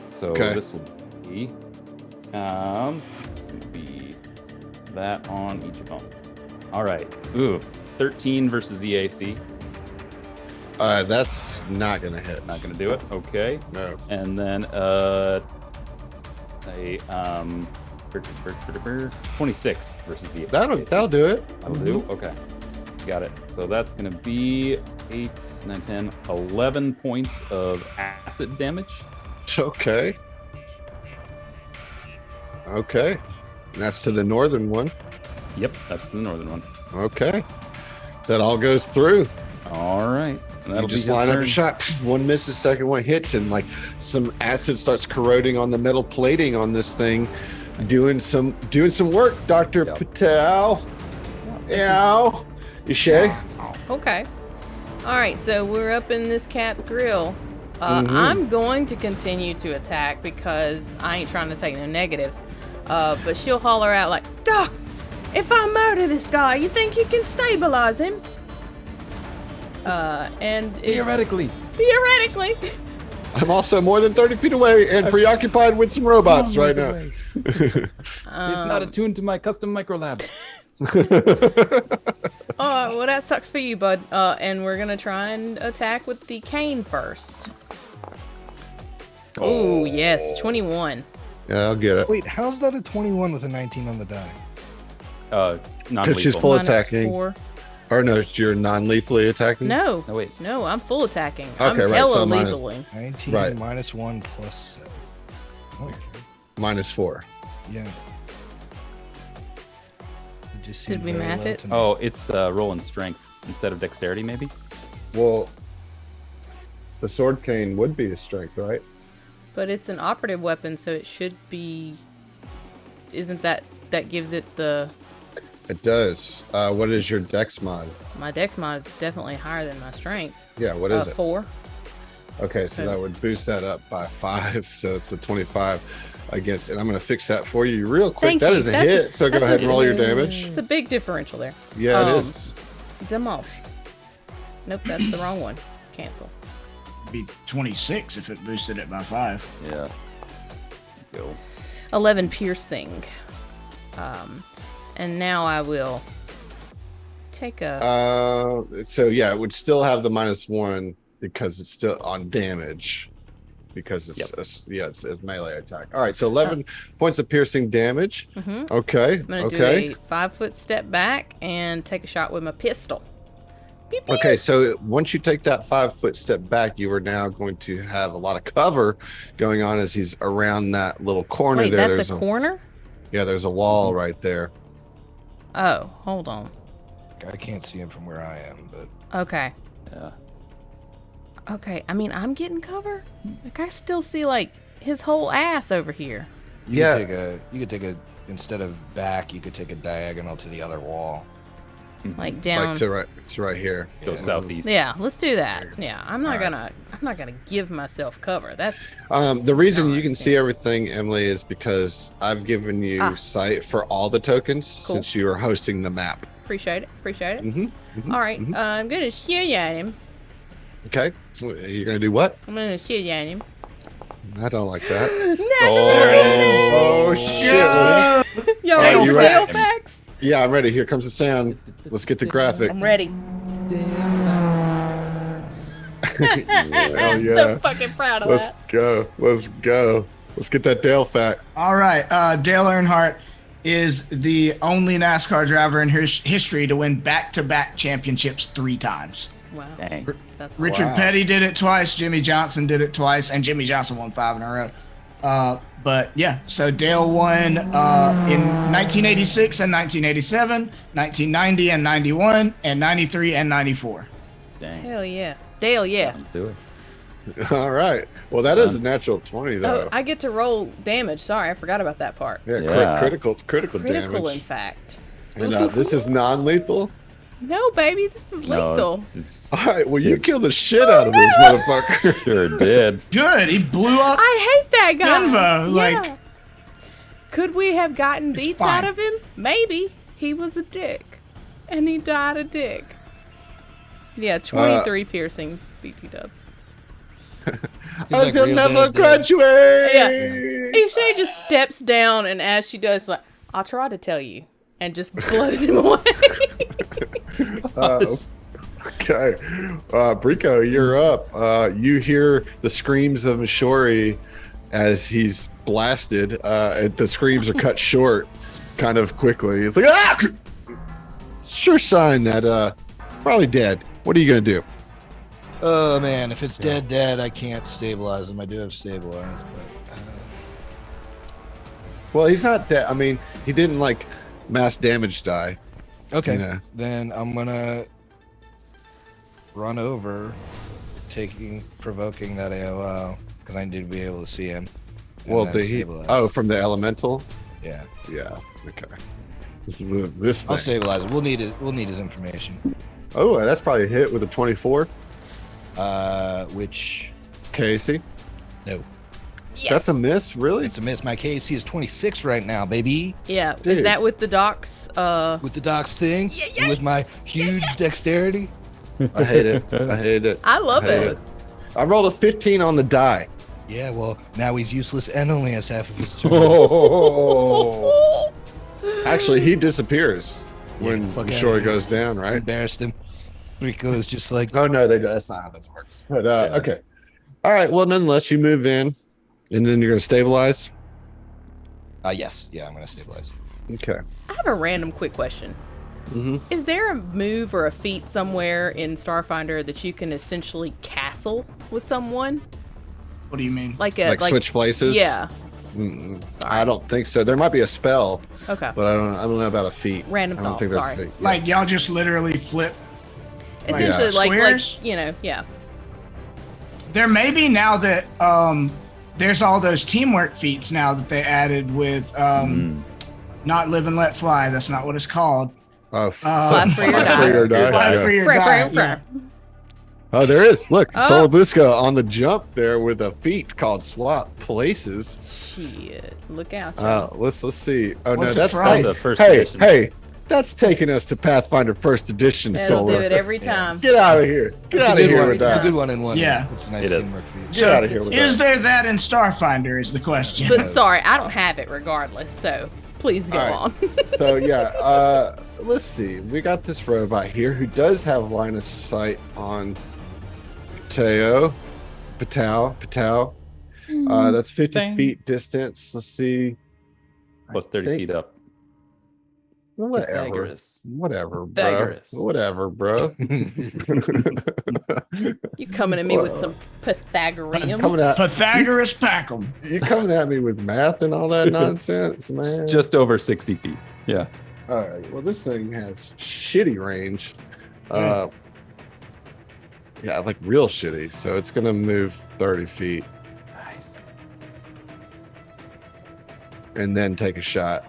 So this will be that on each of them. All right. 13 versus EAC. That's not gonna hit. Not gonna do it. Okay. No. And then 26 versus EAC. That'll do it. That'll do. Okay. Got it. So that's gonna be 8, 9, 10, 11 points of acid damage. Okay. And that's to the northern one. Yep, that's the northern one. Okay. That all goes through. All right. And that'll You just be his line up turn. a shot. One misses, second one hits, and like some acid starts corroding on the metal plating on this thing, doing some work. Dr. Patel. Ow. Ishay. Okay. All right, so we're up in this cat's grill. I'm going to continue to attack because I ain't trying to take no negatives. But she'll holler out like, Doc, if I murder this guy, you think you can stabilize him? Theoretically. I'm also more than 30 feet away and preoccupied with some robots right now. He's not attuned to my custom microlab. Well, that sucks for you, bud. And we're going to try and attack with the cane first. Oh, yes, 21. Yeah, I'll get it. Wait, how's that a 21 with a 19 on the die? Non-lethal. she's full Minus attacking. 4. Or no, you're non-lethally attacking? No. Oh, wait. No, I'm full attacking. Okay, I'm right, hella so minus- lethally. 19 Right. minus 1 plus 7. Okay. -4. Yeah. It just Did seemed we very math low it? to me. Oh, it's rolling strength instead of dexterity, maybe? Well, the sword cane would be a strength, right? But it's an operative weapon, so it should be... Isn't that gives it the... It does. What is your dex mod? My dex mod is definitely higher than my strength. Yeah, what is it? 4. Okay, so that would boost that up by 5, so it's a 25 against, and I'm going to fix that for you real quick. Thank That you. is a That's hit, so go that's ahead and roll your a- damage. It's a big differential there. Yeah, it is. Demosh. Nope, that's the wrong one. Cancel. It'd be 26 if it boosted it by 5. Yeah. Go. 11 piercing. And now I will take a... So yeah, it would still have the -1 because it's still on damage. Because it's it's a melee attack. All right, so 11 points of piercing damage. Okay. I'm going to do a 5-foot step back and take a shot with my pistol. Beep, beep. Okay, so once you take that 5-foot step back, you are now going to have a lot of cover going on as he's around that little corner Wait, there. that's a corner? Yeah, there's a wall right there. Oh, hold on. I can't see him from where I am, but Okay. Yeah. Okay, I mean, I'm getting cover. Like, I still see, like, his whole ass over here. you Yeah. could take a instead of back, you could take a diagonal to the other wall. Like, down. Like to right here. Go Yeah. southeast. Yeah, let's do that. Yeah, I'm not Alright. gonna give myself cover. That's The reason you can Nonsense. see everything, Emily, is because I've given you sight for all the tokens Cool. since you are hosting the map. appreciate it. Mm-hmm. All right, I'm gonna shoot at him. Okay. So you're gonna do what? I'm gonna shoot at him. I don't like that. Oh, Oh shit. Yo, Are you fail ready? facts. Yeah, I'm ready. Here comes the sound. Let's get the graphic. I'm ready. Hell yeah. So fucking proud of Let's that. go. Let's go. Let's get that Dale fact. All right. Dale Earnhardt is the only NASCAR driver in history to win back-to-back championships 3 times. Wow, Dang. that's Richard Wow. Petty did it twice. Jimmy Johnson did it twice, and Jimmy Johnson won 5 in a row. But yeah, so Dale won in 1986 and 1987, 1990 and 91, and 93 and 94. Dang. hell yeah, Dale. Yeah, Let's do it. All right. Well, that is a natural 20, though. Oh, I get to roll damage. Sorry, I forgot about that part. Yeah. Critical Critical, damage. in fact. And this is non-lethal. No, baby, this is lethal. All right. Well, you killed the shit out of this motherfucker. Sure did. Good. He blew up. I hate that guy. Pinvo, like, could we have gotten beats fine. out of him? Maybe. He was a dick, and he died a dick. Yeah, 23 piercing BP dubs. I will never graduate. Yeah. Ishay just steps down, and as she does, like, I'll try to tell you, and just blows him away. Okay. Brico, you're up. You hear the screams of Mishori as he's blasted. The screams are cut short kind of quickly. It's like, ah! Sure sign that probably dead. What are you going to do? Oh man, if it's dead, I can't stabilize him. I do have stabilize, but Well, he's not dead. I mean, he didn't like mass damage die. okay. Yeah. Then I'm gonna run over, provoking that AOL because I need to be able to see him. and Well, then stabilize. from the elemental. yeah. Yeah. Okay. This I'll thing. stabilize him. We'll need his information. Oh, that's probably a hit with a 24. Which Casey. no, Yes. That's a miss, really? it's a miss. My KC is 26 right now, baby. Yeah. Dude. Is that with the docs? With the docs thing, with my huge dexterity. I hate it. I hate it. I love hate it. I rolled a 15 on the die. Yeah, well, now he's useless and only has half of his turn. Oh. Actually, he disappears when get the fuck Shori outta here. goes down, right? Embarrassed him. Rico is just like, Oh no, that's not how this works. But okay. All right. Well, nonetheless, you move in, and then you're gonna stabilize. yes, yeah, I'm gonna stabilize. Okay. I have a random quick question. Mm-hmm. Is there a move or a feat somewhere in Starfinder that you can essentially castle with someone? What do you mean? Like Switch places. Yeah. Mm-mm. Sorry. I don't think so. There might be a spell, Okay. but I don't know about a feat. Random I don't thought, think there's sorry. a feat. Yeah. Like y'all just literally flip. Essentially, like Squares? yeah. There may be now that there's all those teamwork feats now that they added with not live and let fly. That's not what it's called. Oh, Fly for your fly die. for your die. Fly Yeah. for your Frere, die. frere. Oh, there is. Look, Oh. Solobusca on the jump there with a feat called Swap Places. Shit. Look out. y'all. Let's see. Oh What's no, it that's from? That's a first hey, edition. hey, that's taking us to Pathfinder First Edition. That'll do Solo. it every time. Get out of here. Get It's a out of good here one. with It's a that. good one in one. Yeah. It's a nice It is. teamwork feat. Get out of here with Is that. there that in Starfinder is the question. But sorry, I don't have it regardless, so please go All right. on. So yeah, let's see. We got this robot here who does have line of sight on Patel. That's 50 Dang. feet distance. Let's see. Plus 30 think- feet up. Whatever. Pythagoras. Whatever, bro. Pythagoras. Whatever, bro. You coming at me with some Pythagoreans? Coming at- Pythagoras Packham. You coming at me with math and all that nonsense, man? It's just over 60 feet. Yeah. All right. Well, this thing has shitty range. Yeah, like real shitty. So it's gonna move 30 feet Nice. and then take a shot.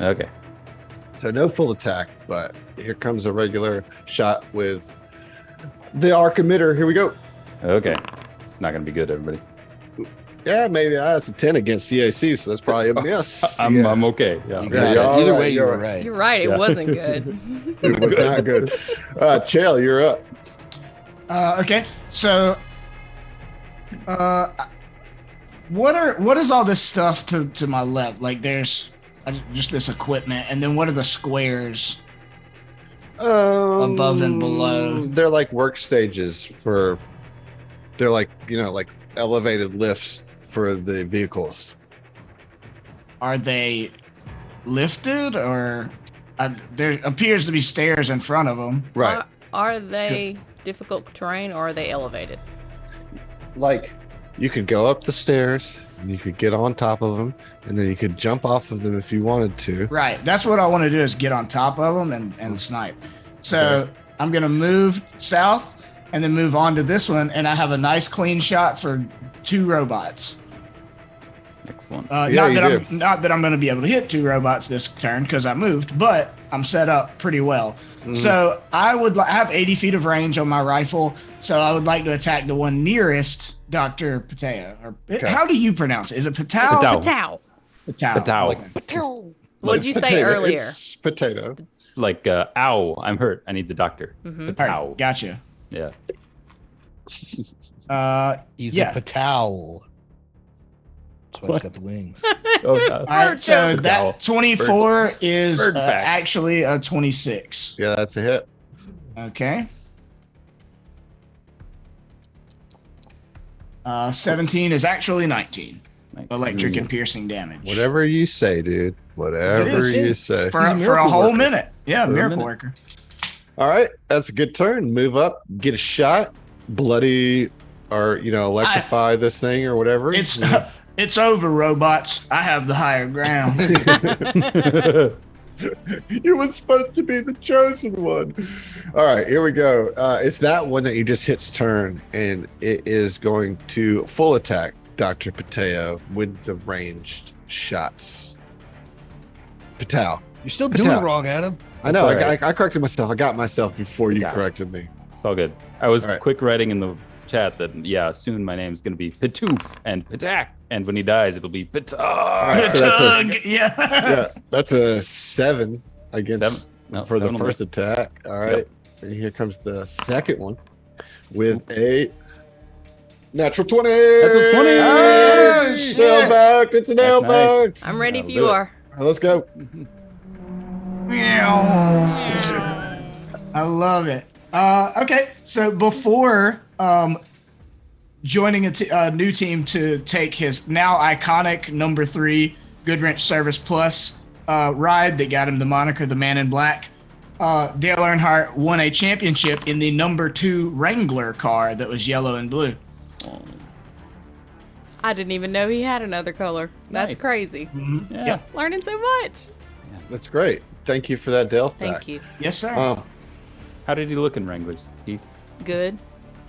Okay. So no full attack, but here comes a regular shot with the arc emitter. Here we go. Okay. It's not going to be good, everybody. Yeah, maybe that's a 10 against CAC, so that's probably a miss. I'm Yeah. okay. Yeah. You got you're it. all Either right, way, you you're were right. right. You're right, it Yeah. wasn't good. It was not good. Chael, you're up. Okay, so what is all this stuff to my left? Like there's just this equipment, and then what are the squares? Above and below. They're like work stages for. They're like like elevated lifts for the vehicles. Are they lifted or there appears to be stairs in front of them? Right. Are they difficult terrain or are they elevated? Like you could go up the stairs and you could get on top of them, and then you could jump off of them if you wanted to. Right. That's what I want to do is get on top of them and snipe. So I'm gonna move south, and then move on to this one, and I have a nice clean shot for 2 robots. Excellent. Not that I'm going to be able to hit 2 robots this turn because I moved, but I'm set up pretty well. So I have 80 feet of range on my rifle, so I would like to attack the one nearest Dr. Pateo. How do you pronounce it? Is it Patao? Patao. Patao. Like, Patao. What did you say earlier? It's potato. like ow, I'm hurt. I need the doctor. Ow. Gotcha. Yeah. He's Yeah. a patowel. That's why he's got the wings. Oh, God. All right, so joke. that 24 is Bird fact. actually a 26. Yeah, that's a hit. Okay. 17 is actually 19. Electric and piercing damage. Whatever you say, dude. Whatever you say. For a whole minute. Yeah, miracle worker. All right, that's a good turn. Move up, get a shot, bloody, or electrify this thing or whatever. It's over, robots. I have the higher ground. You were supposed to be the chosen one. All right, here we go. It's that one that you just hit's turn, and it is going to full attack Dr. Pateo with the ranged shots. Patel. You're still doing it wrong, Adam. I know. Right. I corrected myself. I got myself before you Yeah. corrected me. It's all good. I was All right. quick writing in the chat that soon my name's gonna be Pitoof and Patak, and when he dies, it'll be Patar. All right, so that's Yeah. that's a 7 against 7? No, for the 7 will first do. attack. All right. Yep. And here comes the second one with a natural 20. Natural 20. Oh, Nail shit. back. It's a nail Nice. back. I'm ready if That'll you do it. are. All right, let's go. I love it. Okay, so before joining a new team to take his now iconic number 3 Goodwrench Service Plus ride that got him the moniker the Man in Black, Dale Earnhardt won a championship in the number 2 Wrangler car that was yellow and blue. I didn't even know he had another color. That's Nice. crazy. Yeah. Learning so much. That's great. Thank you for that, Dale. Thank you. Yes, sir. How did he look in Wranglers, Keith? Good.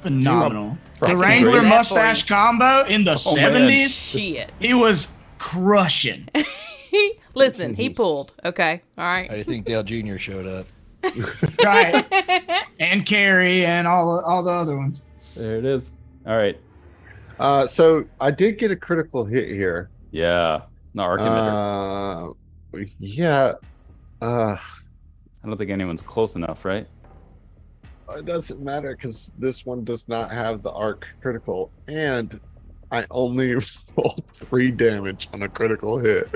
Phenomenal. The Fucking Wrangler great. mustache combo in the Oh, man. 70s, Shit. he was crushing. Listen, he pulled. Okay. All How right. do you think Dale Jr. showed up? Right. And Carrie and all the other ones. There it is. All right. So I did get a critical hit here. Yeah. No, arc emitter. Yeah. I don't think anyone's close enough, right? It doesn't matter because this one does not have the arc critical, and I only rolled 3 damage on a critical hit.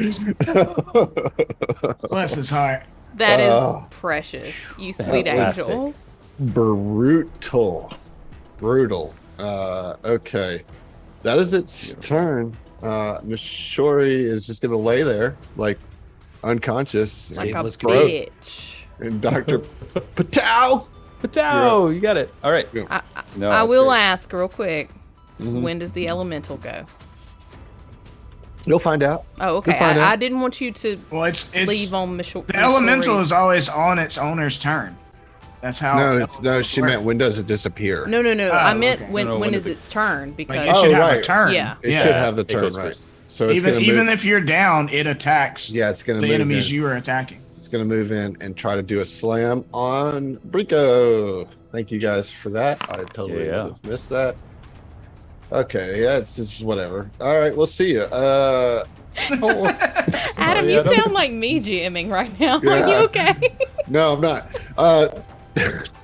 Bless his heart. That is precious. You sweet Fantastic. angel. Brutal. Okay. That is its turn. Miss Shori is just gonna lay there, like unconscious. Like a Let's go. bitch. And Dr. Patel. Patel, you got it. All right. No, I that's will great. ask real quick. Mhm. When does the elemental go? You'll find out. Oh, okay. We'll find out. I didn't want you to Well, it's leave on Michelle. the elemental is always on its owner's turn. That's how. No, she meant when does it disappear? No. I meant okay. when No, when when is is it- its turn? Because Like it should have a right. turn. Yeah. It should have the It turn, goes right? first. So it's gonna Even move. if you're down, it attacks Yeah, it's gonna the move enemies in. you are attacking. It's gonna move in and try to do a slam on Brico. Thank you guys for that. I totally Yeah. would have missed that. Okay, yeah, it's just whatever. All right, we'll see you. Adam, Oh, you yeah, don't- sound like me jamming right now. Are Yeah. you okay? No, I'm not.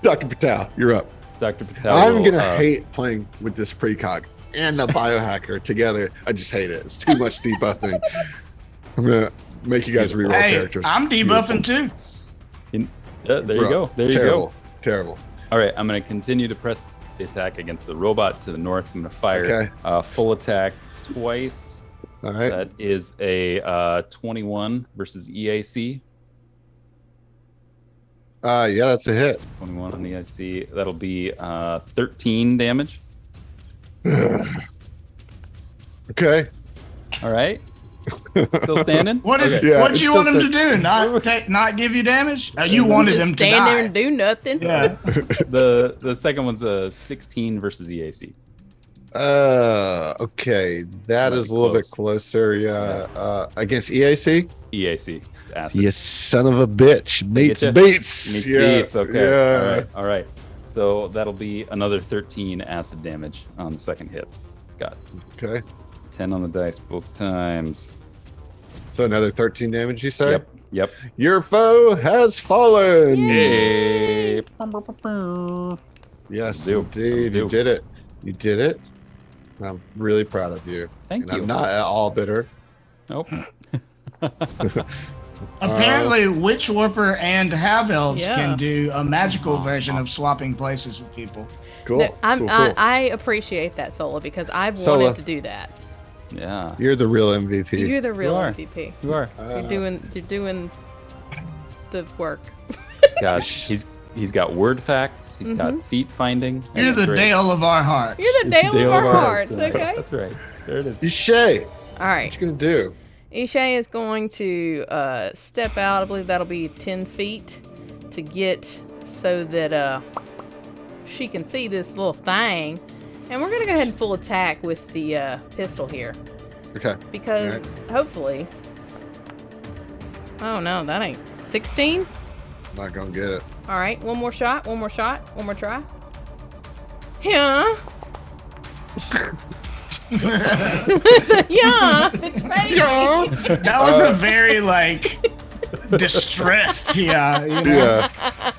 Dr. Patel, you're up. Dr. Patel. I'm will, gonna hate playing with this precog and the biohacker together. I just hate it. It's too much debuffing. I'm gonna make you guys reroll Hey, characters. I'm debuffing too. there you go. There you terrible, go. Terrible. All right. I'm going to continue to press the attack against the robot to the north. I'm going to fire full attack twice. All right. That is a 21 versus EAC. Yeah, that's a hit. 21 on EAC. That'll be 13 damage. Okay. All right. Still standing? What did Okay. Yeah, what it's you want him still to do? Not give you damage? You wanted Just him to stand die. there and do nothing. Yeah. The second one's a 16 versus EAC. Okay, that Might is be a little bit close. closer. Yeah, against EAC. EAC. It's acid. You son of a bitch, meets getcha? beats. Meets Yeah, beats. Okay. Yeah. All right. So that'll be another 13 acid damage on the second hit. Got Okay. 10 on the dice both times. So another 13 damage, you say? Yep. Your foe has fallen. Hey. Yes, Do. indeed. You Do. did it. You did it. I'm really proud of you. Thank and you. I'm not at all bitter. Nope. Apparently, Witch Warper and Half Elves Yeah. can do a magical version of swapping places with people. Cool. No, cool. I appreciate that, Sola, because I've Sola. wanted to do that. Yeah. You're the real MVP. You're the real You are. MVP. You are. You're doing the work. Gosh, he's got word facts. He's got feet finding. and You're it's the great. Dale of our hearts. You're the Dale of our hearts, tonight. okay? That's right. There it is. Ishay, All right. what you gonna do? Ishay is going to step out. I believe that'll be 10 feet to get so that she can see this little thing. And we're going to go ahead and full attack with the pistol here. Okay. Because hopefully... Oh, no, that ain't... 16? Not gonna get it. All right, one more shot, one more try. Yeah. Yeah, it's right. That was a very distressed. Yeah. You know? Yeah.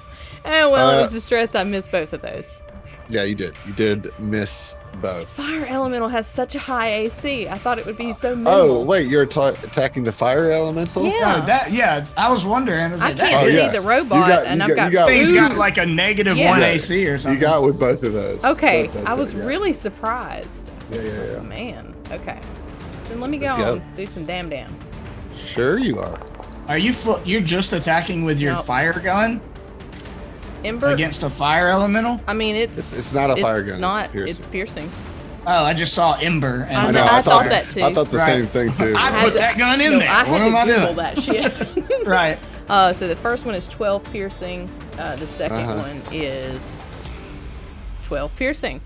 Oh, well, it was distressed. I missed both of those. Yeah, you did. You did miss both. Fire elemental has such a high AC. I thought it would be so Oh, minimal. wait, you're attacking the fire elemental? Yeah. I was wondering. I was I like, can't that see yeah. the robot, You got- and you I've got- got. you thing's Ooh. got like a negative Yeah. 1 Yeah. AC or something. You got with both of those. Okay, Both those, I was yeah. really surprised. Yeah. Man. Okay. Then let me go Let's go. and do some damn. Sure you are. Are you? You're just attacking with your Nope. fire gun Ember. against a fire elemental? I mean, it's It's not a fire gun, it's Not. piercing. It's piercing. Oh, I just saw ember. I And know, I thought that too. I thought the Right. same thing too. I had put to- that gun in No, there. I What had am I to Google doing? that shit. Right. So the first one is 12 piercing. The second one is 12 piercing.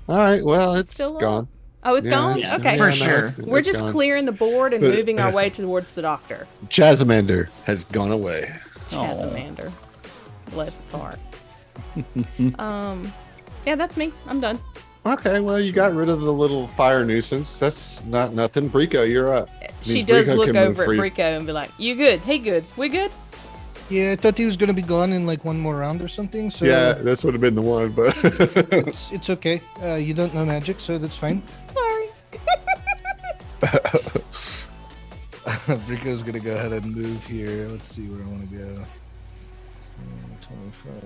All right, well, it's Still up. gone. Oh, it's gone? yeah, Okay. for sure. We're just clearing the board and But- moving our way towards the doctor. Chasamander has gone away. Chasamander. Bless his heart. Yeah, that's me. I'm done. Okay, well, you got rid of the little fire nuisance. That's not nothing. Brico, you're up. She Means does Brico look can move over at free. Brico and be like, "You good? He good? We good?" Yeah, I thought he was gonna be gone in like one more round or something. So Yeah, this would have been the one, but it's okay. You don't know magic, so that's fine. Sorry. Brico's gonna go ahead and move here. Let's see where I want to go. 25.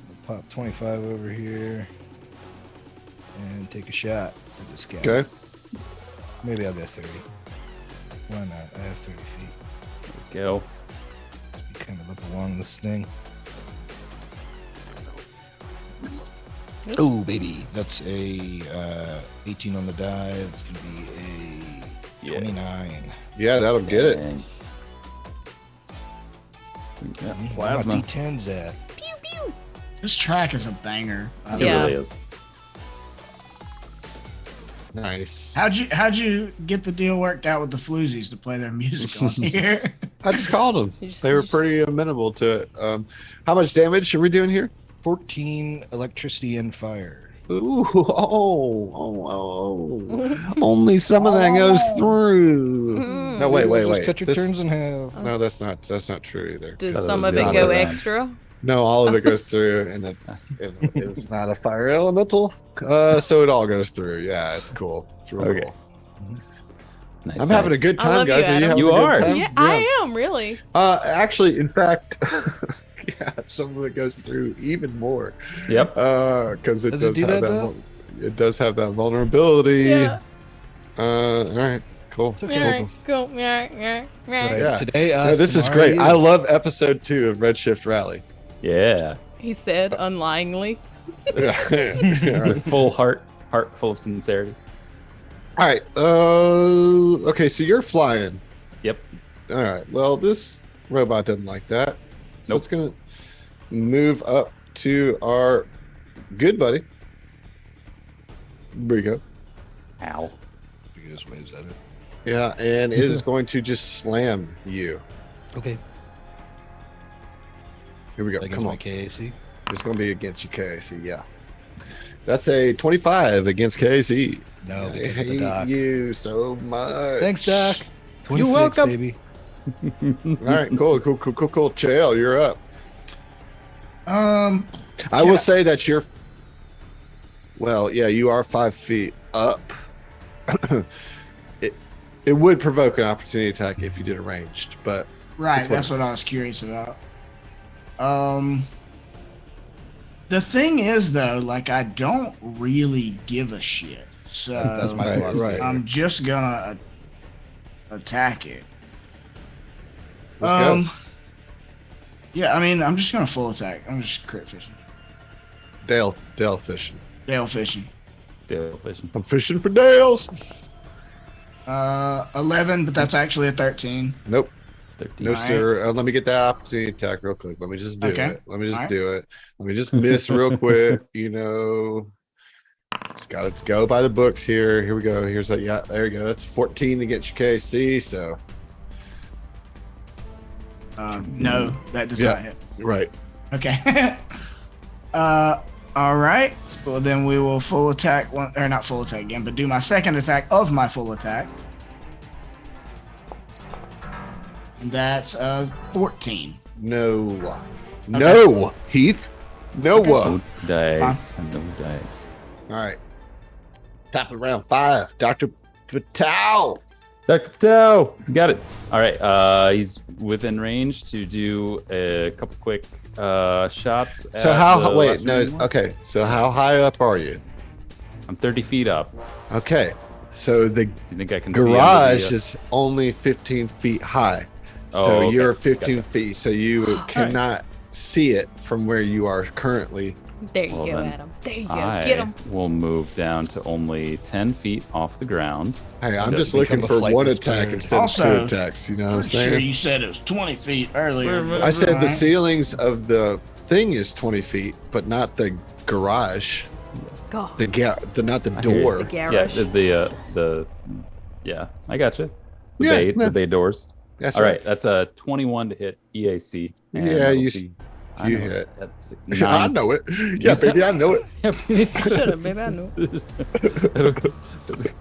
I'll pop 25 over here and take a shot at this guy. okay. Maybe I'll go 30. Why not? I have 30 feet. Go. Be kind of up along this thing. Oh, baby. That's a 18 on the die. It's going to be a 29. Yeah, that'll get it. Dang. Yeah, Where my plasma. D10's at. Pew pew. This track is a banger. It Yeah. really is. Nice. How'd you get the deal worked out with the floozies to play their music on here? I just called them. You just- They were you just- pretty amenable to it. How much damage are we doing here? 14 electricity and fire. Ooh, Only some of that goes through. Mm. No, wait. Just cut your This- turns in half. No, that's not true either. Does That some is of it not go bad. extra? No, all of it goes through, and it's not a fire elemental. So it all goes through. Yeah, it's cool. It's real Okay. cool. Nice, I'm having a nice. good I time, love you, guys. Are you Adam. having You a good are. time? Yeah, I am really. Actually, in fact, yeah, some of it goes through even more. Yep. Because it Does it does do have that, that. though? It does have that vulnerability. Yeah. All right. Cool. It's okay. Yeah, cool. Yeah. Right. Yeah. Today, No, us, this is tomorrow great. you. I love episode 2 of Redshift Rally. Yeah. He said unlyingly. Yeah. With full heart full of sincerity. All right. Okay, so you're flying. Yep. All right. Well, this robot doesn't like that. So Nope. it's going to move up to our good buddy. There you go. Ow. You just waves at it. Yeah, and it is going to just slam you. Okay. Here we go. Against Come my on. KAC. It's going to be against you, KAC. Yeah. That's a 25 against KAC. No, I because of the hate doc. you so much. Thanks, Doc. 26, You're welcome. baby. All right, cool. Chael, you're up. I will say that you're. Well, yeah, you are 5 feet up. It would provoke an opportunity attack if you did a ranged, but Right, that's what I was curious about. The thing is, though, like, I don't really give a shit. So That's my Right, philosophy. right. I'm just gonna attack it. let's go. Yeah, I mean, I'm just gonna full attack. I'm just crit fishing, Dale fishing. Dale fishing. Dale fishing. I'm fishing for Dales. 11, but that's actually a 13. Nope. 13. No, Alright. sir. Let me get that opportunity attack real quick. Let me just do Okay. it. Let me just Alright. do it. Let me just miss real quick. You know, just got to go by the books here. Here we go. Here's that. Yeah, there you go. That's 14 against your KC. So, No, that does Yeah. not hit. right. Okay. All right. Well, then we will full attack one, or not full attack again, but do my second attack of my full attack. And that's 14. No. No, Heath. No. No dice. No dice. All right. Top of round 5. Dr. Patel. Dr. Patel, you got it. All right. He's within range to do a couple quick shots. So at how, the wait, last no. remaining one. Okay. So how high up are you? I'm 30 feet up. Okay. So the Do you think I can see under garage the, is only 15 feet high. Oh, So okay. you're 15 Gotcha. feet. So you cannot see it from where you are currently. There you Well, go, then Adam. There you go. I Get him. will move down to only 10 feet off the ground. Hey, I'm Does just looking become a for one flightless attack bird. instead of 2 Also, attacks. You know what I'm I'm sure saying? you said it was 20 feet earlier. I said the Alright. ceilings of the thing is 20 feet, but not the garage. God. Not the I hear you. door. The garage. Yeah, the yeah, I got you. The Yeah, bay, no. the bay doors. That's All right, that's a 21 to hit EAC. and Yeah, that'll you be- I you know hit. it. That's I 9. know it. Yeah, baby, I know it. Shut up, baby. I know.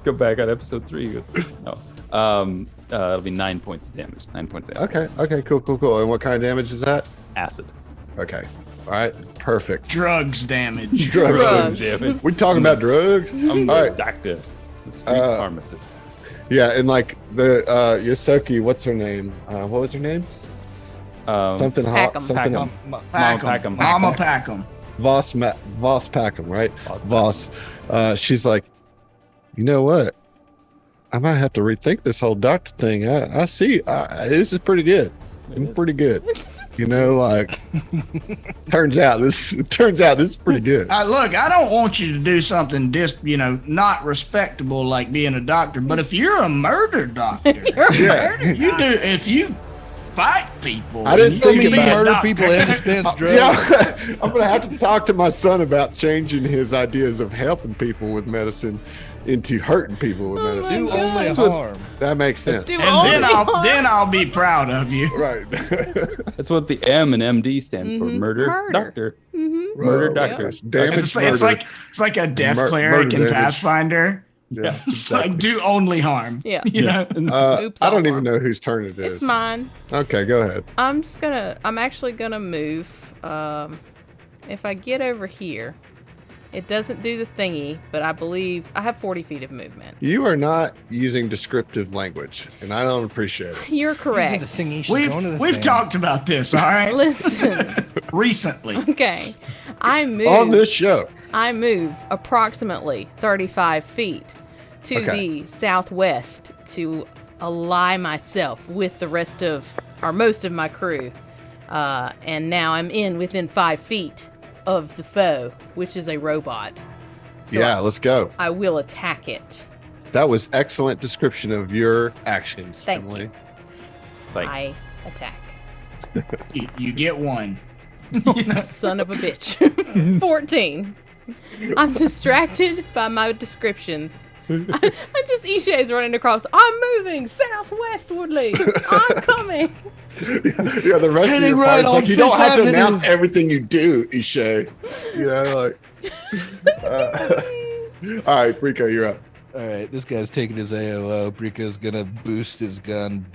Go back on episode 3. No. It'll be 9 points of damage. 9 points of acid. Okay, cool. And what kind of damage is that? Acid. Okay. All right, perfect. Drugs damage. Drugs. damage. We talking about drugs? I'm All the right. doctor, the street pharmacist. Yeah, and like the Yosoki, what's her name? What was her name? Something hot. Packham. Something. Packham. Pack 'em. Packham. Mama pack 'em. Voss Packham, right? Voss Voss. She's like, you know what? I might have to rethink this whole doctor thing. I see. This is pretty good. I'm pretty good. You know, like turns out this is pretty good. Look, I don't want you to do something not respectable like being a doctor, but if you're a murder doctor, Yeah. you do if you fight people. I didn't you think can be about a murder doctor. people and dispense drugs. Yeah, I'm gonna have to talk to my son about changing his ideas of helping people with medicine into hurting people with medicine. Do only That's what- harm. That makes sense. Do And only then I'll be proud of you. Right. That's what the M and MD stands for. Murder, Murder. doctor. Mm-hmm. Murder Oh, my doctor. gosh. Damage It's murder. like a death Mur- cleric murder in damage. Pathfinder. Yeah, It's like do only harm. Yeah. You know? Oops, I don't all even wrong. know whose turn it is. It's mine. Okay, go ahead. I'm actually gonna move. If I get over here, it doesn't do the thingy, but I believe I have 40 feet of movement. You are not using descriptive language, and I don't appreciate it. You're Using correct. the thingy, she's going to the We've thing. talked about this, all right? Listen. Recently. Okay. I move. On this show. I move approximately 35 feet to Okay. the southwest to ally myself with the rest of, or most of my crew. And now I'm within 5 feet of the foe, which is a robot. So Yeah, let's go. I will attack it. That was excellent description of your actions, Thank Emily. you. Thanks. I attack. You get one. Son of a bitch. 14. I'm distracted by my descriptions. I just Ishay's running across. I'm moving southwestwardly. I'm coming. Yeah, the rest of Heading your right party's on like, you don't Fifth have to Avenue. announce everything you do, Ishay. You know, all right, Rico, you're up. All right, this guy's taking his AOO. Brico's gonna boost his gun,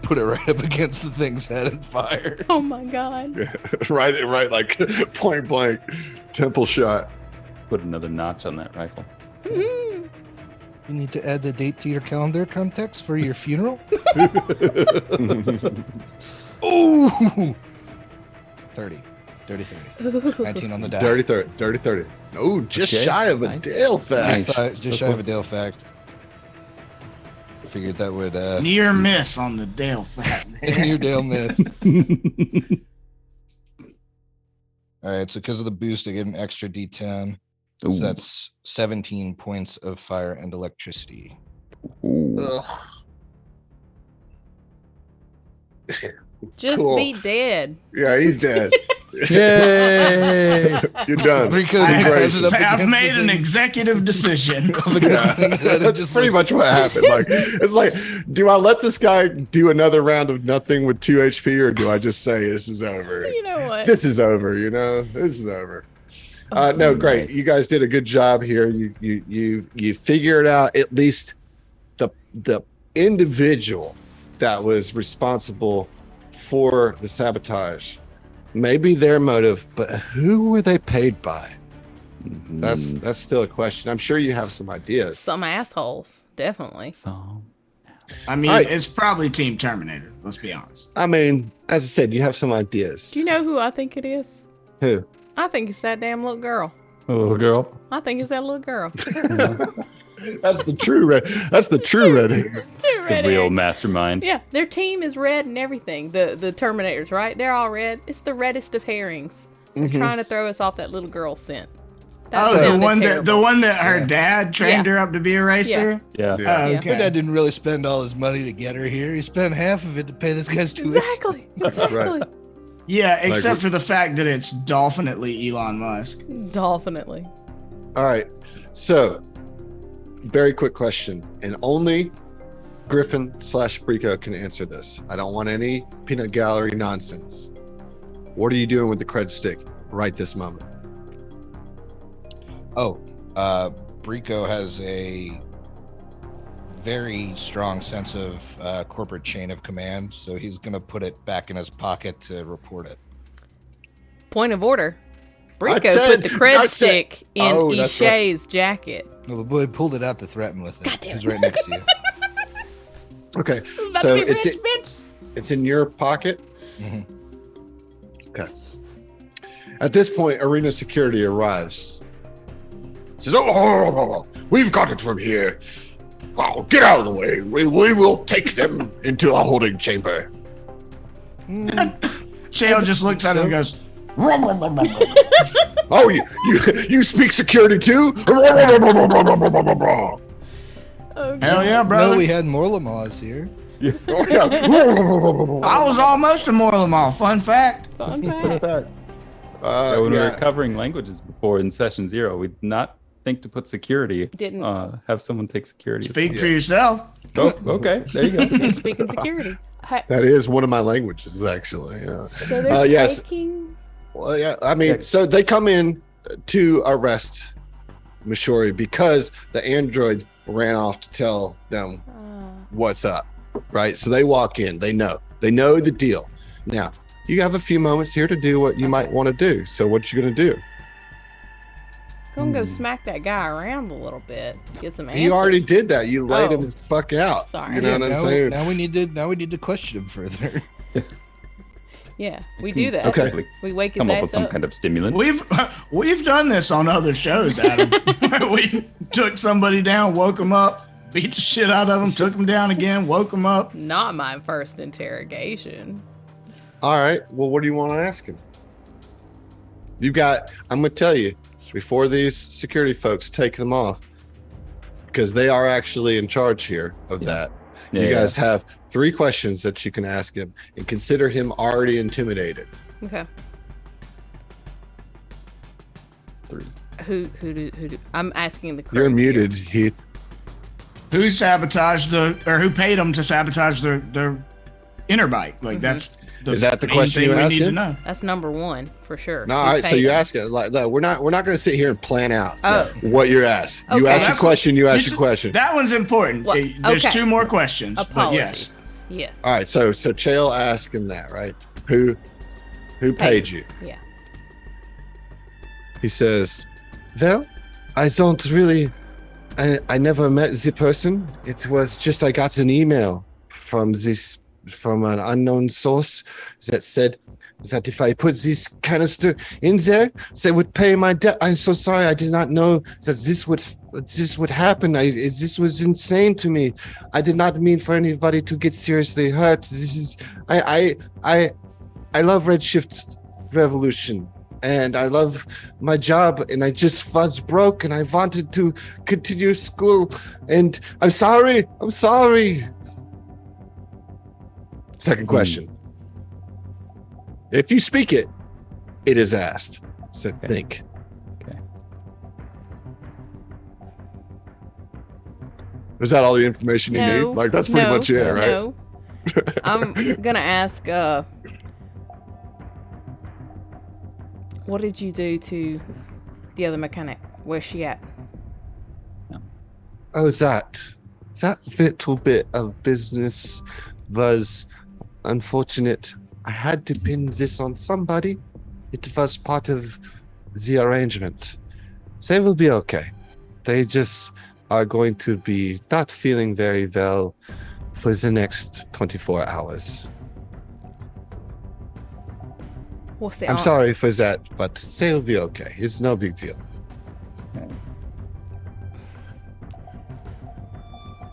put it right up against the thing's head and fire. Oh my god. right, like point blank, temple shot. Put another notch on that rifle. You need to add the date to your calendar context for your funeral. Ooh, 30, 30. 19 on the die. Dirty 30. Oh, just Okay, shy of a nice. Dale fact. Just So shy of a close. Dale fact. Figured that would Near miss on the Dale fact. your Dale miss. All right, so because of the boost, I get an extra D10. So Ooh. that's 17 points of fire and electricity. Ooh. Ugh. Just Cool. be dead. Yeah, he's dead. Yay! You're done. Brico Congratulations. I've made an executive decision. Yeah, that's pretty much what happened. Like, it's like, do I let this guy do another round of nothing with 2 HP, or do I just say this is over? You know what? This is over. You know, this is over. No, great. Nice. You guys did a good job here. You figured out at least the individual that was responsible for the sabotage. Maybe their motive, but who were they paid by? That's still a question. I'm sure you have some ideas. Some assholes. Definitely. So, I mean, All right. it's probably Team Terminator. Let's be honest. I mean, as I said, you have some ideas. Do you know who I think it is? Who? I think it's that damn little girl. little girl. I think it's that little girl. That's the true red. That's the true red. It's too The red. real Eric. mastermind. Yeah, their team is red and everything. The Terminators, right? They're all red. It's the reddest of herrings. They're trying to throw us off that little girl scent. That Oh, the sounded one terrible. that her dad trained Yeah. her up to be a racer. Yeah. Yeah. Oh, Yeah. okay. Your dad didn't really spend all his money to get her here. He spent half of it to pay this guy's tuition. Exactly. Yeah, except Like- for the fact that it's definitely Elon Musk. Definitely. All right. So, very quick question, and only Griffin/Brico can answer this. I don't want any peanut gallery nonsense. What are you doing with the cred stick right this moment? Oh, Brico has a very strong sense of corporate chain of command, so he's going to put it back in his pocket to report it. Point of order. I Brico said- put the cred I said- stick in Oh, that's right. Ishay's jacket. No, the boy pulled it out to threaten with it. God damn He's it. right next to you. Okay. About So to be it's rich, bitch. it's in your pocket. Mhm. Okay. At this point, arena security arrives. Says, "Oh, we've got it from here. Wow, get out of the way. We will take them into a holding chamber." Shale just looks at him and goes, Oh, you speak security too? Oh, hell yeah, No, brother. we had Morlamaws here. Oh, yeah. I was almost a Morlamall. Fun fact. fun Look at fact. that. So when we Yeah. were covering languages before in session 0, we did not think to put security. Didn't. Have someone take security. Speak for yourself. Oh, okay. There you go. It's speaking security. Hi- That is one of my languages, actually. Yeah. So they're yes. taking. Well, yeah. I mean, so they come in to arrest Mishori because the android ran off to tell them what's up, right? So they walk in. They know the deal. Now you have a few moments here to do what you might want to do. So what you gonna do? Gonna go smack that guy around a little bit. Get some answers. You already did that. You laid him Oh. the fuck out. Sorry. You know what I'm now, saying? now we need to question him further. Yeah, we do that. Okay. Like, We wake his come up ass with some up. kind of stimulant. We've done this on other shows, Adam. We took somebody down, woke them up, beat the shit out of them, took them down again, woke them up. Not my first interrogation. All right. Well, what do you want to ask him? I'm going to tell you, before these security folks take them off, because they are actually in charge here of that. You guys have 3 questions that you can ask him and consider him already intimidated. Okay. 3. Who do I'm asking the You're correct muted, here. Heath. Who sabotaged who paid them to sabotage their inner bike? Like that's Is that the main question thing you we asked need to him? know. That's number 1 for sure. No, all right. So you ask it. Like, no, we're not going to sit here and plan out what you're asked. You Okay. ask your question. You ask your question. That one's important. Well, There's okay. 2 more questions. But Apologies. yes. Yes. All right. So Chael asked him that, right? Who paid you? Yeah. He says, well, I don't really, I never met the person. It was just, I got an email from an unknown source that said that if I put this canister in there, they would pay my debt. I'm so sorry. I did not know that this would happen. This was insane to me. I did not mean for anybody to get seriously hurt. This is, I love Redshift Revolution. And I love my job, and I just was broke, and I wanted to continue school, and I'm sorry. Second question. If you speak it, it is asked. So think. Okay. Was that all the information you need? Like, that's pretty much it, right? No. I'm gonna ask, what did you do to the other mechanic? Where's she at? Oh, that little bit of business was unfortunate. I had to pin this on somebody. It was part of the arrangement. They will be okay. They just are going to be not feeling very well for the next 24 hours. What's the I'm sorry for that, but they will be okay. It's no big deal.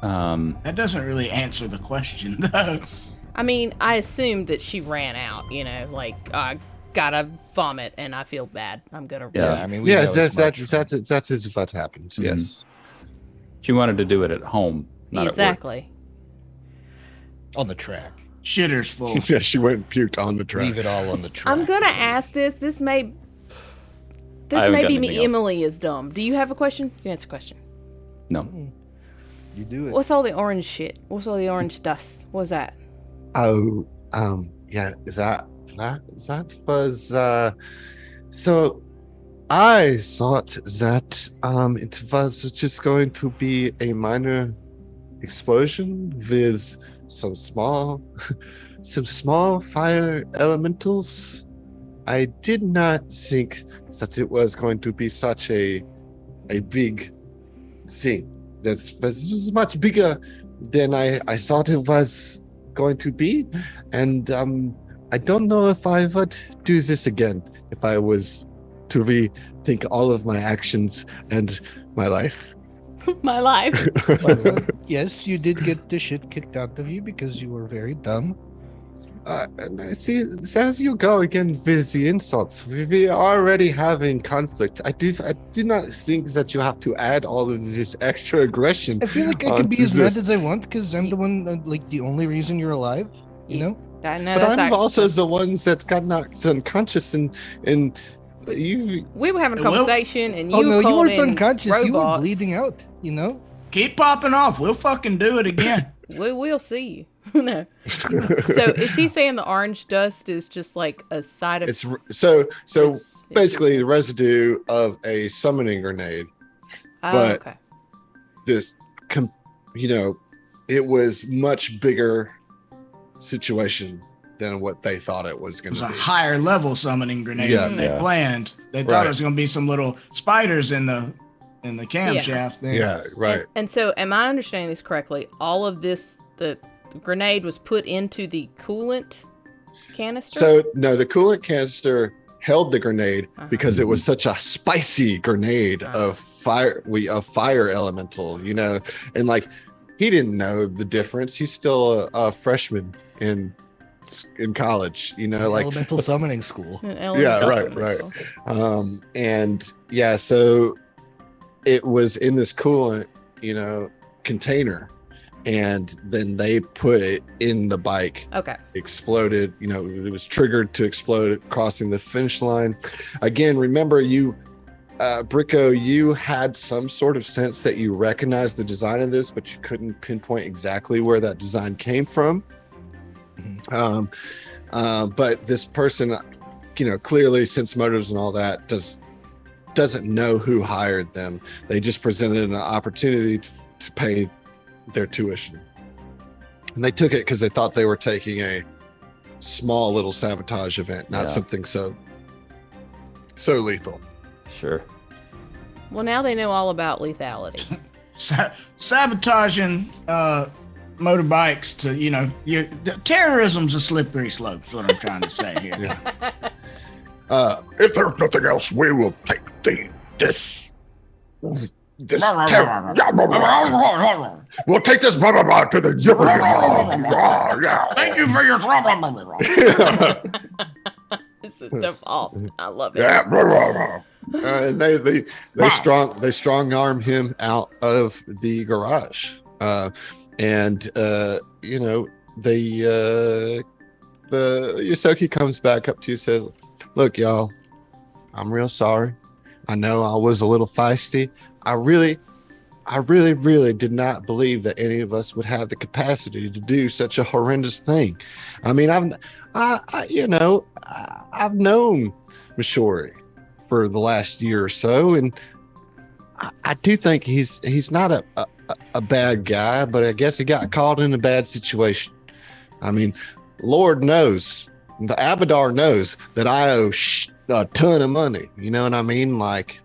That doesn't really answer the question, though. I mean, I assumed that she ran out, like, I gotta vomit and I feel bad. I'm gonna Yeah, run. I mean, we Yes, know as much that's what happened. Mhm. Yes. She wanted to do it at home, not Exactly. on the track. Shitter's full. Yeah, she went and puked on the track. Leave it all on the track. I'm gonna ask this. This may haven't be got anything me. else. Emily is dumb. Do you have a question? You answer a question. at work. No. You do it. What's all the orange shit? What's all the orange dust? What's that? Oh, yeah, that was so I thought that it was just going to be a minor explosion with some small fire elementals. I did not think that it was going to be such a big thing. This was much bigger than I thought it was going to be, and I don't know if I would do this again if I was to rethink all of my actions and my life. My life. Yes, you did get the shit kicked out of you because you were very dumb. And I see, as you go again with the insults, we are already having conflict. I do not think that you have to add all of this extra aggression. I feel like I can be onto as mad this. as I want because I'm the one, like, the only reason you're alive, you know? But I'm also the ones that got knocked unconscious, and you. We were having a Well- conversation, and you Oh, no, you called weren't in unconscious. You were robots. bleeding out, you know? Keep popping off. We'll fucking do it again. We'll see you. No. So is he saying the orange dust is just like a side of? It's so It's- basically the residue of a summoning grenade. Oh, but- okay. This, it was much bigger situation than what they thought it was It going was to a be. higher level summoning grenade Yeah. than they Yeah. planned. They thought Right. it was going to be some little spiders in the camshaft. There. Yeah, right. And so, am I understanding this correctly? All of this, the grenade was put into the coolant canister. So no, the coolant canister held the grenade Uh-huh. because it was such a spicy grenade of fire elemental, and like he didn't know the difference. He's still a freshman in college, like Elemental summoning school. An Yeah, elemental right. chemical. and yeah, so it was in this coolant, container, and then they put it in the bike. Okay. Exploded. It was triggered to explode, crossing the finish line. Again, remember Bricko, you had some sort of sense that you recognized the design of this, but you couldn't pinpoint exactly where that design came from. But this person, clearly Sense Motors and all that doesn't know who hired them. They just presented an opportunity to pay their tuition, and they took it because they thought they were taking a small little sabotage event, not something so lethal. Sure. Well, now they know all about lethality. Sabotaging motorbikes to, terrorism's a slippery slope, is what I'm trying to say here. Yeah. If there's nothing else, we will take this terror. We'll take this blah, blah, blah, to the zipper. Thank you for your This is default. I love it. And they strong arm him out of the garage. The Yosoki comes back up to you and says, "Look, y'all, I'm real sorry. I know I was a little feisty. I really did not believe that any of us would have the capacity to do such a horrendous thing. I mean, I've known Mishori for the last year or so, and I do think he's not a bad guy, but I guess he got caught in a bad situation. I mean, Lord knows, the Abadar knows that I owe a ton of money. You know what I mean? Like,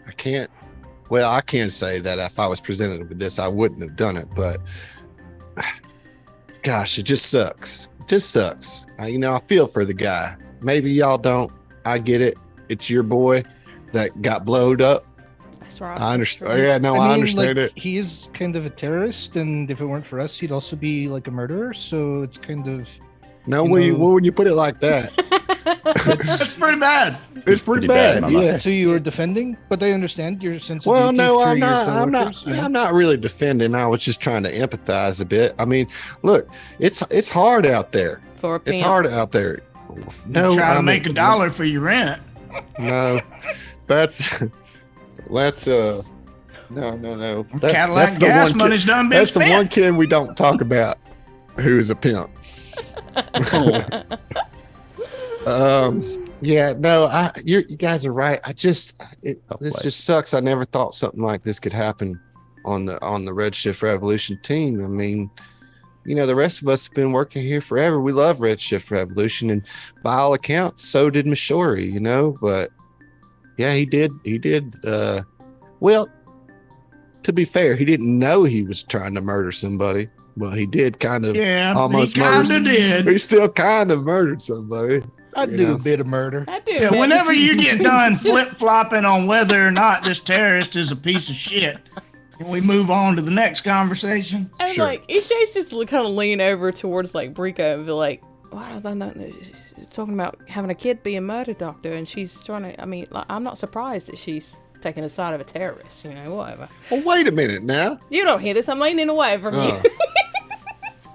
I can't say that if I was presented with this, I wouldn't have done it, but gosh, it just sucks. It just sucks. I feel for the guy. Maybe y'all don't. I get it. It's your boy that got blowed up. That's right. I understand. Yeah, no, I understand it. He is kind of a terrorist, and if it weren't for us, he'd also be like a murderer. So it's kind of. No, when you put it like that, It's pretty bad. it's pretty bad. Yeah. So you were defending, but I understand your sensitivity. Well, no, to I'm your not. coworkers, I'm not really defending. I was just trying to empathize a bit. I mean, look, it's hard out there. For a pimp. It's hard out there. No, Try to make $1 for your rent. No, that's no. Cadillac gas money's done been That's spent. the one kid we don't talk about who is a pimp. Yeah, no, you guys are right. This just sucks. I never thought something like this could happen on the Redshift Revolution team. I mean, the rest of us have been working here forever. We love Redshift Revolution, and by all accounts, so did Mishori, but yeah, he did. Well, to be fair, he didn't know he was trying to murder somebody. Well, he did kind of. Yeah, almost he kind of did. He still kind of murdered somebody. I do a bit of murder. I do. Yeah, whenever you get done flip-flopping on whether or not this terrorist is a piece of shit, can we move on to the next conversation? And Sure. like, Ishay's just kind of lean over towards like Bricko and be like, "Wow, she's talking about having a kid be a murder doctor, and she's trying to. I mean, like, I'm not surprised that she's taking the side of a terrorist. Whatever. Well, wait a minute now. You don't hear this. I'm leaning away from you.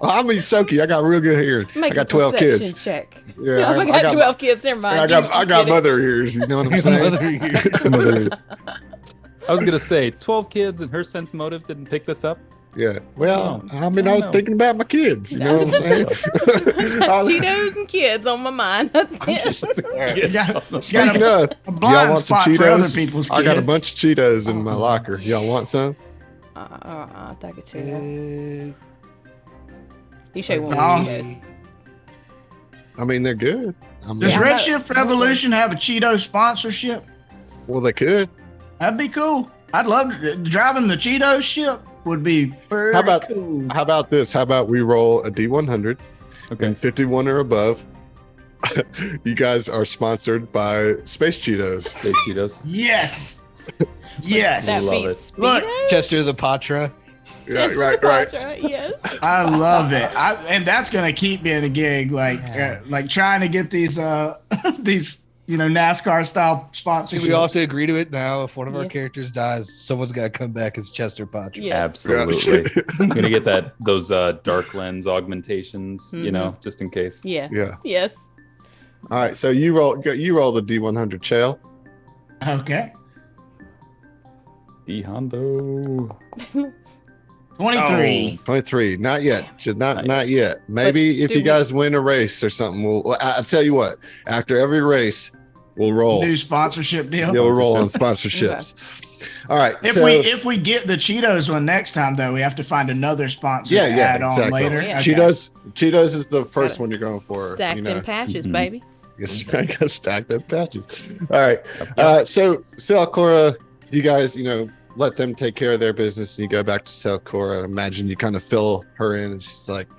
I'm Soki. I got real good hearing. Make I got a 12 perception kids. check. Yeah, I got 12 kids. Never mind. I got mother ears. You know what I'm saying? Mother ears. I was gonna say 12 kids and her sense motive didn't pick this up. Yeah. Well, I mean, I I don't was know. thinking about my kids. You know what I'm saying? Cheetos and kids on my mind. That's it. You got Speaking a of, blind y'all want some spot for other Cheetos? people's I got a kids. bunch of Cheetos in my locker. Y'all want some? I'll take a Cheeto. Uh, Ishay wants No. Cheetos. I mean, they're good. Does Yeah. Redshift Revolution have a Cheeto sponsorship? Well, they could. That'd be cool. I'd love to. Driving the Cheeto ship would be pretty How about cool. How about this? How about we roll a D100 Okay. and 51 or above? You guys are sponsored by Space Cheetos. Space Cheetos. Yes. Yes. That Love beats it. Look, Speedos? Chester the Patra. Yeah, right. Yes. I love it. And that's gonna keep me in a gig, like trying to get these these NASCAR style sponsorship. We all have to agree to it now. If one of our characters dies, someone's got to come back as Chester Patrick. Yes. Absolutely. I'm gonna get those dark lens augmentations, just in case. Yeah. Yes. All right, so you roll the D100, Chael. Okay. D Hondo. 23. 23. Not yet. Just not yet. Maybe But if you guys win a race or something, I'll tell you what. After every race, we'll roll. New sponsorship deal. Yeah, we'll roll on sponsorships. All right. If we get the Cheetos one next time, though, we have to find another sponsor to add on later. Yeah. Okay. Cheetos is the first one you're going for. Stack them patches, baby. I gotta stack them patches. All right. So Cora, you guys, let them take care of their business, and you go back to Cora. Imagine you kind of fill her in, and she's like,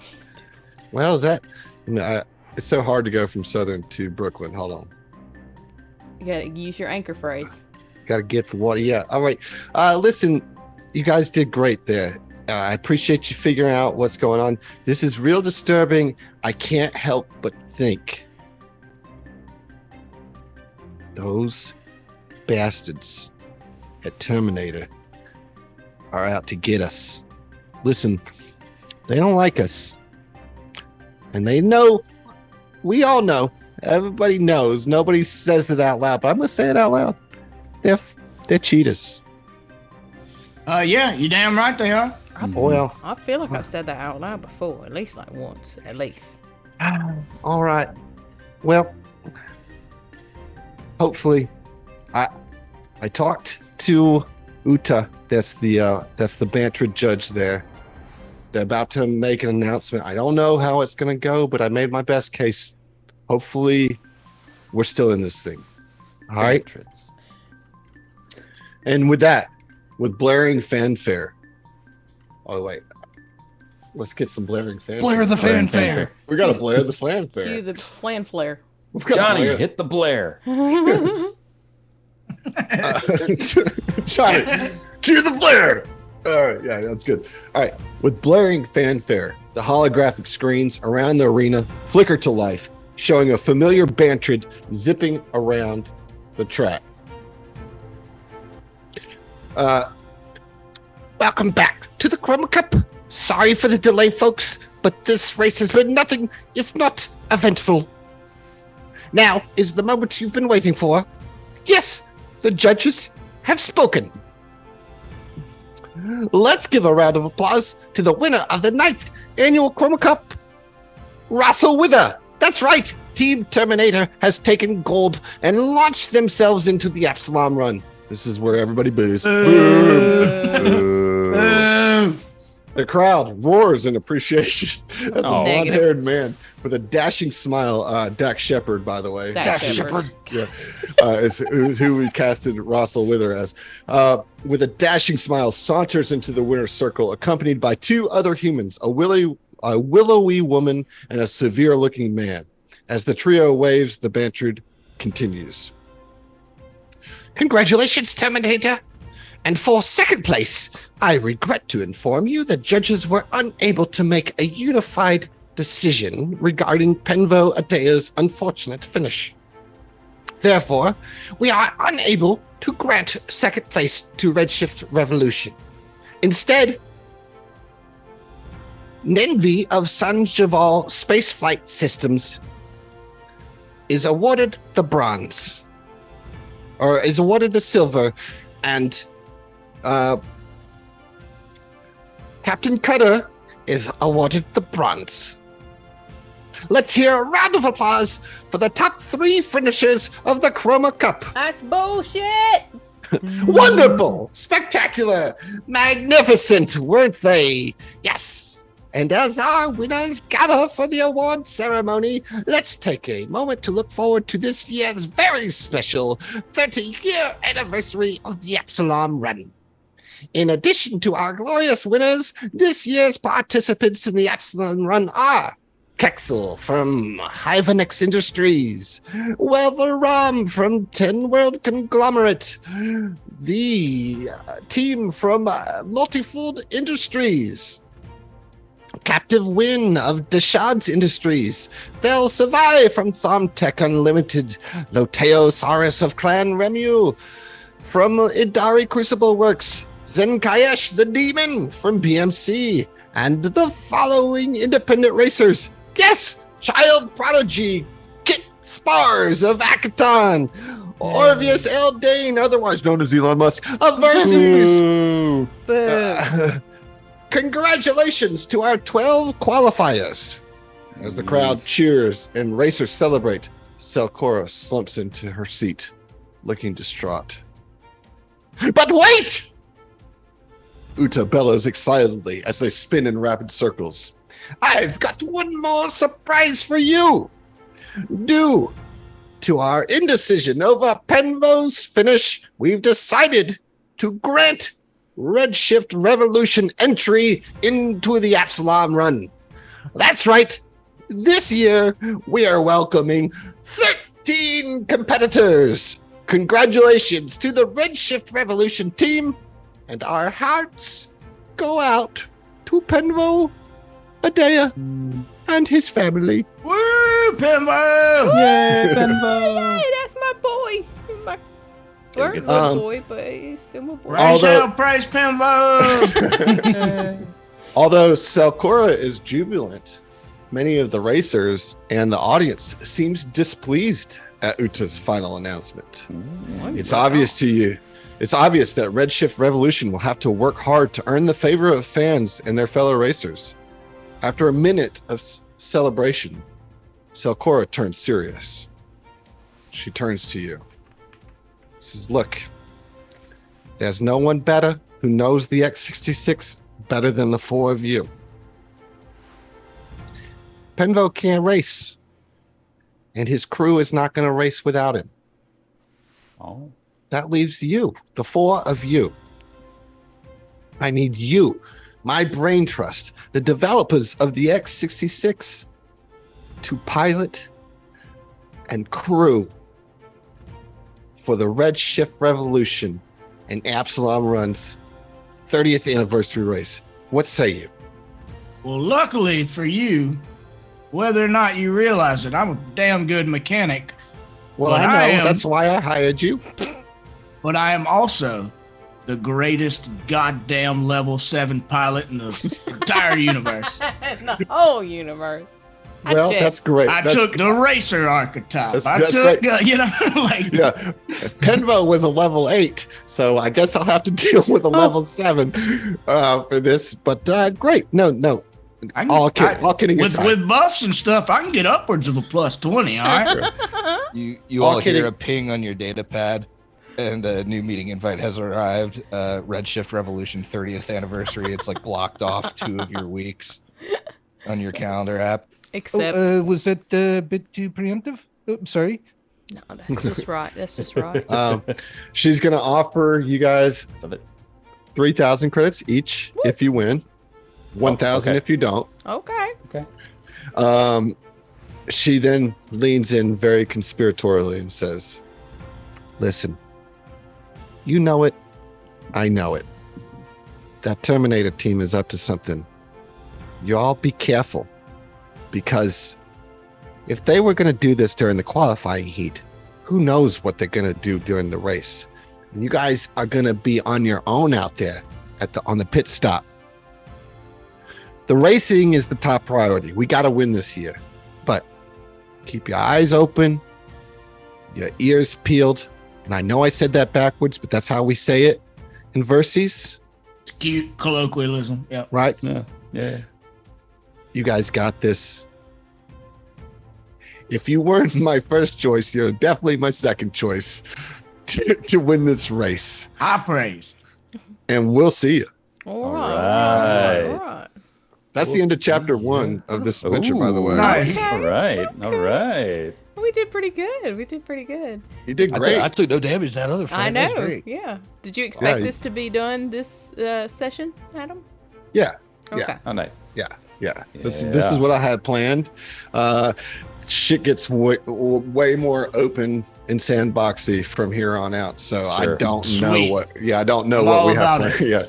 "Well, is that? It's so hard to go from Southern to Brooklyn. Hold on, You gotta use your anchor phrase. got to get the water. Yeah. All right. Listen, you guys did great there. I appreciate you figuring out what's going on. This is real disturbing. I can't help but think those bastards at Terminator are out to get us. Listen, they don't like us. And they know, we all know, everybody knows, nobody says it out loud, but I'm going to say it out loud. They're cheaters. Yeah, you damn right they are. Well, I feel like I've said that out loud before, at least like once, at least. all right. Well, hopefully, I talked to Uta. That's the Bantrid judge there. They're about to make an announcement. I don't know how it's going to go, but I made my best case. Hopefully, we're still in this thing. All right. And with that, with blaring fanfare. Oh wait, let's get some blaring fanfare. Blare the fanfare. We got to blare the fanfare. Cue the plan flare. We've got Johnny, blare. hit the Blair. Johnny, cue the flare. All right, yeah, that's good. All right, with blaring fanfare, the holographic screens around the arena flicker to life, showing a familiar Bantrid zipping around the track. Welcome back to the Chroma Cup. Sorry for the delay, folks, but this race has been nothing if not eventful. Now is the moment you've been waiting for. Yes, the judges have spoken. Let's give a round of applause to the winner of the 9th annual Chroma Cup, Russell Wither. That's right, Team Terminator has taken gold and launched themselves into the Epsilon run. This is where everybody boos. The crowd roars in appreciation. That's a blonde-haired man with a dashing smile. Dak Shepard, by the way. Dak Shepard. Yeah, is who we casted Russell Wither as. With a dashing smile, saunters into the winner's circle, accompanied by 2 other humans, a willowy woman and a severe-looking man. As the trio waves, the Bantrid continues. Congratulations, Terminator. And for second place, I regret to inform you the judges were unable to make a unified decision regarding Penvo Adea's unfortunate finish. Therefore, we are unable to grant second place to Redshift Revolution. Instead, Nenvi of Sanjaval Spaceflight Systems is awarded the bronze, or is awarded the silver, and Captain Cutter is awarded the bronze. Let's hear a round of applause for the top 3 finishers of the Chroma Cup. That's bullshit. Wonderful, spectacular, magnificent, weren't they? Yes. And as our winners gather for the award ceremony, let's take a moment to look forward to this year's very special 30-year anniversary of the Epsilon Run. In addition to our glorious winners, this year's participants in the Epsilon Run are Kexel from Hyvenex Industries, Welveram from 10 World Conglomerate, the team from Multifold Industries, Captive Win of Deshad's Industries. They'll survive from Thomtech Unlimited. Loteosaurus of Clan Remu from Idari Crucible Works. Zenkayesh the Demon from BMC. And the following independent racers. Yes, Child Prodigy, Kit Spars of Akaton. Orvius Eldane, otherwise known as Elon Musk, of Versus. Boo. Congratulations to our 12 qualifiers. As the crowd cheers and racers celebrate, Selcora slumps into her seat, looking distraught. But wait! Uta bellows excitedly as they spin in rapid circles. I've got one more surprise for you. Due to our indecision over Penvo's finish, we've decided to grant Redshift Revolution entry into the Absalom Run. That's right. This year, we are welcoming 13 competitors. Congratulations to the Redshift Revolution team, and our hearts go out to Penvo, Adea, and his family. Woo, Pimbo! Yay, Benvo! Hey, that's my boy. My bird boy, but he's still my boy. Raise hell, praise Pimbo! Although Selcora is jubilant, many of the racers and the audience seems displeased at Uta's final announcement. It's obvious to you. It's obvious that Redshift Revolution will have to work hard to earn the favor of fans and their fellow racers. After a minute of celebration, Selcora turns serious. She turns to you. Says, look, there's no one better who knows the X66 better than the four of you. Penvo can't race, and his crew is not going to race without him. Oh. That leaves you, the four of you. I need you, my brain trust, the developers of the X66, to pilot and crew for the Redshift Revolution and Absalom Run's 30th anniversary race. What say you? Well, luckily for you, whether or not you realize it, I'm a damn good mechanic. Well, I know. That's why I hired you. But I am also the greatest goddamn level 7 pilot in the entire universe. The whole universe. Well, that's great. I took the racer archetype. That's like. Yeah. Penvo was a level 8, so I guess I'll have to deal with a level 7 for this. But great. No. All kidding aside. With buffs and stuff, I can get upwards of a plus 20, all right? You all hear a ping on your data pad, and a new meeting invite has arrived. Redshift Revolution 30th anniversary. It's like blocked off 2 of your weeks on your calendar app. Except, was that a bit too preemptive? Oh, sorry. No, that's just right. That's just right. She's going to offer you guys 3,000 credits each if you win, 1,000 if you don't. Okay. She then leans in very conspiratorially and says, listen, you know it. I know it. That Terminator team is up to something. You all be careful, because if they were going to do this during the qualifying heat, who knows what they're going to do during the race? And you guys are going to be on your own out there on the pit stop. The racing is the top priority. We got to win this year, but keep your eyes open, your ears peeled. And I know I said that backwards, but that's how we say it in Verses. It's cute colloquialism. Yeah. Right? Yeah. You guys got this. If you weren't my first choice, you're definitely my second choice to win this race. High praise. And we'll see you. All right. That's the end of chapter 1 of this adventure, by the way. Nice. Okay. All right. We did pretty good. You did great. I took no damage that other fight. I That was know. great. Yeah. Did you expect this to be done this session, Adam? Yeah. Okay. Oh, nice. Yeah. This is what I had planned. Shit gets way more open and sandboxy from here on out. So sure. I don't know what we have planned. Yeah.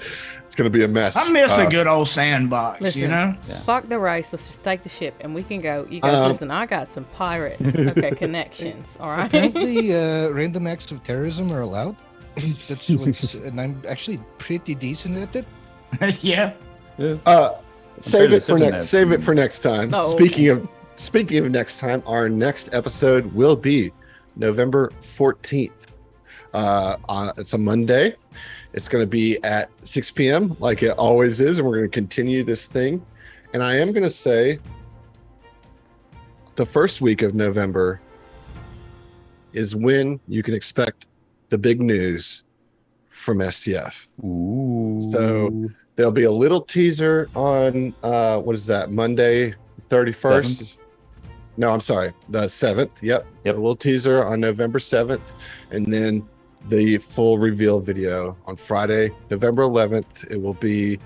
It's going to be a mess. I miss a good old sandbox, Listen, you know? fuck the race. Let's just take the ship and we can go. You guys, listen, I got some pirate connections. All right. Apparently, random acts of terrorism are allowed. And I'm actually pretty decent at it. Yeah. Save it for next time. Oh, Speaking of next time, our next episode will be November 14th. It's a Monday. It's going to be at 6 p.m. like it always is, and we're going to continue this thing. And I am going to say the first week of November is when you can expect the big news from STF. Ooh. So there'll be a little teaser on what is that, Monday 31st? 7th? No, I'm sorry, the 7th. Yep. A Yep. little teaser on November 7th, and then the full reveal video on Friday, November 11th. It will be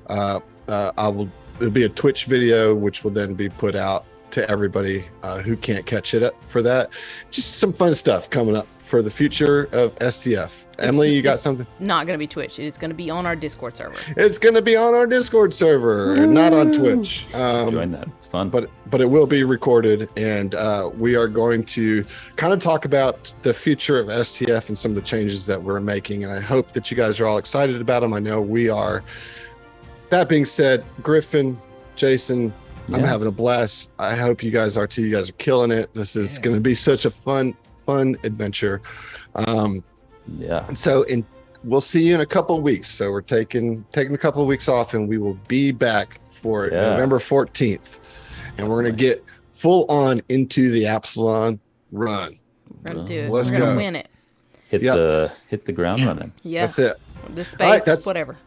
it'll be a Twitch video, which will then be put out to everybody who can't catch it up for that. Just some fun stuff coming up for the future of STF. Emily, you got something? Not going to be Twitch. It is going to be on our Discord server. It's going to be on our Discord server, and not on Twitch. Join that. It's fun. But it will be recorded, and we are going to kind of talk about the future of STF and some of the changes that we're making. And I hope that you guys are all excited about them. I know we are. That being said, Griffin, Jason, I'm having a blast. I hope you guys are too. You guys are killing it. This is going to be such a fun adventure. So we'll see you in a couple of weeks. So we're taking a couple of weeks off, and we will be back for November 14th. And we're going to get full on into the Absalon run. We're going to do it. Let's We're going go. to win it. Hit the ground running. Yeah. That's it. The space, All right, whatever.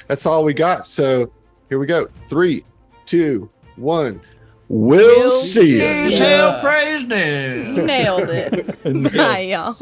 That's all we got. So here we go. 3, 2, 1. We'll see you. Hell praise Deus. Nailed it. Bye, y'all.